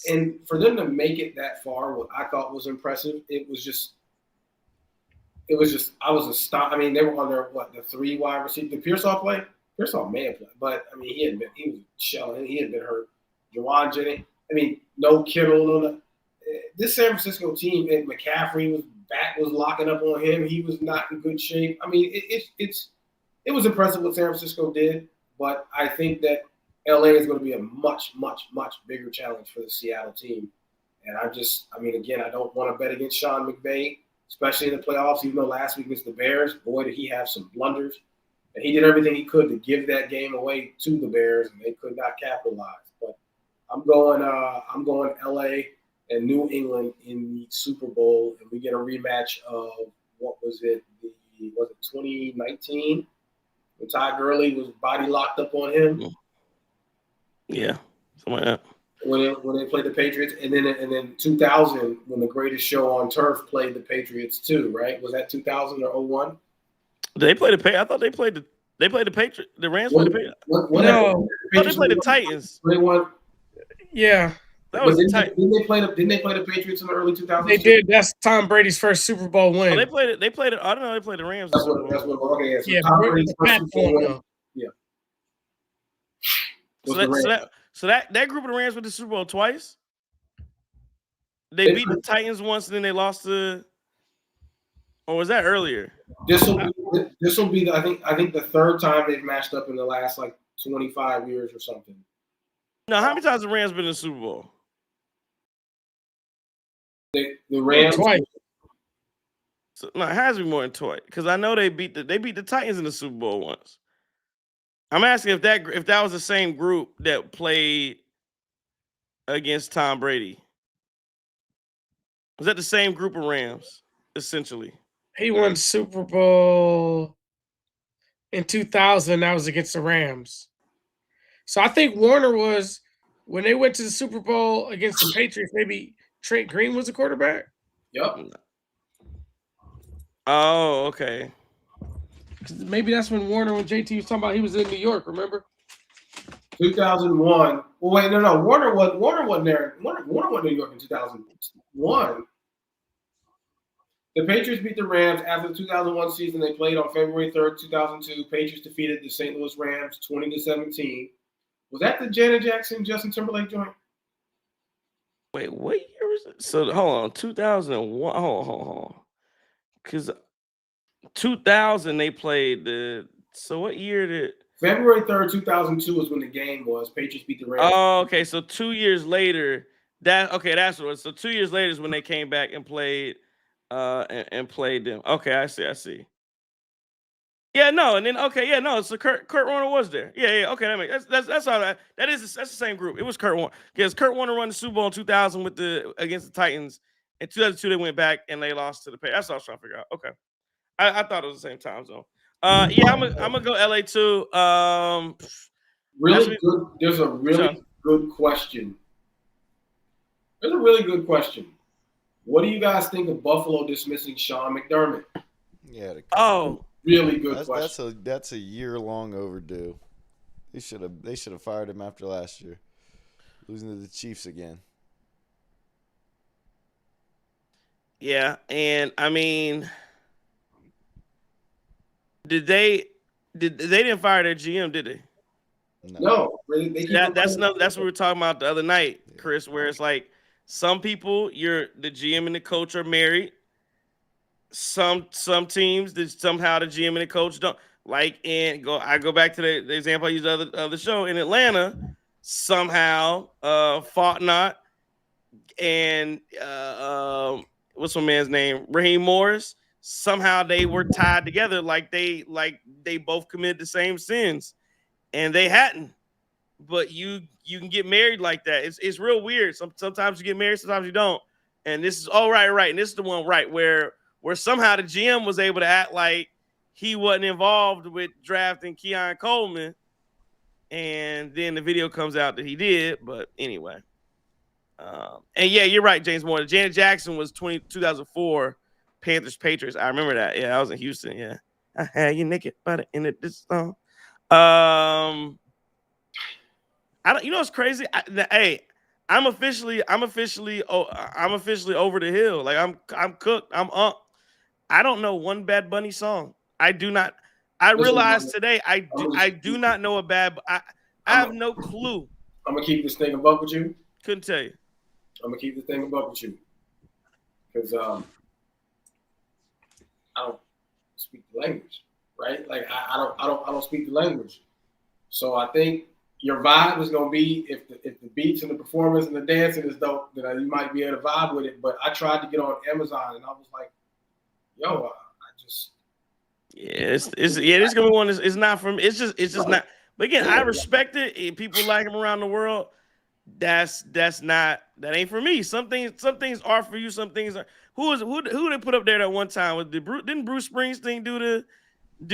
and for them to make it that far, what I thought was impressive, I was astonished. I mean, they were on their the 3 wide receiver. Did Pearsall play? Pearsall may have played, but I mean, he was shelling. He had been hurt. Juwan Jennings. I mean, no Kittle. This San Francisco team, and McCaffrey was locking up on him. He was not in good shape. I mean, it was impressive what San Francisco did, but I think that LA is going to be a much, much, much bigger challenge for the Seattle team. And again, I don't want to bet against Sean McVay, especially in the playoffs, even though last week against the Bears, boy, did he have some blunders. And he did everything he could to give that game away to the Bears, and they could not capitalize. But I'm going LA and New England in the Super Bowl, and we get a rematch of what was it 2019 when Todd Gurley was body locked up on him. Yeah, something like that. When they played the Patriots, and then 2000 when the Greatest Show on Turf played the Patriots too, right? Was that 2000 or 01? They played the I thought they played the Patriots. The Rams played the Patriots. No, they played the Titans. They won. Yeah. That was didn't they play the Patriots in the early 2000s? They did. That's Tom Brady's first Super Bowl win. Oh, they played it. I don't know. They played the Rams. That's what. Okay, yeah. So yeah, Tom Brady's first Super Bowl win. Yeah. So that group of the Rams went to the Super Bowl twice. They beat the Titans once, and then they lost to. Or was that earlier? This will be I think the third time they've matched up in the last 25 years or something. Now, how many times have the Rams been in the Super Bowl? The Rams twice. So, no, it has to be more than twice because I know they beat the Titans in the Super Bowl once. I'm asking if that was the same group that played against Tom Brady. Was that the same group of Rams, essentially? He won Super Bowl in 2000. That was against the Rams. So I think Warner was, when they went to the Super Bowl against the Patriots, maybe Trent Green was the quarterback? Yep. Oh, okay. Maybe that's when JT was talking about he was in New York, remember? 2001. Well, wait, no. Warner wasn't there. Warner wasn't in New York in 2001. The Patriots beat the Rams after the 2001 season. They played on February 3rd, 2002. Patriots defeated the St. Louis Rams 20-17. Was that the Janet Jackson, Justin Timberlake joint? Wait, what year was it? So hold on, 2001. Hold on. Because 2000 they played the. So what year did? February 3rd, 2002 is when the game was. Patriots beat the Rams. Oh, okay. So 2 years later, that's what it was. So 2 years later is when they came back and played, and played them. Okay, I see. Yeah, no, and then so Kurt Warner was there. Yeah, okay, that's all right. That's the same group. It was Kurt Warner because Kurt Warner won the Super Bowl in 2000 against the Titans. In 2002 they went back and they lost to the Patriots. That's what I was trying to figure out. Okay, I thought it was the same time zone. Yeah, I'm gonna go LA too. Really good. There's a really good question. There's a really good question. What do you guys think of Buffalo dismissing Sean McDermott? Yeah. Really good question. That's a year-long overdue. They should have fired him after last year, losing to the Chiefs again. Yeah, and I mean, they didn't fire their GM, did they? No. That's what we were talking about the other night, Chris. Where it's like some people, the GM and the coach are married. Some teams that somehow the GM and the coach don't like. I go back to the example I used the show in Atlanta. Somehow, fought not and what's my man's name? Raheem Morris. Somehow they were tied together, like they both committed the same sins, and they hadn't. But you can get married like that. It's real weird. Sometimes you get married, sometimes you don't. And this is right. And this is the one where somehow the GM was able to act like he wasn't involved with drafting Keon Coleman, and then the video comes out that he did. But anyway, and yeah, you're right, James Moore. Janet Jackson was 2004 Panthers Patriots. I remember that. Yeah, I was in Houston. Yeah, I had you naked, but in it this song. I don't. You know what's crazy? I'm officially over the hill. Like I'm cooked. I'm up. I don't know one Bad Bunny song. I do not. I realized today I do not know a bad. I have no clue. I'm gonna keep this thing above with you. Couldn't tell you. I'm gonna keep this thing above with you because I don't speak the language, right? Like I don't speak the language. So I think your vibe is gonna be if the beats and the performance and the dancing is dope, then you might be able to vibe with it. But I tried to get on Amazon and I was like, yo, I just it's gonna be one. It's not from. It's just not. But again, I respect it. If people like him around the world, that ain't for me. Some things are for you. Some things are. Who they put up there that one time? Didn't Bruce Springsteen do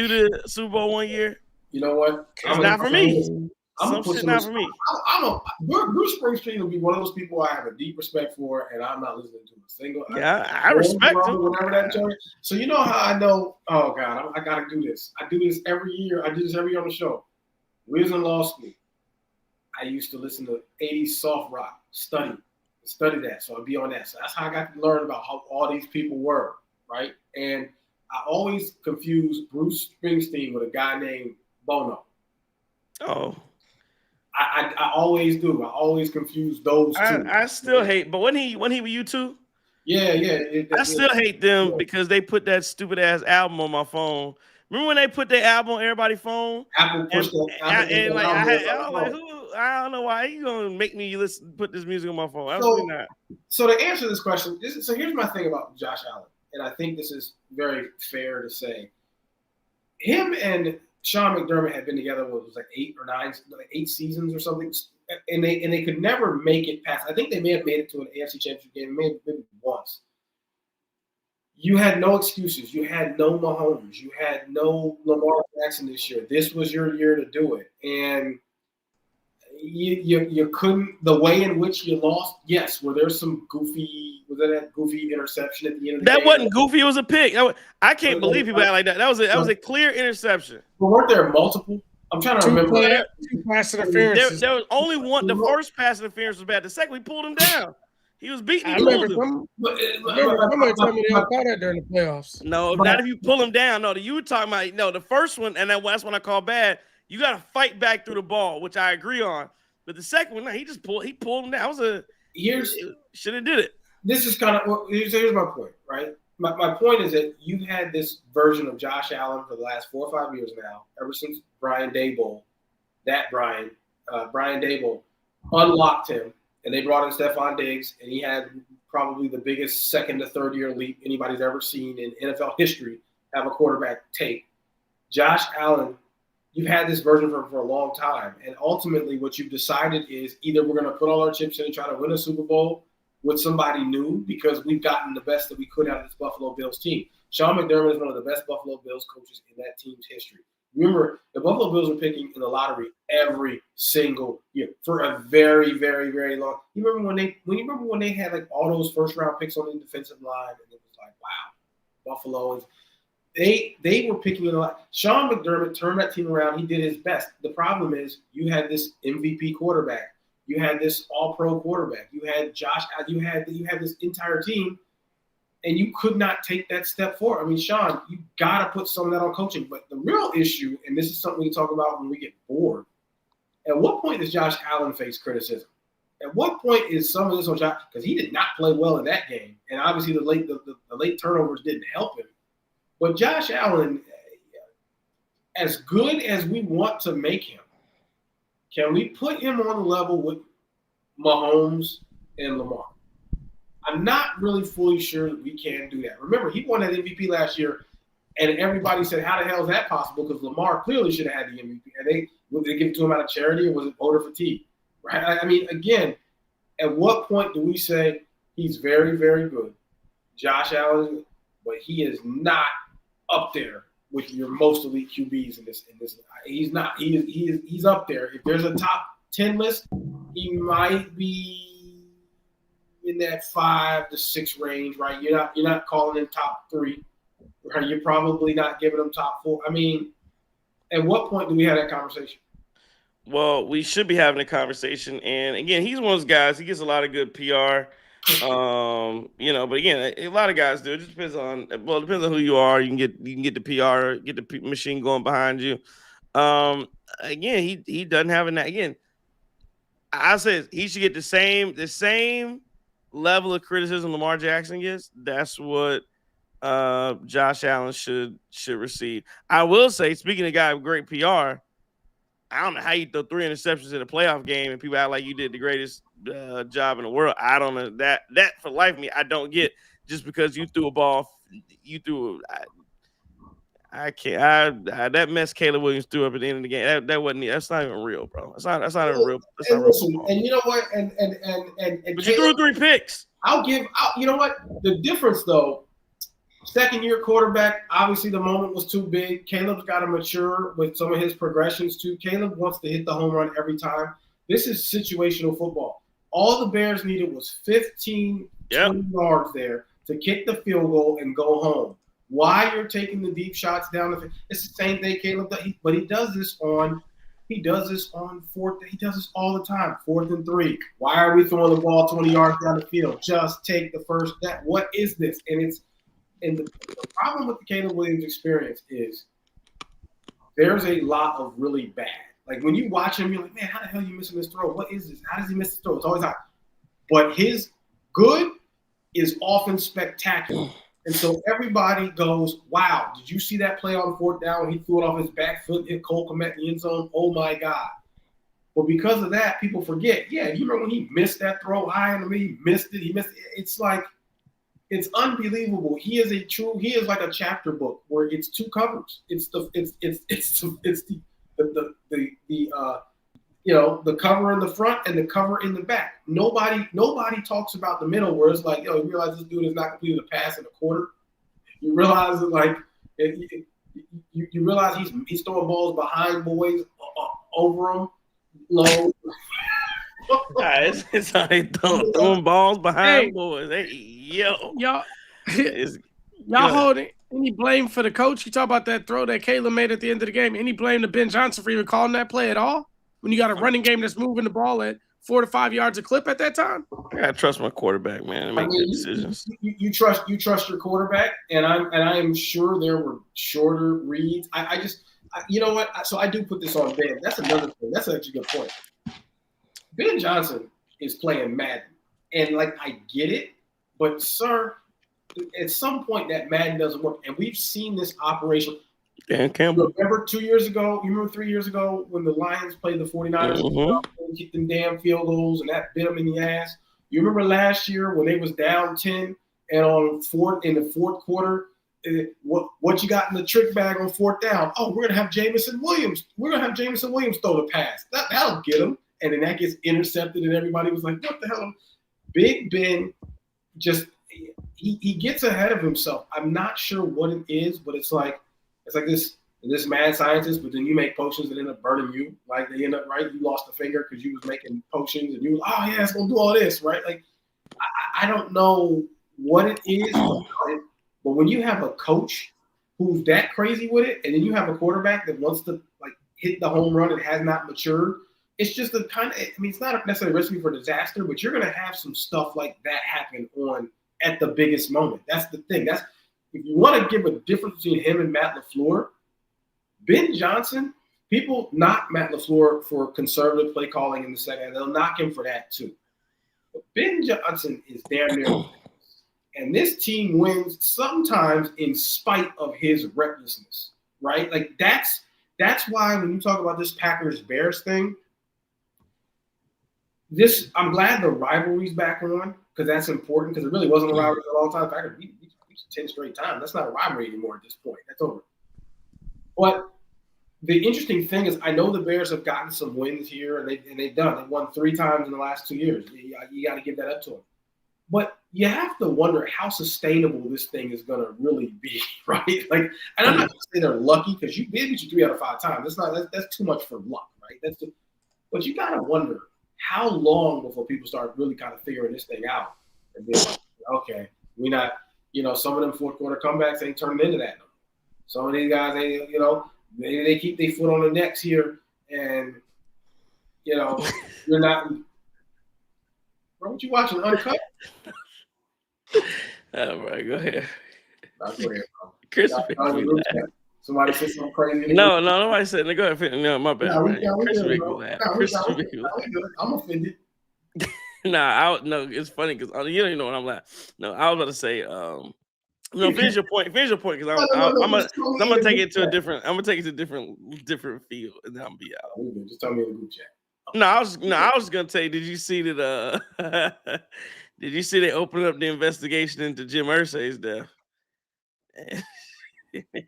the Super Bowl one year? You know what? It's not for me. Some shit not for me. Bruce Springsteen will be one of those people I have a deep respect for, and I'm not listening to a single. Yeah, I respect him. Whatever that joint. So you know how I know? Oh God, I gotta do this. I do this every year. I do this every year on the show. We was in law school. I used to listen to 80s soft rock, study that. So I'd be on that. So that's how I got to learn about how all these people were, right? And I always confuse Bruce Springsteen with a guy named Bono. Oh. I always do. I always confuse those two. I still hate, but when he with you too? Yeah. I still hate them because they put that stupid ass album on my phone. Remember when they put their album on everybody's phone? Apple pushed that. I don't know why you gonna make me put this music on my phone. Absolutely not. So to answer this question, so here's my thing about Josh Allen, and I think this is very fair to say. Him and Sean McDermott had been together, what was like 8 seasons or something, and they could never make it past. I think they may have made it to an AFC Championship game, maybe once. You had no excuses. You had no Mahomes. You had no Lamar Jackson this year. This was your year to do it, and you couldn't. The way in which you lost, yes, were there some goofy? Was there that goofy interception at the end of the game? That wasn't goofy. It was a pick. I can't believe people act like that. That was a clear interception. But weren't there multiple? I'm trying to remember. Two pass interferences. There was only one. The first pass interference was bad. The second, we pulled him down. He was beating. I remember somebody told me they don't call that during the playoffs. No, not if you pull him down. No, you were talking about the first one, and that's when I call bad. You got to fight back through the ball, which I agree on. But the second one, no, he pulled him down. Should have did it. This is kind of here's my point, right? My point is that you've had this version of Josh Allen for the last 4 or 5 years now, ever since Brian Daboll unlocked him. And they brought in Stephon Diggs, and he had probably the biggest second to third year leap anybody's ever seen in NFL history have a quarterback take. Josh Allen, you've had this version for a long time. And ultimately what you've decided is either we're going to put all our chips in and try to win a Super Bowl with somebody new because we've gotten the best that we could out of this Buffalo Bills team. Sean McDermott is one of the best Buffalo Bills coaches in that team's history. Remember, the Buffalo Bills were picking in the lottery every single year for a very, very, very long. You remember when they had like all those first round picks on the defensive line, and it was like, wow, Buffalo is. They were picking in a lot. Sean McDermott turned that team around. He did his best. The problem is you had this MVP quarterback, you had this All-Pro quarterback, you had Josh, you had this entire team. And you could not take that step forward. I mean, Sean, you got to put some of that on coaching. But the real issue, and this is something we talk about when we get bored, at what point does Josh Allen face criticism? At what point is some of this on Josh? Because he did not play well in that game. And obviously the late turnovers didn't help him. But Josh Allen, as good as we want to make him, can we put him on the level with Mahomes and Lamar? I'm not really fully sure that we can do that. Remember, he won that MVP last year, and everybody said, how the hell is that possible? Because Lamar clearly should have had the MVP. And would they give it to him out of charity, or was it voter fatigue? Right? I mean, again, at what point do we say he's very, very good? Josh Allen, but he is not up there with your most elite QBs in this. He's not. He's up there. If there's a top 10 list, he might be in that 5 to 6 range, right? You're not calling him top 3, right? You're probably not giving him top 4. I mean, at what point do we have that conversation? Well, we should be having a conversation, and again, he's one of those guys. He gets a lot of good PR, but again, a lot of guys do. It just depends on. Well, it depends on who you are. You can get the PR, get the machine going behind you. Again, he doesn't have that. Again, I said he should get the same level of criticism Lamar Jackson gets. That's what Josh Allen should receive. I will say, speaking of a guy with great PR, I don't know how you throw 3 interceptions in a playoff game and people act like you did the greatest job in the world. I don't know that for life of me, I don't get just because you threw a ball, I can't. That mess Caleb Williams threw up at the end of the game. That's not even real, bro. That's not even real. That's not listen, real. And you know what? And but you threw 3 picks. You know what? The difference though. Second-year quarterback, obviously the moment was too big. Caleb's got to mature with some of his progressions too. Caleb wants to hit the home run every time. This is situational football. All the Bears needed was 15, 20 yards there to kick the field goal and go home. Why you're taking the deep shots down the field? It's the same thing Caleb does, but he does this on fourth. He does this all the time. 4th and 3. Why are we throwing the ball 20 yards down the field? Just take the first step. What is this? And the problem with the Caleb Williams experience is there's a lot of really bad. Like when you watch him, you're like, man, how the hell are you missing this throw? What is this? How does he miss the throw? It's always hot. But his good is often spectacular. And so everybody goes, wow, did you see that play on 4th down when he threw it off his back foot, hit Cole Kmet in the end zone? Oh, my God. But because of that, people forget. Yeah, you remember when he missed that throw high in the middle? He missed it. It's like, it's unbelievable. He is like a chapter book where it's 2 covers. It's the cover in the front and the cover in the back. Nobody talks about the middle where it's like, you realize this dude is not completed a pass in a quarter. You realize that you realize he's throwing balls behind boys, over them, low. It's like throwing balls behind boys. Y'all holding any blame for the coach? You talk about that throw that Caleb made at the end of the game. Any blame to Ben Johnson for even calling that play at all? When you got a running game that's moving the ball at 4 to 5 yards a clip at that time? I gotta trust my quarterback, man, to make good decisions. You trust your quarterback, and I am sure there were shorter reads. You know what? So I do put this on Ben. That's another thing. That's actually a good point. Ben Johnson is playing Madden, and I get it, but sir, at some point that Madden doesn't work, and we've seen this operation. Dan Campbell. Remember 2 years ago? You remember 3 years ago when the Lions played the 49ers and kicked them damn field goals, and that bit them in the ass? You remember last year when they was down 10 and in the fourth quarter, what you got in the trick bag on 4th down? Oh, we're gonna have Jamison Williams. We're gonna have Jamison Williams throw the pass. That'll get him. And then that gets intercepted, and everybody was like, what the hell? Big Ben just he gets ahead of himself. I'm not sure what it is, but it's like this mad scientist, but then you make potions that end up burning you. Like they end up, right? You lost a finger because you was making potions, and you was, oh yeah, it's gonna do all this, right? Like I don't know what it is, but when you have a coach who's that crazy with it, and then you have a quarterback that wants to hit the home run and has not matured, it's just a kind of, it's not necessarily a recipe for disaster, but you're going to have some stuff like that happen at the biggest moment. That's the thing. If you want to give a difference between him and Matt LaFleur, Ben Johnson, people knock Matt LaFleur for conservative play calling in the second. They'll knock him for that too. But Ben Johnson is damn near, and this team wins sometimes in spite of his recklessness, right? That's why when you talk about this Packers-Bears thing, I'm glad the rivalry's back on, because that's important, because it really wasn't a rivalry for a long time. In fact, we 10 straight times. That's not a rivalry anymore at this point. That's over. But the interesting thing is, I know the Bears have gotten some wins here, and they've won 3 times in the last 2 years. You got to give that up to them. But you have to wonder how sustainable this thing is going to really be, right? Like, and I'm not going to say they're lucky, because you beat you 3 out of 5 times. That's too much for luck, right? But you got to wonder how long before people start really kind of figuring this thing out, and being like, okay, we're not, some of them fourth quarter comebacks ain't turning into that. Some of these guys, maybe they keep their foot on the necks here, and you're not. Bro, what you watching? Uncut? All right, go ahead. Go ahead, bro. Chris, somebody said something crazy. No, nobody said. Go ahead. No, my bad. Chris make me laugh. I'm offended. No, it's funny because you don't even know what I'm laughing. No, I was about to say. No, finish your point. Finish your point, because I'm gonna take it to a different. I'm gonna take it to a different field, and then I'm gonna be out. Just tell me in the group chat. I was gonna tell you. Did you see that? Did you see they opened up the investigation into Jim Irsay's death?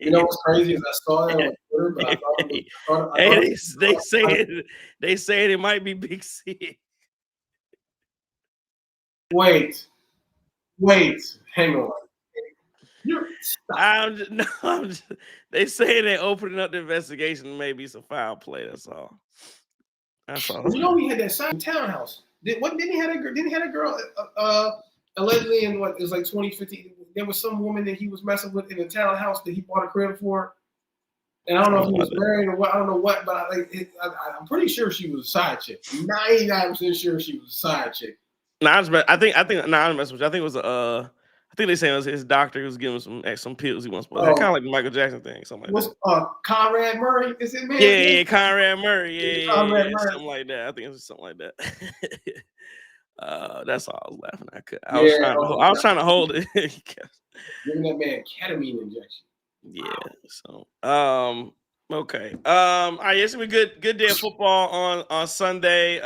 You know what's crazy is I saw that on Twitter, but I thought they say it might be Big C. Wait, hang on. They say they opening up the investigation. Maybe some foul play. That's all. He had that same townhouse. Didn't he have a girl? Allegedly in what it was like 2015. There was some woman that he was messing with in a townhouse that he bought a crib for. And I don't know if he was married or what. I don't know what, but I'm pretty sure she was a side chick. 99% sure she was a side chick. I think I'm messing with you. I think it was I think they say it was his doctor who was giving some pills he wants. Kind of like the Michael Jackson thing, something like that. Conrad Murray? Is it man? Yeah, Conrad Murray. Yeah, Murray. Something like that. I think it was something like that. That's all I was laughing at. I was trying to hold it. Giving that man ketamine injection. Yeah. So okay. All right, it's gonna be good day of football on Sunday.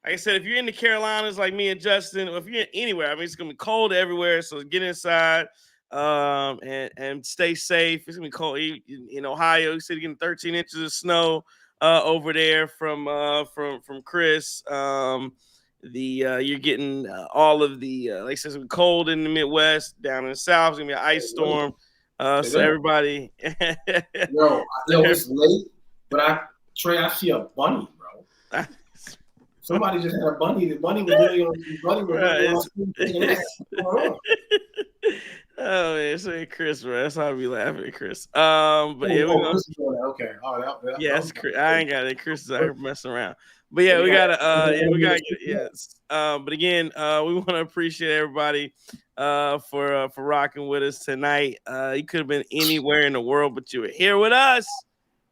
Like I said, if you're in the Carolinas like me and Justin, or if you're anywhere, I mean, it's going to be cold everywhere. So get inside and stay safe. It's going to be cold in Ohio. You said you're getting 13 inches of snow over there from Chris. You're getting all of the, like I said, it's going to be cold in the Midwest. Down in the South, it's going to be an ice storm. So everybody. Yo, it's late, but I see a bunny, bro. Somebody just had a bunny. The bunny was really on. Oh man, say Chris, bro. That's how I be laughing at Chris. But yeah, okay. Yes, Chris. I ain't got it. Chris is out here messing around. But yeah, we gotta get it. Yes. But again, we want to appreciate everybody for rocking with us tonight. You could have been anywhere in the world, but you were here with us,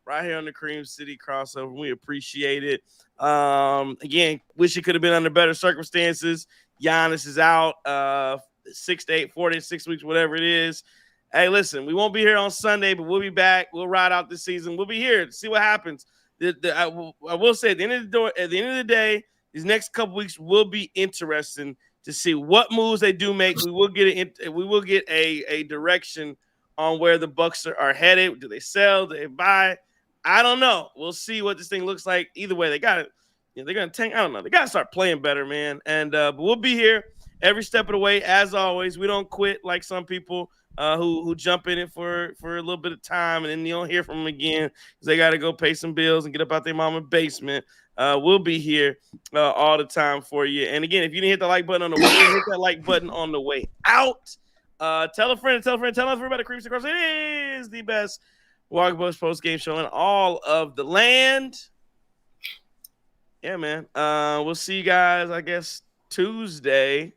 right here on the Cream City crossover. We appreciate it. Again, wish it could have been under better circumstances. Giannis is out 6 to 8, 4 to 6 weeks, whatever it is. Hey, listen, we won't be here on Sunday, but we'll be back. We'll ride out this season. We'll be here to see what happens. I will say at the end of the day, these next couple weeks will be interesting to see what moves they do make. We will get a direction on where the Bucks are headed. Do they sell? Do they buy? I don't know. We'll see what this thing looks like. Either way, they got it. They're gonna tank. I don't know. They gotta start playing better, man. And but we'll be here every step of the way, as always. We don't quit like some people who jump in it for a little bit of time and then you don't hear from them again because they gotta go pay some bills and get up out their mama's basement. We'll be here all the time for you. And again, if you didn't hit the like button on the way in, hit that like button on the way out. Tell a friend, tell everybody. Creeps Across. It is the best Milwaukee Bucks Postgame Show in all of the land. Yeah, man. We'll see you guys, I guess, Tuesday.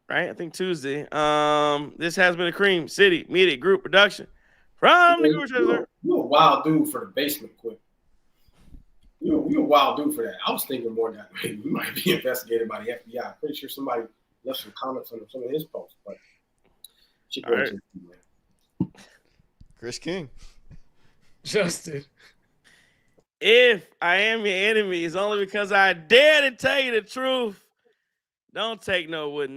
Right? I think Tuesday. This has been a Cream City Media Group production from the Group Treasurer. You're a wild dude for the basement quick. You're a wild dude for that. I was thinking more that maybe we might be investigated by the FBI. I'm pretty sure somebody left some comments on some of his posts, but all right. Chris King. Justin. If I am your enemy, it's only because I dare to tell you the truth. Don't take no wooden